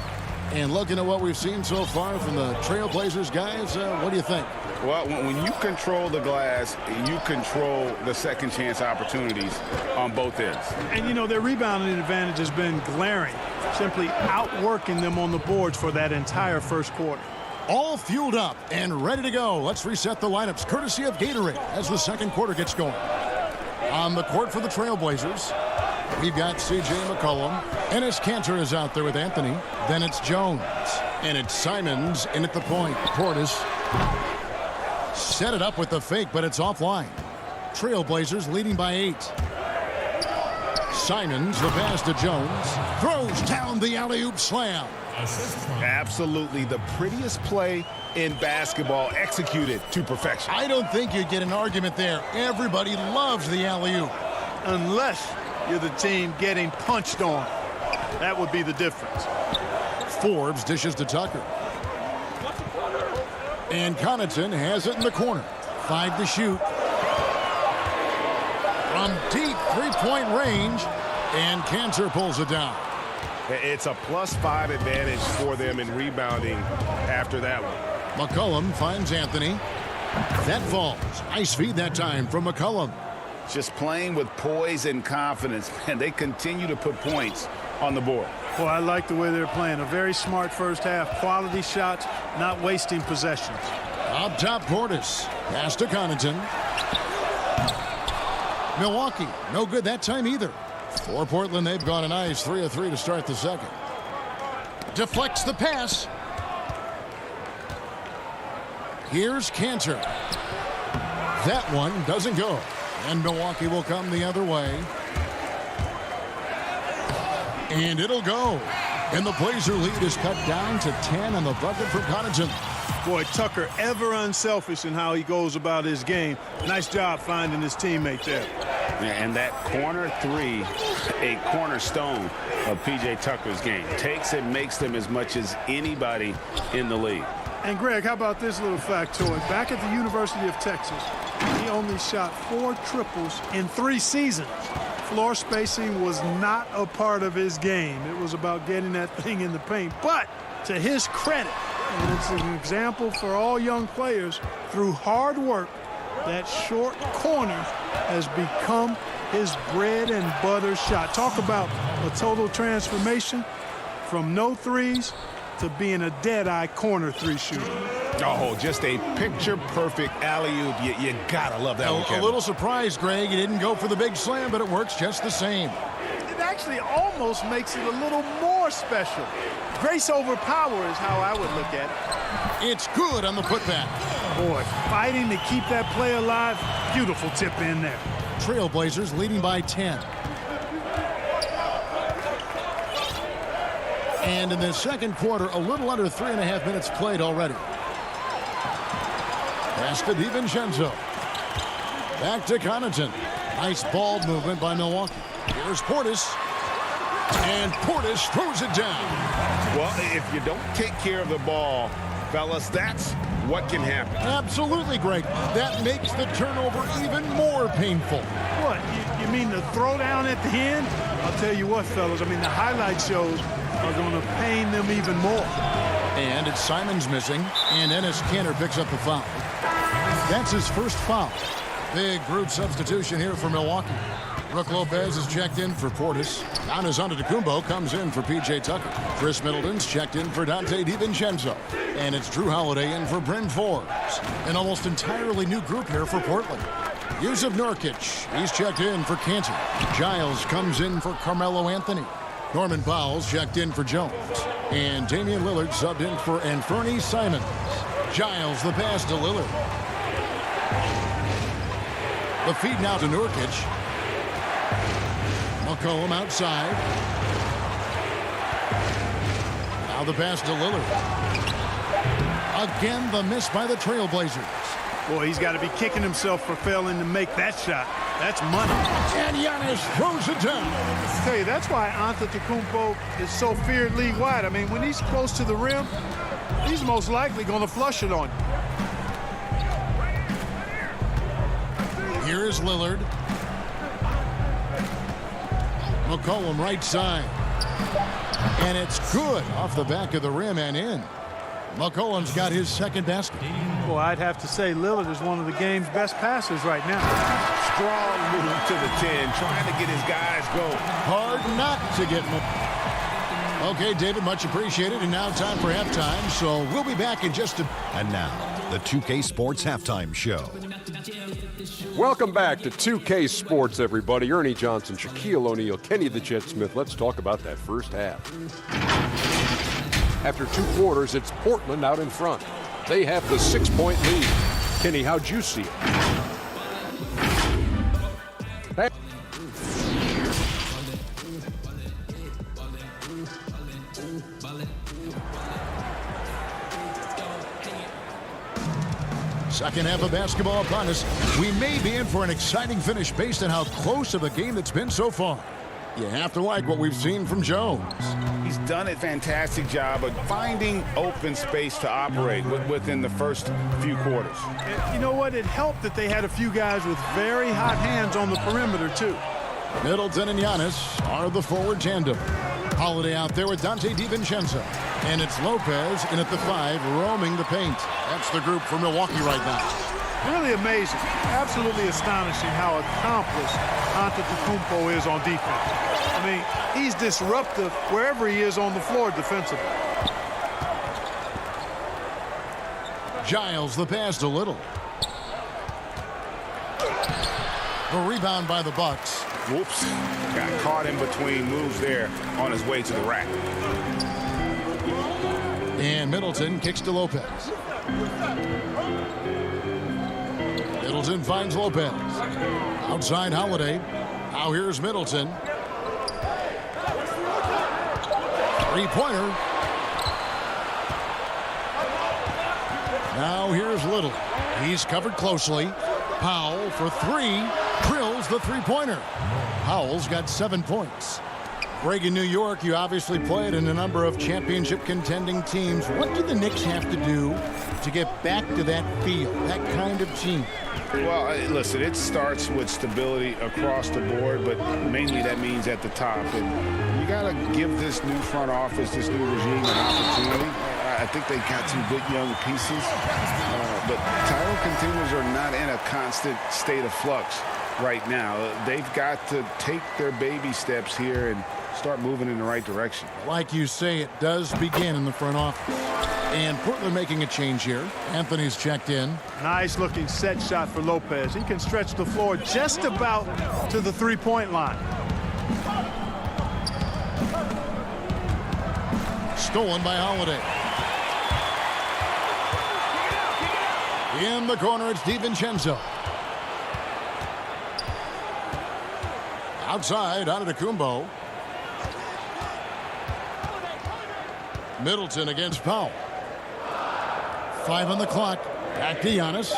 And looking at what we've seen so far from the Trailblazers, guys, what do you think? Well, when you control the glass, you control the second chance opportunities on both ends. And, you know, their rebounding advantage has been glaring, simply outworking them on the boards for that entire first quarter. All fueled up and ready to go. Let's reset the lineups, courtesy of Gatorade, as the second quarter gets going. On the court for the Trailblazers, we've got C.J. McCollum. Enes Kanter is out there with Anthony. Then it's Jones. And it's Simons in at the point. Portis set it up with the fake, but it's offline. Trailblazers leading by 8. Simons, the pass to Jones. Throws down the alley-oop slam. Absolutely the prettiest play in basketball, executed to perfection. I don't think you'd get an argument there. Everybody loves the alley-oop. Unless you're the team getting punched on. That would be the difference. Forbes dishes to Tucker. And Connaughton has it in the corner. 5 to shoot. From deep three-point range, and Cantor pulls it down. It's a +5 advantage for them in rebounding after that one. McCollum finds Anthony. That falls. Nice feed that time from McCollum. Just playing with poise and confidence, and they continue to put points on the board. Boy, I like the way they're playing. A very smart first half. Quality shots, not wasting possessions. Up top, Portis. Pass to Connaughton. Milwaukee, no good that time either. For Portland, they've gone a nice 3 of 3 to start the second. Deflects the pass. Here's Cantor. That one doesn't go. And Milwaukee will come the other way. And it'll go. And the Blazer lead is cut down to 10 on the bucket for Connaughton. Boy, Tucker ever unselfish in how he goes about his game. Nice job finding his teammate there. And that corner three, a cornerstone of P.J. Tucker's game. Takes and makes them as much as anybody in the league. And Greg, how about this little factoid? Back at the University of Texas, he only shot 4 triples in 3 seasons. Floor spacing was not a part of his game. It was about getting that thing in the paint. But to his credit, and it's an example for all young players, through hard work, that short corner has become his bread and butter shot. Talk about a total transformation from no threes to being a dead-eye corner 3 shooter. Oh, just a picture-perfect alley-oop. You gotta love that one, Kevin. A little surprised, Greg. He didn't go for the big slam, but it works just the same. It actually almost makes it a little more special. Grace over power is how I would look at it. It's good on the putback. Boy, fighting to keep that play alive. Beautiful tip in there. Trailblazers leading by 10. And in the second quarter, a little under 3.5 minutes played already. Pass to DiVincenzo. Back to Connaughton. Nice ball movement by Milwaukee. Here's Portis. And Portis throws it down. Well, if you don't take care of the ball, fellas, that's what can happen. Absolutely, Greg. That makes the turnover even more painful. What, you mean the throwdown at the end? I'll tell you what, fellas, I mean, the highlight shows are going to pain them even more. And it's Simons missing, and Enes Kanter picks up the foul. That's his first foul. Big group substitution here for Milwaukee. Brook Lopez is checked in for Portis. Giannis Antetokounmpo comes in for P.J. Tucker. Chris Middleton's checked in for Dante DiVincenzo. And it's Drew Holiday in for Bryn Forbes. An almost entirely new group here for Portland. Yusuf Nurkic, he's checked in for Cantor. Giles comes in for Carmelo Anthony. Norman Powell's checked in for Jones. And Damian Lillard subbed in for Anthony Simons. Giles the pass to Lillard. The feed now to Nurkic. McCollum outside. Now the pass to Lillard. Again, the miss by the Trailblazers. Boy, he's got to be kicking himself for failing to make that shot. That's money. And Giannis throws it down. I tell you, that's why Antetokounmpo is so feared league-wide. I mean, when he's close to the rim, he's most likely going to flush it on you. Here's Lillard. McCollum right side. And it's good off the back of the rim and in. McCollum's got his second basket. Well, I'd have to say Lillard is one of the game's best passers right now. Strong move to the 10, trying to get his guys going. Hard not to get him. Okay, David, much appreciated. And now time for halftime. So we'll be back in just a... And now, the 2K Sports Halftime Show. Welcome back to 2K Sports, everybody. Ernie Johnson, Shaquille O'Neal, Kenny the Jet Smith. Let's talk about that first half. After 2 quarters, it's Portland out in front. They have the 6-point lead. Kenny, how'd you see it? Hey. Second half of basketball upon us. We may be in for an exciting finish based on how close of a game it's been so far. You have to like what we've seen from Jones. He's done a fantastic job of finding open space to operate within the first few quarters. You know what? It helped that they had a few guys with very hot hands on the perimeter, too. Middleton and Giannis are the forward tandem. Holiday out there with Dante DiVincenzo. And it's Lopez in at the 5, roaming the paint. That's the group for Milwaukee right now. Really amazing. Absolutely astonishing how accomplished Antetokounmpo is on defense. I mean, he's disruptive wherever he is on the floor defensively. Giles the pass to Little. The rebound by the Bucks. Whoops. Got caught in between moves there on his way to the rack. And Middleton kicks to Lopez. Middleton finds Lopez. Outside Holiday. Now here's Middleton. Three-pointer. Now here's Little. He's covered closely. Powell for 3. Drills the three-pointer. Powell's got 7 points. Greg, in New York, you obviously played in a number of championship contending teams. What do the Knicks have to do to get back to that feel, that kind of team? Well, listen, it starts with stability across the board, but mainly that means at the top. And you got to give this new front office, this new regime, an opportunity. I think they got some good young pieces, but title contenders are not in a constant state of flux right now. They've got to take their baby steps here and start moving in the right direction. Like you say, it does begin in the front office. And Portland making a change here. Anthony's checked in. Nice looking set shot for Lopez. He can stretch the floor just about to the three-point line. Stolen by Holiday. In the corner, it's DiVincenzo. Outside, Antetokounmpo. Middleton against Powell. 5 on the clock. Back to Giannis.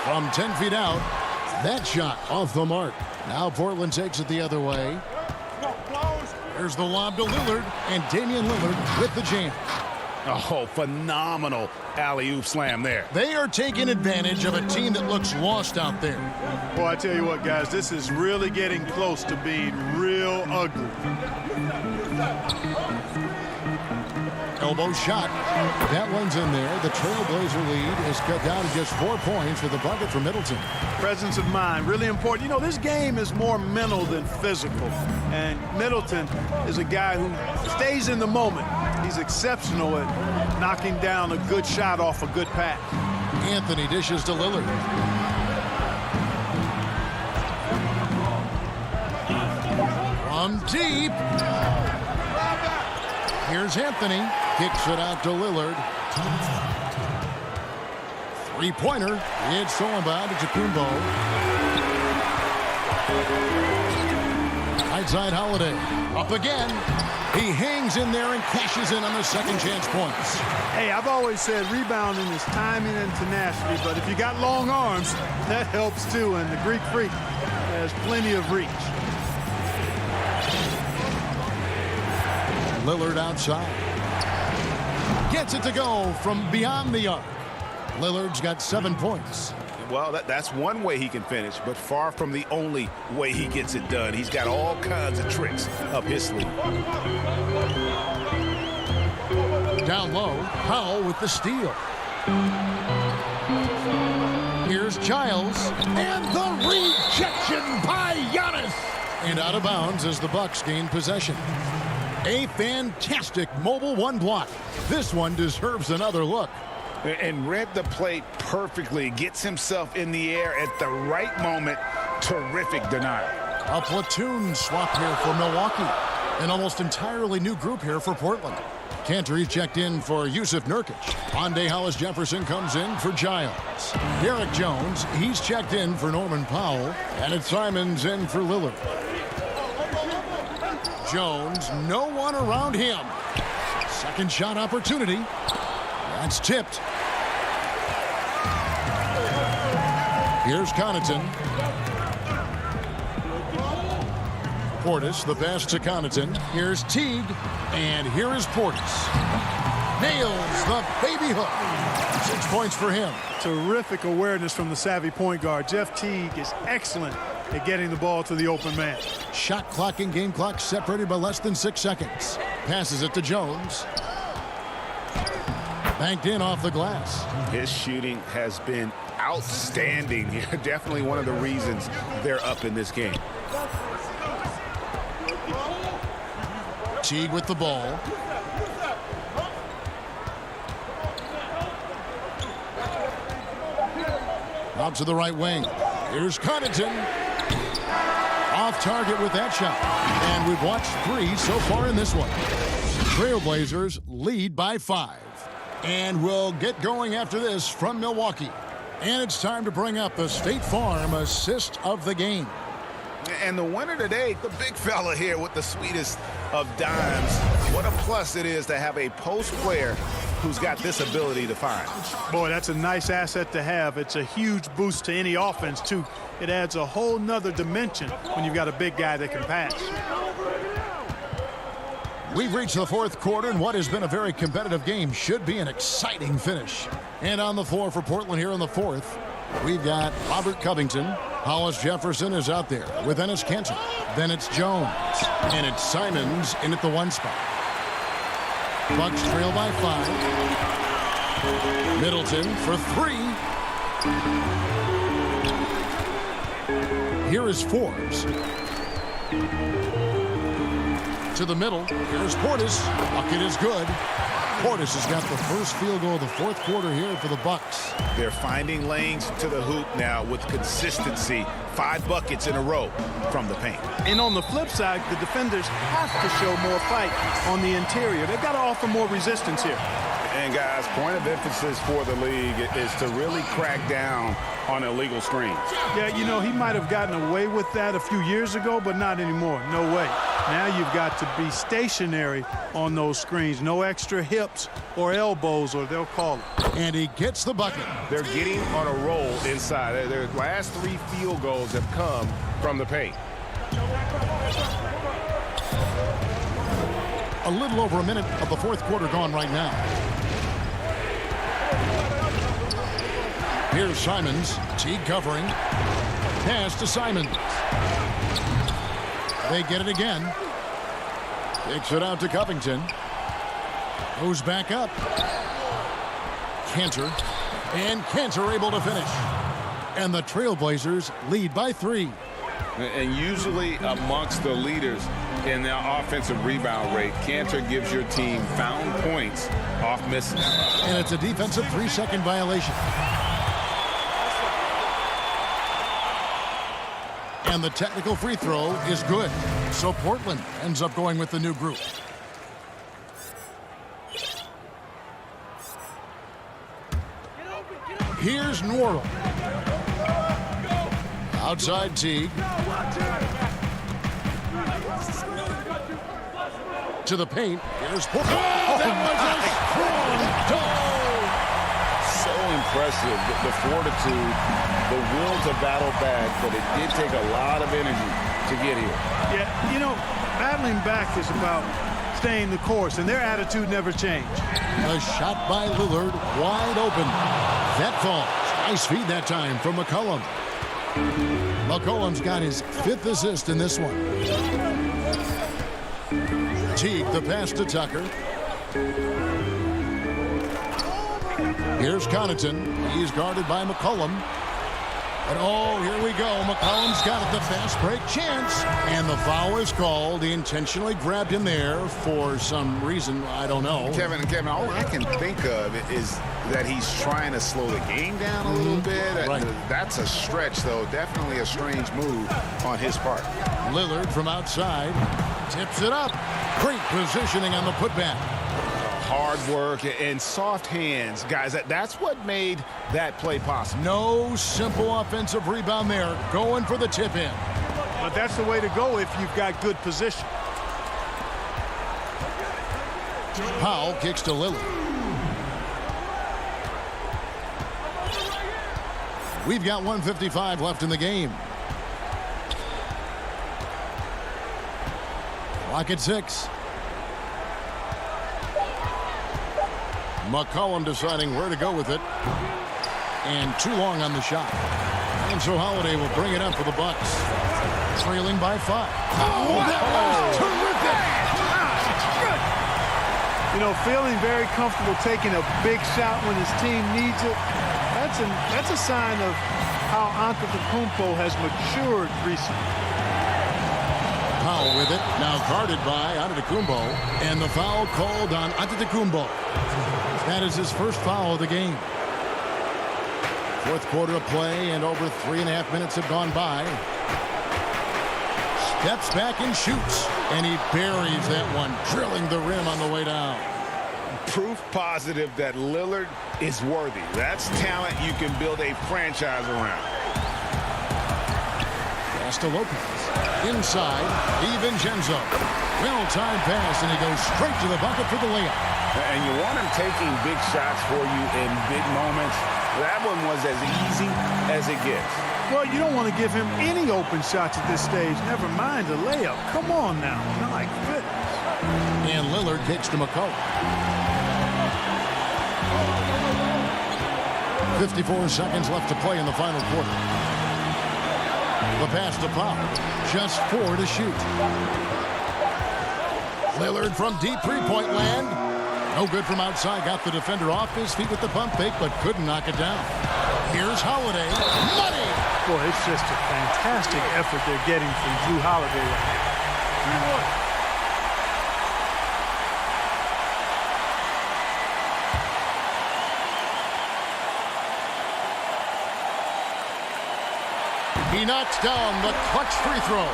From 10 feet out. That shot off the mark. Now Portland takes it the other way. There's the lob to Lillard. And Damian Lillard with the jam. Oh, phenomenal alley-oop slam there. They are taking advantage of a team that looks lost out there. Well, I tell you what, guys, this is really getting close to being real ugly. Elbow shot. That one's in there. The Trailblazer lead is cut down to just 4 points with a bucket for Middleton. Presence of mind, really important. You know, this game is more mental than physical. And Middleton is a guy who stays in the moment. He's exceptional at knocking down a good shot off a good pass. Anthony dishes to Lillard. From deep. Here's Anthony. Kicks it out to Lillard. Three-pointer. It's stolen by Antetokounmpo. Outside Holiday. Up again. He hangs in there and cashes in on the second chance points. Hey, I've always said rebounding is timing and tenacity, but if you got long arms, that helps too, and the Greek Freak has plenty of reach. Lillard outside. Gets it to go from beyond the arc. Lillard's got 7 points. Well, that's one way he can finish, but far from the only way he gets it done. He's got all kinds of tricks up his sleeve. Down low, Powell with the steal. Here's Giles, and the rejection by Giannis. And out of bounds as the Bucks gain possession. A fantastic mobile one block. This one deserves another look. And read the play perfectly. Gets himself in the air at the right moment. Terrific denial. A platoon swap here for Milwaukee. An almost entirely new group here for Portland. Cantor's checked in for Yusuf Nurkic. Andre Hollis-Jefferson comes in for Giles. Derek Jones, he's checked in for Norman Powell. And it's Simons in for Lillard. Jones, no one around him. Second shot opportunity. That's tipped. Here's Connaughton. Portis, the pass to Connaughton. Here's Teague, and here is Portis. Nails the baby hook. 6 points for him. Terrific awareness from the savvy point guard. Jeff Teague is excellent at getting the ball to the open man. Shot clock and game clock separated by less than 6 seconds. Passes it to Jones. Banked in off the glass. His shooting has been outstanding. Definitely one of the reasons they're up in this game. Teague with the ball. Out to the right wing. Here's Connaughton. Off target with that shot. And we've watched 3 so far in this one. Trailblazers lead by 5. And we'll get going after this from Milwaukee. And it's time to bring up the State Farm assist of the game. And the winner today, the big fella here with the sweetest of dimes. What a plus it is to have a post player who's got this ability to find. Boy, that's a nice asset to have. It's a huge boost to any offense, too. It adds a whole nother dimension when you've got a big guy that can pass. We've reached the 4th quarter, and what has been a very competitive game should be an exciting finish. And on the floor for Portland here in the 4th, we've got Robert Covington. Hollis Jefferson is out there with Enes Kanter. Then it's Jones. And it's Simons in at the 1 spot. Bucks trail by 5. Middleton for 3. Here is Forbes. To the middle. Here's Portis. Bucket is good. Portis has got the first field goal of the 4th quarter here for the Bucks. They're finding lanes to the hoop now with consistency. 5 buckets in a row from the paint. And on the flip side, the defenders have to show more fight on the interior. They've got to offer more resistance here. And guys, point of emphasis for the league is to really crack down on illegal screens. Yeah, you know, he might have gotten away with that a few years ago, but not anymore. No way. Now you've got to be stationary on those screens. No extra hips or elbows, or they'll call it. And he gets the bucket. They're getting on a roll inside. Their last 3 field goals have come from the paint. A little over a minute of the 4th quarter gone right now. Here's Simons. Teague covering. Pass to Simons. They get it again. Takes it out to Covington. Goes back up. Kanter. And Kanter able to finish. And the Trailblazers lead by 3. And usually amongst the leaders in the offensive rebound rate, Kanter gives your team found points off misses. And it's a defensive 3-second violation. And the technical free throw is good. So Portland ends up going with the new group. Here's Norrell. Outside Teague. To the paint. Here's Portland. Oh, that was a strong dunk. So impressive. The fortitude, the will to battle back, but it did take a lot of energy to get here. Yeah, you know, battling back is about staying the course, and their attitude never changed. A shot by Lillard, wide open. That falls. Nice feed that time from McCollum. McCollum's got his 5th assist in this one. Teague, the pass to Tucker. Here's Connaughton. He's guarded by McCollum. And oh, here we go. McCollum's got it, the fast break chance. And the foul is called. He intentionally grabbed him there for some reason. I don't know. Kevin, all I can think of is that he's trying to slow the game down a little bit. Right. That's a stretch, though. Definitely a strange move on his part. Lillard from outside. Tips it up. Great positioning on the putback. Hard work and soft hands, guys. That's what made that play possible. No simple offensive rebound there. Going for the tip in. But that's the way to go if you've got good position. Powell kicks to Lillard. We've got 1:55 left in the game. Clock at 6. McCollum deciding where to go with it. And too long on the shot. And so Holiday will bring it up for the Bucks. Trailing by 5. Oh, that was terrific! You know, feeling very comfortable taking a big shot when his team needs it. That's a sign of how Antetokounmpo has matured recently. Powell with it, now guarded by Antetokounmpo, and the foul called on Antetokounmpo. That is his first foul of the game. Fourth quarter of play, and over 3.5 minutes have gone by. Steps back and shoots, and he buries that one, drilling the rim on the way down. Proof positive that Lillard is worthy. That's talent you can build a franchise around. Pass to Lopez. Inside, DiVincenzo. Well-timed pass, and he goes straight to the bucket for the layup. And you want him taking big shots for you in big moments. That one was as easy as it gets. Well, you don't want to give him any open shots at this stage. Never mind a layup. Come on now. My goodness. And Lillard kicks to McCollum. 54 seconds left to play in the final quarter. The pass to Powell. Just 4 to shoot. Lillard from deep three-point land. No good from outside. Got the defender off his feet with the pump fake, but couldn't knock it down. Here's Holiday. Money! Boy, it's just a fantastic effort they're getting from Drew Holiday right now. He knocks down the clutch free throw.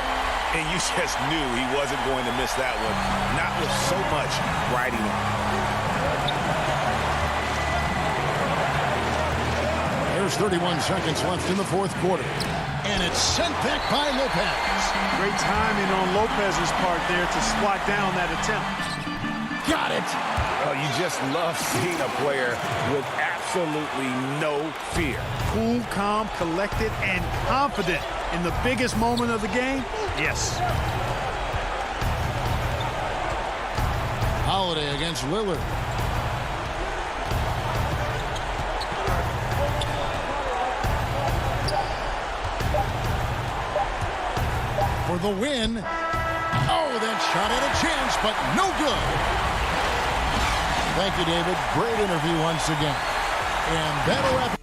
And you just knew he wasn't going to miss that one. Not with so much riding on. There's 31 seconds left in the fourth quarter. And it's sent back by Lopez. Great timing on Lopez's part there to swat down that attempt. Got it. Oh, you just love seeing a player with absolutely no fear. Cool, calm, collected, and confident in the biggest moment of the game. Yes. Holiday against Lillard. For the win. Oh, that shot had a chance, but no good. Thank you, David. Great interview once again. And that'll wrap it.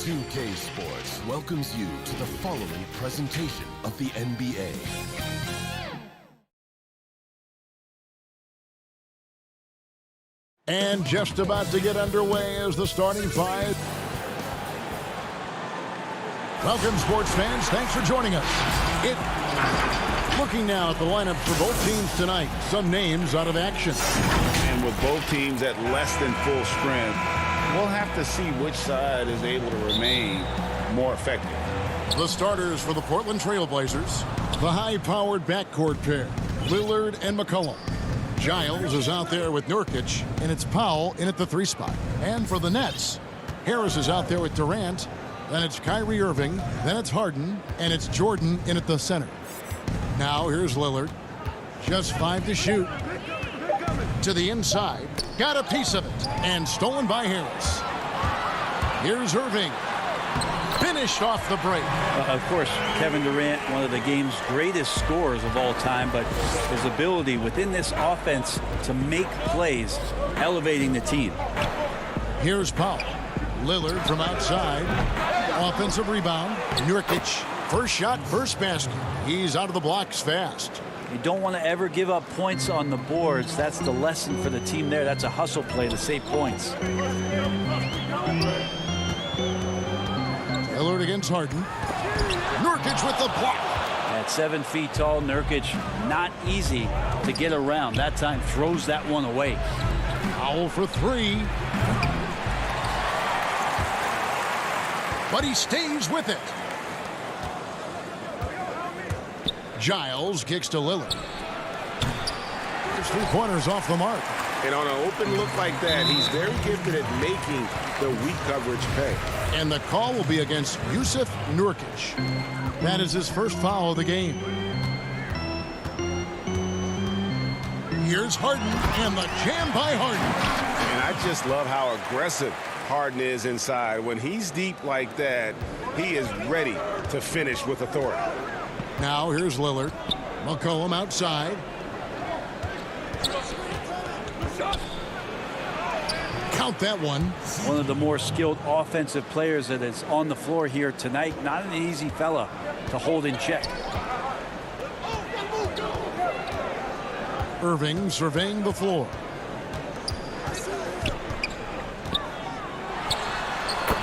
2K Sports welcomes you to the following presentation of the NBA. And just about to get underway as the starting five. Welcome, sports fans. Thanks for joining us. Looking now at the lineup for both teams tonight. Some names out of action. And with both teams at less than full strength, we'll have to see which side is able to remain more effective. The starters for the Portland Trail Blazers. The high-powered backcourt pair, Lillard and McCollum. Giles is out there with Nurkic, and it's Powell in at the 3 spot. And for the Nets, Harris is out there with Durant, then it's Kyrie Irving, then it's Harden, and it's Jordan in at the center. Now here's Lillard. Just 5 to shoot. To the inside. Got a piece of it. And stolen by Harris. Here's Irving. Finished off the break. Of course, Kevin Durant, one of the game's greatest scorers of all time, but his ability within this offense to make plays, elevating the team. Here's Powell. Lillard from outside. Offensive rebound. Nurkic. First shot, first basket. He's out of the blocks fast. You don't want to ever give up points on the boards. That's the lesson for the team there. That's a hustle play to save points. Lillard against Harden. Nurkic with the block. At 7 feet tall, Nurkic, not easy to get around. That time throws that one away. Powell for 3. But he stays with it. Giles kicks to Lillard. His 3-pointers off the mark. And on an open look like that, he's very gifted at making the weak coverage pay. And the call will be against Yusuf Nurkic. That is his first foul of the game. Here's Harden, and the jam by Harden. And I just love how aggressive Harden is inside. When he's deep like that, he is ready to finish with authority. Now here's Lillard. McCollum outside. Count that one. One of the more skilled offensive players that is on the floor here tonight. Not an easy fella to hold in check. Irving surveying the floor.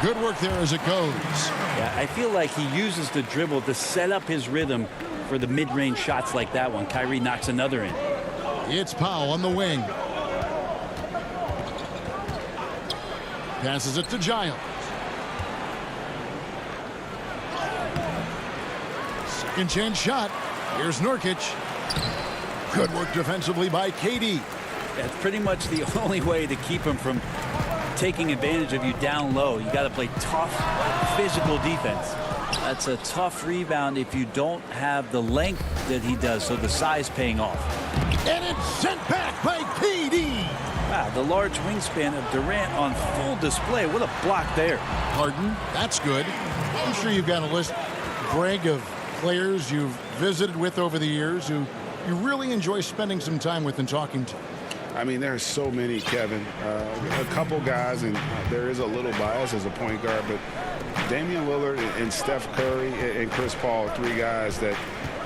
Good work there as it goes. Yeah, I feel like he uses the dribble to set up his rhythm for the mid-range shots like that one. Kyrie knocks another in. It's Powell on the wing. Passes it to Giles. Second chance shot. Here's Nurkic. Good work defensively by KD. That's pretty much the only way to keep him from taking advantage of you down low. You got to play tough, physical defense. That's a tough rebound if you don't have the length that he does, so the size paying off. And it's sent back by KD. Wow, the large wingspan of Durant on full display. What a block there. Harden, that's good. I'm sure you've got a list, Greg, of players you've visited with over the years who you really enjoy spending some time with and talking to. I mean, there are so many, Kevin. A couple guys, and there is a little bias as a point guard, but Damian Lillard and Steph Curry and Chris Paul, 3 guys that,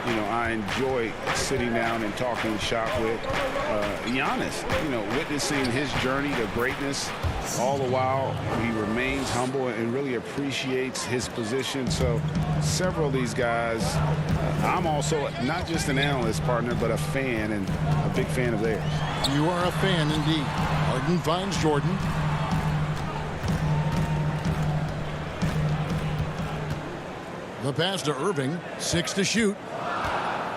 you know, I enjoy sitting down and talking shop with. Giannis, you know, witnessing his journey to greatness, all the while he remains humble and really appreciates his position. So several of these guys, I'm also not just an analyst partner, but a fan, and a big fan of theirs. You are a fan indeed. Harden finds Jordan. The pass to Irving, 6 to shoot.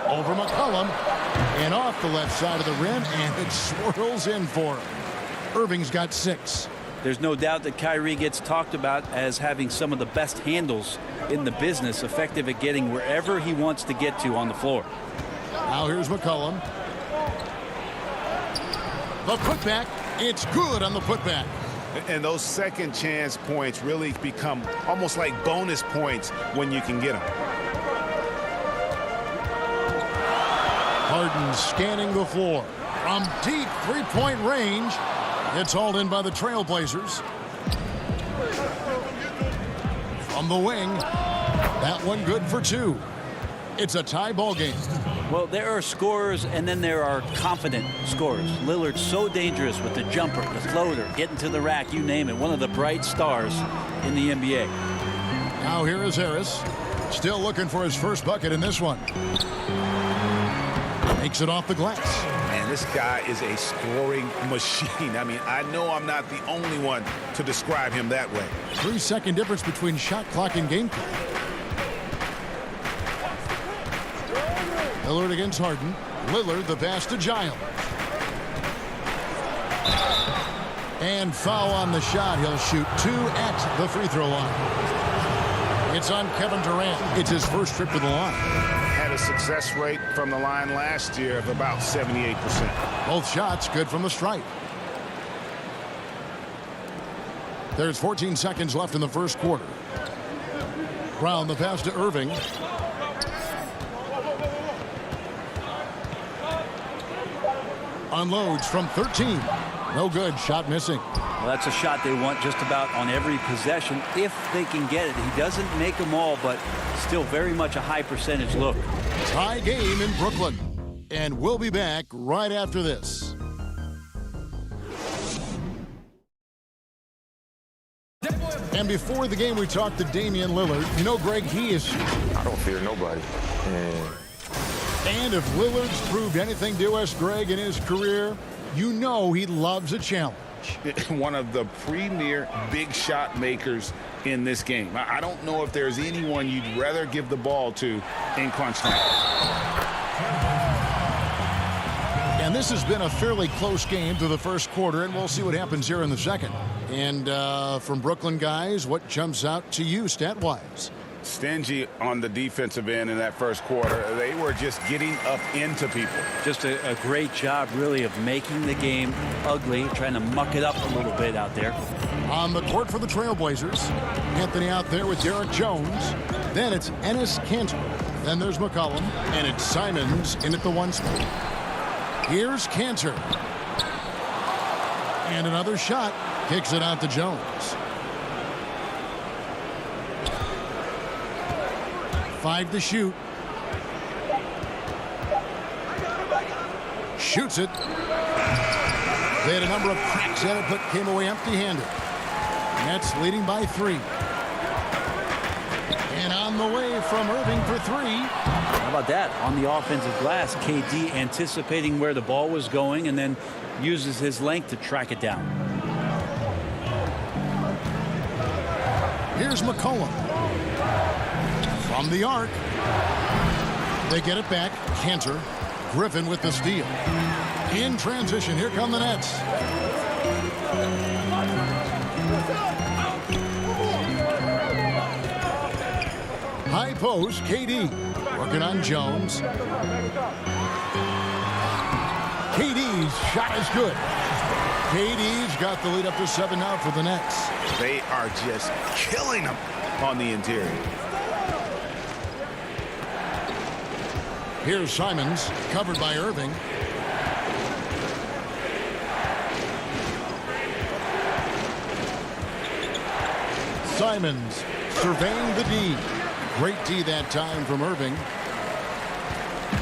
Over McCollum, and off the left side of the rim, and it swirls in for him. Irving's got 6. There's no doubt that Kyrie gets talked about as having some of the best handles in the business, effective at getting wherever he wants to get to on the floor. Now here's McCollum. The putback, it's good on the putback. And those second chance points really become almost like bonus points when you can get them. Harden scanning the floor from deep three-point range. It's hauled in by the Trailblazers. From the wing. That one good for 2. It's a tie ball game. Well, there are scorers, and then there are confident scorers. Lillard's so dangerous with the jumper, the floater, getting to the rack, you name it. One of the bright stars in the NBA. Now here is Harris. Still looking for his first bucket in this one. Makes it off the glass. Man, this guy is a scoring machine. I mean, I know I'm not the only one to describe him that way. 3-second difference between shot clock and game clock. Lillard against Harden. Lillard the pass to Giles. And foul on the shot. He'll shoot 2 at the free throw line. It's on Kevin Durant. It's his first trip to the line. Had a success rate from the line last year of about 78%. Both shots good from the stripe. There's 14 seconds left in the first quarter. Brown the pass to Irving. Unloads from 13. No good. Shot missing. Well, that's a shot they want just about on every possession if they can get it. He doesn't make them all, but still very much a high percentage look. Tie game in Brooklyn. And we'll be back right after this. And before the game, we talked to Damian Lillard. You know, Greg, he is... I don't fear nobody. And if Lillard's proved anything to us, Greg, in his career, you know he loves a challenge. One of the premier big shot makers in this game. I don't know if there's anyone you'd rather give the ball to in crunch time. And this has been a fairly close game through the first quarter, and we'll see what happens here in the second. And from Brooklyn guys, what jumps out to you stat-wise? Stingy on the defensive end in that first quarter. They were just getting up into people. Just a great job, really, of making the game ugly, trying to muck it up a little bit out there. On the court for the Trailblazers, Anthony out there with Derek Jones. Then it's Enes Kanter. Then there's McCollum, and it's Simons in at the 1 spot. Here's Kanter. And another shot. Kicks it out to Jones. 5 to shoot. Shoots it. They had a number of cracks at it, but came away empty-handed. Nets leading by 3. And on the way from Irving for 3. How about that? On the offensive glass, KD anticipating where the ball was going and then uses his length to track it down. Here's McCollum. From the arc. They get it back. Kanter. Griffin with the steal. In transition, here come the Nets. High post, KD. Working on Jones. KD's shot is good. KD's got the lead up to 7 now for the Nets. They are just killing them on the interior. Here's Simons, covered by Irving. Simons surveying the D. Great D that time from Irving.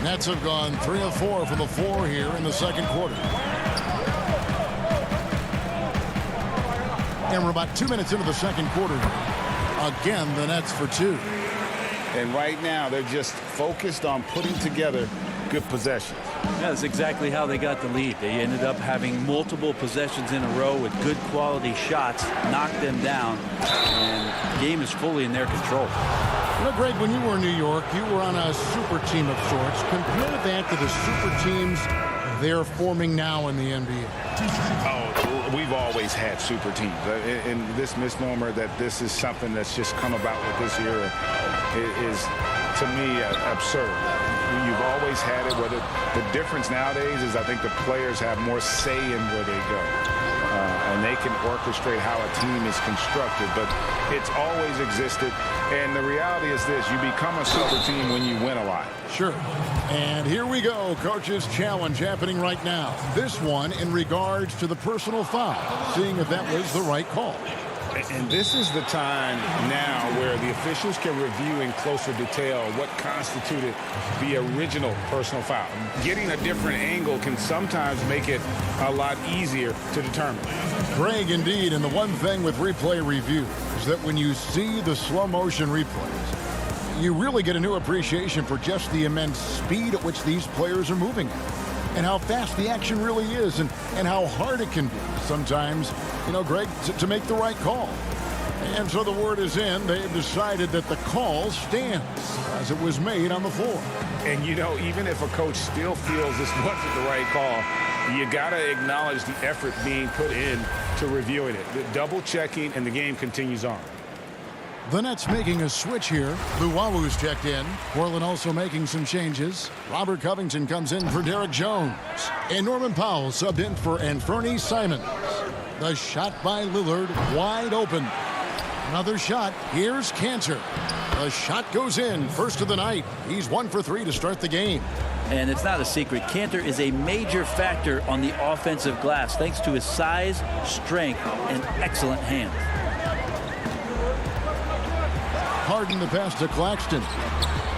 Nets have gone 3 of 4 from the floor here in the second quarter. And we're about 2 minutes into the second quarter. Again, the Nets for 2. And right now, they're just focused on putting together good possessions. Yeah, that's exactly how they got the lead. They ended up having multiple possessions in a row with good quality shots, knocked them down, and the game is fully in their control. You know, Greg, when you were in New York, you were on a super team of sorts. Compare that to the super teams they're forming now in the NBA. Oh, we've always had super teams. And this misnomer that this is something that's just come about with this era is, to me, absurd. You've always had it. Whether the difference nowadays is I think the players have more say in where they go. And they can orchestrate how a team is constructed. But it's always existed. And the reality is this. You become a super team when you win a lot. Sure. And here we go. Coach's challenge happening right now. This one in regards to the personal foul. Seeing if that was the right call. And this is the time now where the officials can review in closer detail what constituted the original personal foul. Getting a different angle can sometimes make it a lot easier to determine. Greg, indeed, and the one thing with replay review is that when you see the slow motion replays, you really get a new appreciation for just the immense speed at which these players are moving and how fast the action really is and how hard it can be sometimes, you know, Greg, to make the right call. And so the word is in. They've decided that the call stands as it was made on the floor. And, you know, even if a coach still feels this wasn't the right call, you got to acknowledge the effort being put in to reviewing it. The double checking, and the game continues on. The Nets making a switch here. Luwawu's checked in. Portland also making some changes. Robert Covington comes in for Derek Jones. And Norman Powell subbed in for Anfernee Simons. The shot by Lillard, wide open. Another shot. Here's Cantor. The shot goes in. First of the night. He's 1 for 3 to start the game. And it's not a secret. Cantor is a major factor on the offensive glass thanks to his size, strength, and excellent hands. Harden the pass to Claxton.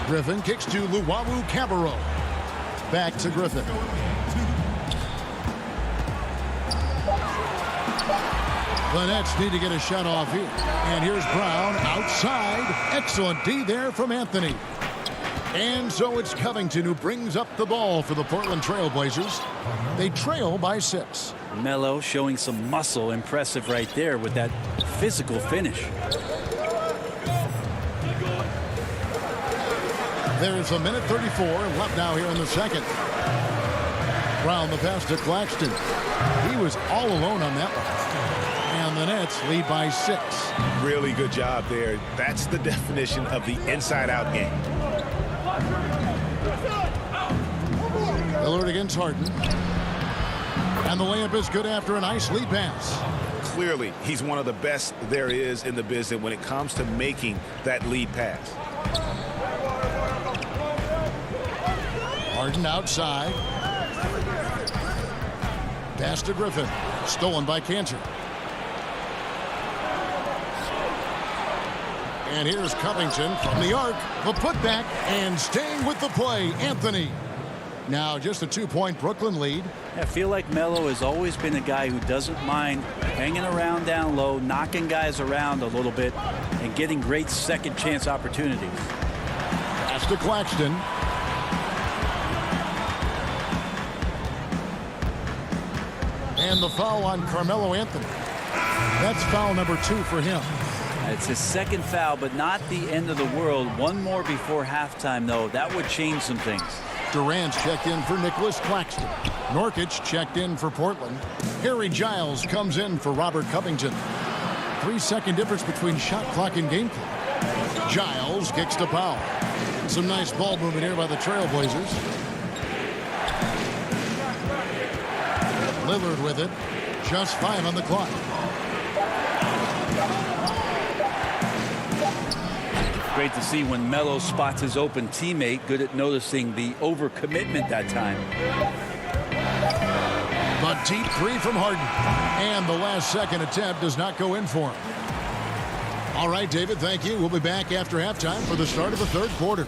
Griffin kicks to Luwawu-Cabarrot. Back to Griffin. The Nets need to get a shot off here. And here's Brown outside. Excellent D there from Anthony. And so it's Covington who brings up the ball for the Portland Trail Blazers. They trail by 6. Melo showing some muscle. Impressive right there with that physical finish. There's a minute 34 left now here in the second. Brown the pass to Claxton. He was all alone on that one. And the Nets lead by 6. Really good job there. That's the definition of the inside-out game. Lillard against Harden. And the layup is good after a nice lead pass. Clearly, he's one of the best there is in the business when it comes to making that lead pass. Harden outside. Pass to Griffin. Stolen by Cantor. And here's Covington from the arc. The putback and staying with the play, Anthony. Now just a 2-point Brooklyn lead. I feel like Melo has always been a guy who doesn't mind hanging around down low, knocking guys around a little bit, and getting great second chance opportunities. Pass to Claxton. And the foul on Carmelo Anthony. That's foul number 2 for him. It's his second foul, but not the end of the world. One more before halftime, though. That would change some things. Durant's checked in for Nicholas Claxton. Norkic checked in for Portland. Harry Giles comes in for Robert Covington. 3-second difference between shot clock and game clock. Giles kicks to Powell. Some nice ball movement here by the Trailblazers. Lillard with it. Just 5 on the clock. Great to see when Melo spots his open teammate. Good at noticing the overcommitment that time. But deep 3 from Harden. And the last second attempt does not go in for him. All right, David, thank you. We'll be back after halftime for the start of the third quarter.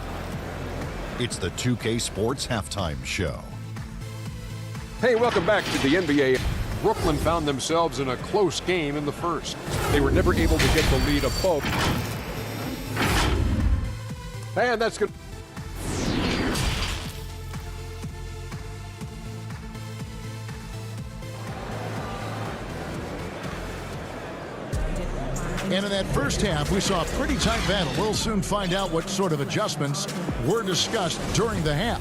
It's the 2K Sports Halftime Show. Hey, welcome back to the NBA. Brooklyn found themselves in a close game in the first. They were never able to get the lead above. And that's good. And in that first half, we saw a pretty tight battle. We'll soon find out what sort of adjustments were discussed during the half.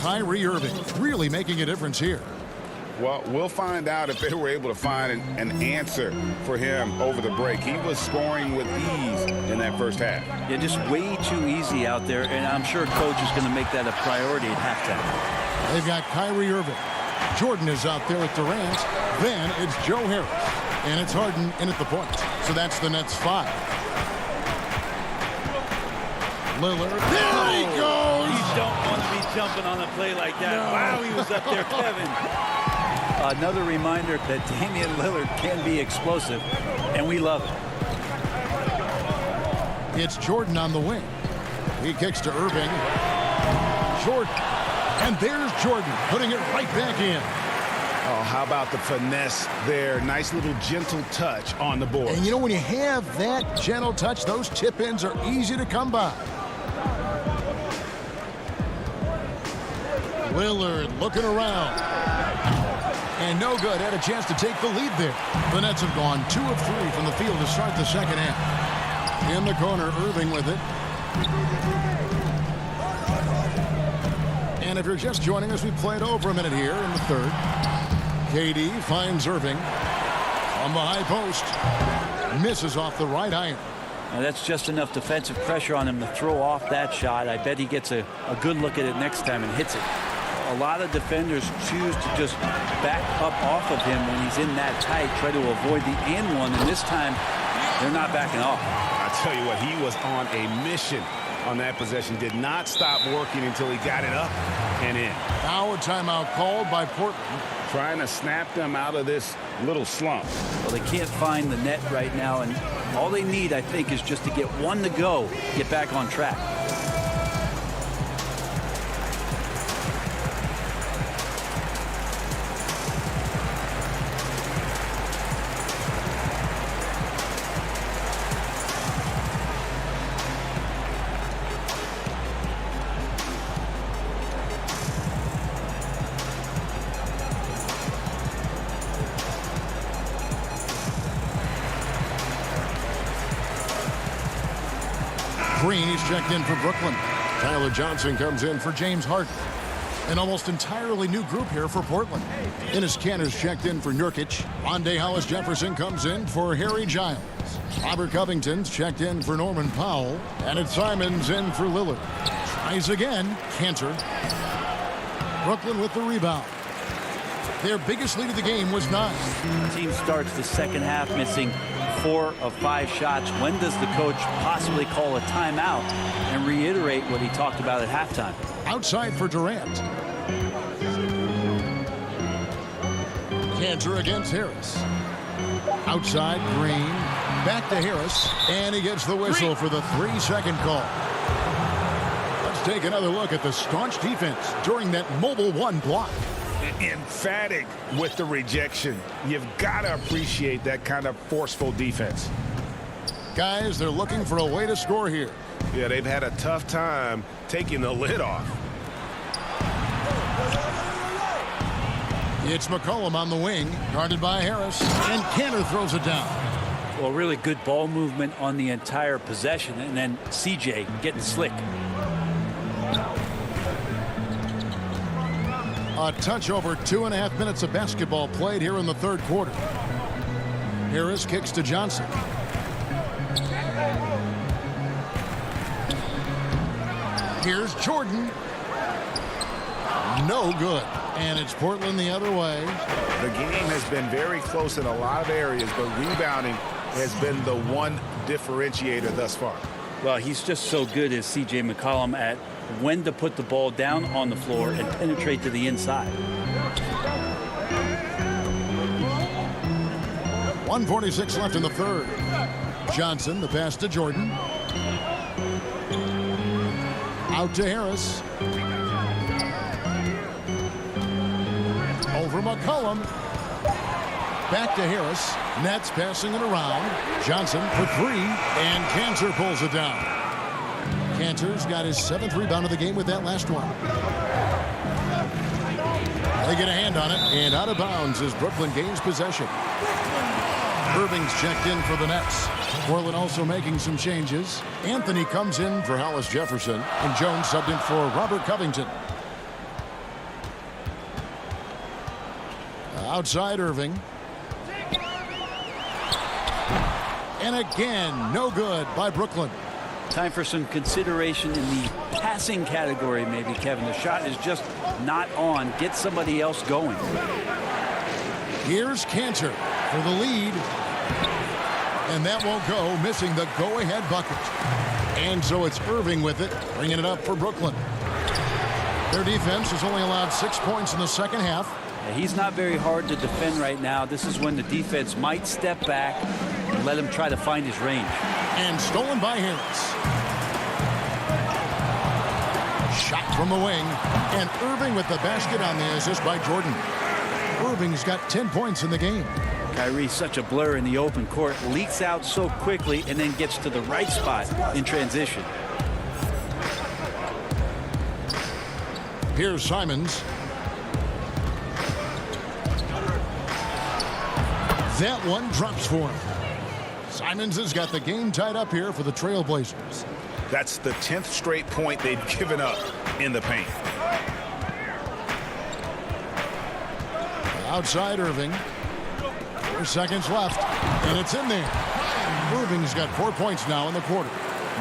Kyrie Irving really making a difference here. Well, we'll find out if they were able to find an answer for him over the break. He was scoring with ease in that first half. Yeah, just way too easy out there, and I'm sure coach is going to make that a priority at halftime. They've got Kyrie Irving. Jordan is out there with Durant. Then it's Joe Harris. And it's Harden in at the point. So that's the Nets 5. Lillard. There he goes! You don't want to be jumping on a play like that. No. Wow, he was up there, Kevin. Another reminder that Damian Lillard can be explosive, and we love it. It's Jordan on the wing. He kicks to Irving. Jordan. And there's Jordan putting it right back in. Oh, how about the finesse there? Nice little gentle touch on the board. And you know, when you have that gentle touch, those tip-ins are easy to come by. Lillard looking around. And no good. Had a chance to take the lead there. The Nets have gone 2 of 3 from the field to start the second half. In the corner, Irving with it. And if you're just joining us, we played over a minute here in the third. KD finds Irving on the high post. Misses off the right iron. Now that's just enough defensive pressure on him to throw off that shot. I bet he gets a good look at it next time and hits it. A lot of defenders choose to just back up off of him when he's in that tight, try to avoid the and one, and this time they're not backing off. I tell you what, he was on a mission on that possession. Did not stop working until he got it up and in. Now a timeout called by Portland. Trying to snap them out of this little slump. Well, they can't find the net right now, and all they need, I think, is just to get one to go, get back on track. Green, he's checked in for Brooklyn. Tyler Johnson comes in for James Harden. An almost entirely new group here for Portland. Enes Kanter's checked in for Nurkic. Rondé Hollis-Jefferson comes in for Harry Giles. Robert Covington's checked in for Norman Powell. And it's Simons in for Lillard. Tries again. Kanter. Brooklyn with the rebound. Their biggest lead of the game was 9. The team starts the second half missing 4 of 5 shots. When does the coach possibly call a timeout and reiterate what he talked about at halftime? Outside for Durant. Kanter against Harris. Outside, Green. Back to Harris. And he gets the whistle for the 3-second call. Let's take another look at the staunch defense during that mobile 1 block. Emphatic with the rejection. You've got to appreciate that kind of forceful defense. Guys, they're looking for a way to score here. Yeah, they've had a tough time taking the lid off. It's McCollum on the wing, guarded by Harris, and Kanter throws it down. Well, really good ball movement on the entire possession, and then CJ getting slick. A touch over 2.5 minutes of basketball played here in the third quarter. Harris kicks to Johnson. Here's Jordan. No good. And it's Portland the other way. The game has been very close in a lot of areas, but rebounding has been the one differentiator thus far. Well, he's just so good as C.J. McCollum at when to put the ball down on the floor and penetrate to the inside. 1:46 left in the third. Johnson, the pass to Jordan. Out to Harris. Over McCollum. Back to Harris. Nets passing it around. Johnson for 3, and Kanter pulls it down. Kanter's got his 7th rebound of the game with that last one. They get a hand on it, and out of bounds as Brooklyn gains possession. Irving's checked in for the Nets. Portland also making some changes. Anthony comes in for Hollis-Jefferson, and Jones subbed in for Robert Covington. Outside Irving. And again, no good by Brooklyn. Time for some consideration in the passing category, maybe, Kevin. The shot is just not on. Get somebody else going. Here's Kanter for the lead. And that won't go, missing the go-ahead bucket. And so it's Irving with it, bringing it up for Brooklyn. Their defense has only allowed 6 points in the second half. He's not very hard to defend right now. This is when the defense might step back, and let him try to find his range. And stolen by Harris. Shot from the wing. And Irving with the basket on the assist by Jordan. Irving's got 10 points in the game. Kyrie's such a blur in the open court, leaks out so quickly and then gets to the right spot in transition. Here's Simons. That one drops for him. Simons has got the game tied up here for the Trailblazers. That's the 10th straight point they've given up in the paint. Outside Irving. 4 seconds left, and it's in there. Irving's got 4 points now in the quarter.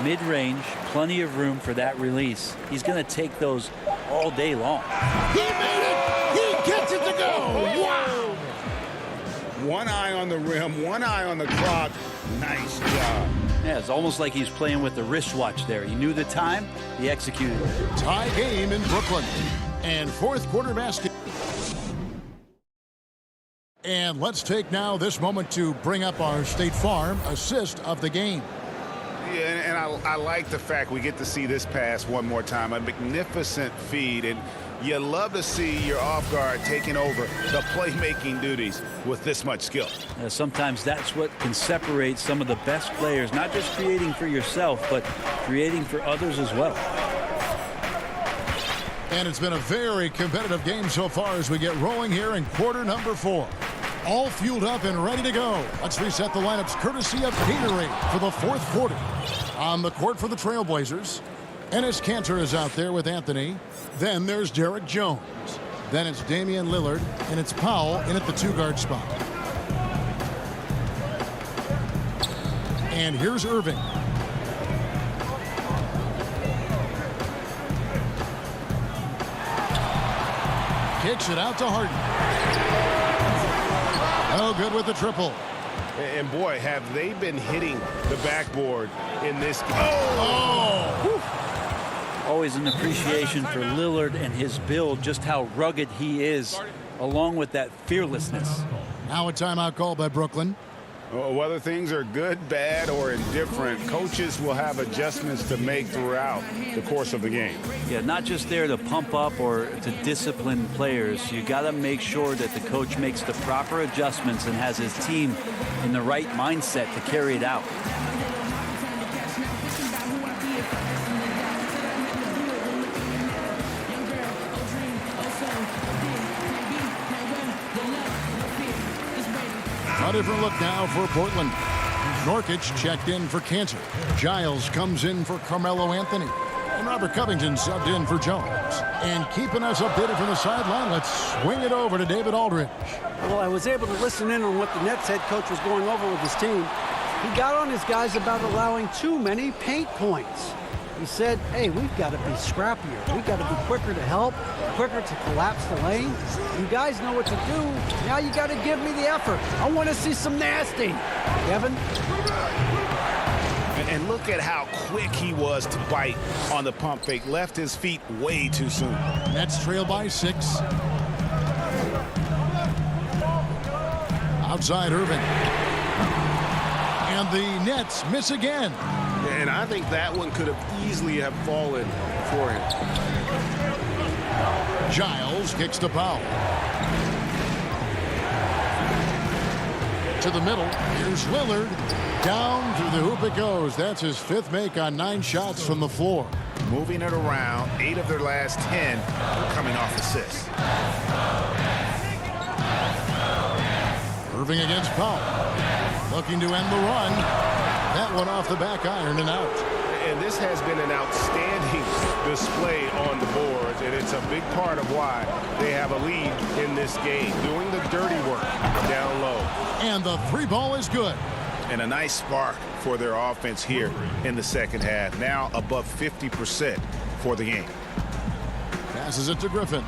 Mid-range, plenty of room for that release. He's going to take those all day long. He made it! He gets it to go! Wow! One eye on the rim, one eye on the clock. Nice job. Yeah, it's almost like he's playing with the wristwatch there. He knew the time, he executed. Tie game in Brooklyn. And fourth quarter basket. And let's take now this moment to bring up our State Farm assist of the game. Yeah, and I like the fact we get to see this pass one more time. A magnificent feed, and you love to see your off guard taking over the playmaking duties with this much skill. Sometimes that's what can separate some of the best players, not just creating for yourself, but creating for others as well. And it's been a very competitive game so far as we get rolling here in quarter number 4. All fueled up and ready to go. Let's reset the lineups courtesy of Gatorade for the fourth quarter. On the court for the Trailblazers, Enes Kanter is out there with Anthony. Then there's Derek Jones. Then it's Damian Lillard, and it's Powell in at the 2-guard spot. And here's Irving. Kicks it out to Harden. No good with the triple. And boy, have they been hitting the backboard in this game. Always an appreciation for Lillard and his build, just how rugged he is, along with that fearlessness. Now a timeout call by Brooklyn. Whether things are good, bad, or indifferent, coaches will have adjustments to make throughout the course of the game. Yeah, not just there to pump up or to discipline players. You got to make sure that the coach makes the proper adjustments and has his team in the right mindset to carry it out. A different look now for Portland. Nurkic checked in for Kanter. Giles comes in for Carmelo Anthony. And Robert Covington subbed in for Jones. And keeping us updated from the sideline, let's swing it over to David Aldridge. Well, I was able to listen in on what the Nets head coach was going over with his team. He got on his guys about allowing too many paint points. He said, hey, we've got to be scrappier. We've got to be quicker to help, quicker to collapse the lane. You guys know what to do. Now you got to give me the effort. I want to see some nasty. Kevin? And look at how quick he was to bite on the pump fake. Left his feet way too soon. Nets trail by 6. Outside Irving. And the Nets miss again. And I think that one could have easily have fallen for him. Giles kicks to Powell. To the middle. Here's Lillard. Down to the hoop it goes. That's his 5th make on 9 shots from the floor. Moving it around. 8 of their last 10 coming off assists. Irving against Powell. Looking to end the run. That one off the back iron and out. And this has been an outstanding display on the boards, and it's a big part of why they have a lead in this game, doing the dirty work down low. And the 3 ball is good. And a nice spark for their offense here in the second half. Now above 50% for the game. Passes it to Griffin.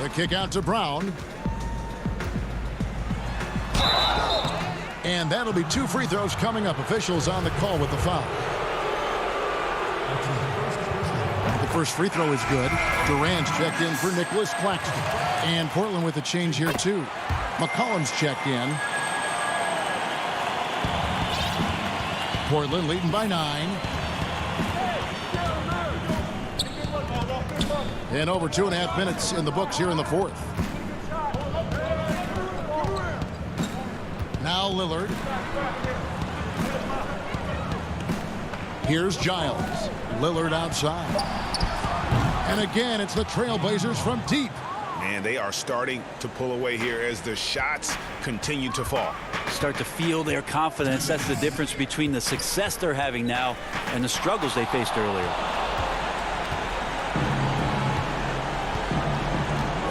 The kick out to Brown. And that'll be 2 free throws coming up. Officials on the call with the foul. The first free throw is good. Durant's checked in for Nicholas Claxton. And Portland with a change here too. McCollum's checked in. Portland leading by 9. And over 2.5 minutes in the books here in the fourth. Now Lillard. Here's Giles. Lillard outside. And again, it's the Trailblazers from deep. And they are starting to pull away here as the shots continue to fall. Start to feel their confidence. That's the difference between the success they're having now and the struggles they faced earlier.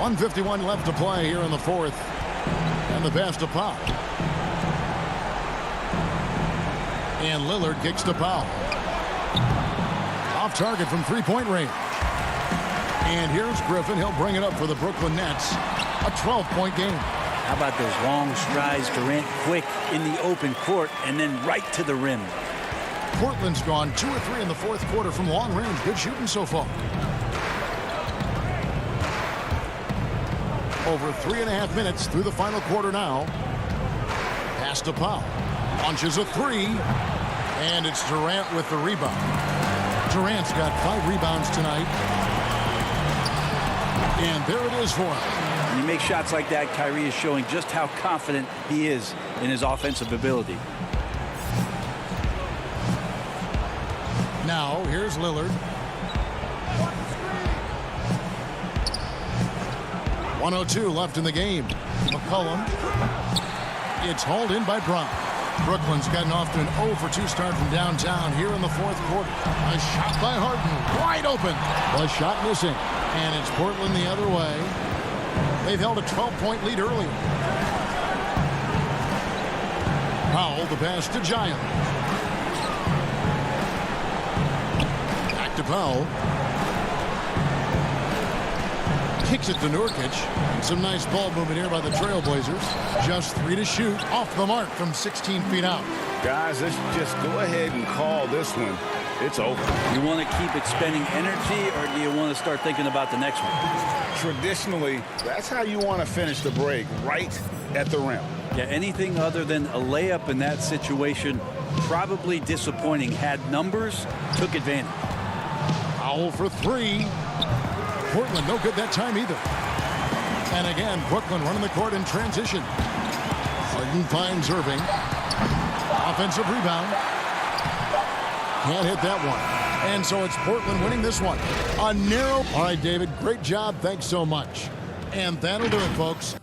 1:51 left to play here in the fourth. And the pass to Powell. And Lillard kicks to Powell. Off target from three-point range. And here's Griffin. He'll bring it up for the Brooklyn Nets. A 12-point game. How about those long strides, Durant, quick in the open court and then right to the rim. Portland's gone 2 of 3 in the fourth quarter from long range. Good shooting so far. Over 3.5 minutes through the final quarter now. Pass to Powell. Launches a three. And it's Durant with the rebound. Durant's got 5 rebounds tonight. And there it is for him. When you make shots like that, Kyrie is showing just how confident he is in his offensive ability. Now, here's Lillard. 1:02 left in the game. McCollum. It's hauled in by Brown. Brooklyn's gotten off to an 0 for 2 start from downtown here in the fourth quarter. A shot by Harden. Wide open. The shot missing. And it's Portland the other way. They've held a 12-point lead earlier. Powell, the pass to Giles. Back to Powell. Kicks it to Nurkic. Some nice ball movement here by the Trailblazers. Just 3 to shoot. Off the mark from 16 feet out. Guys, let's just go ahead and call this one. It's over. You want to keep expending energy, or do you want to start thinking about the next one? Traditionally, that's how you want to finish the break, right at the rim. Yeah, anything other than a layup in that situation, probably disappointing. Had numbers, took advantage. Powell for 3. Portland no good that time either. And again, Brooklyn running the court in transition. Harden finds Irving. Offensive rebound. Can't hit that one. And so it's Portland winning this one. A narrow. All right, David, great job. Thanks so much. And that'll do it, folks.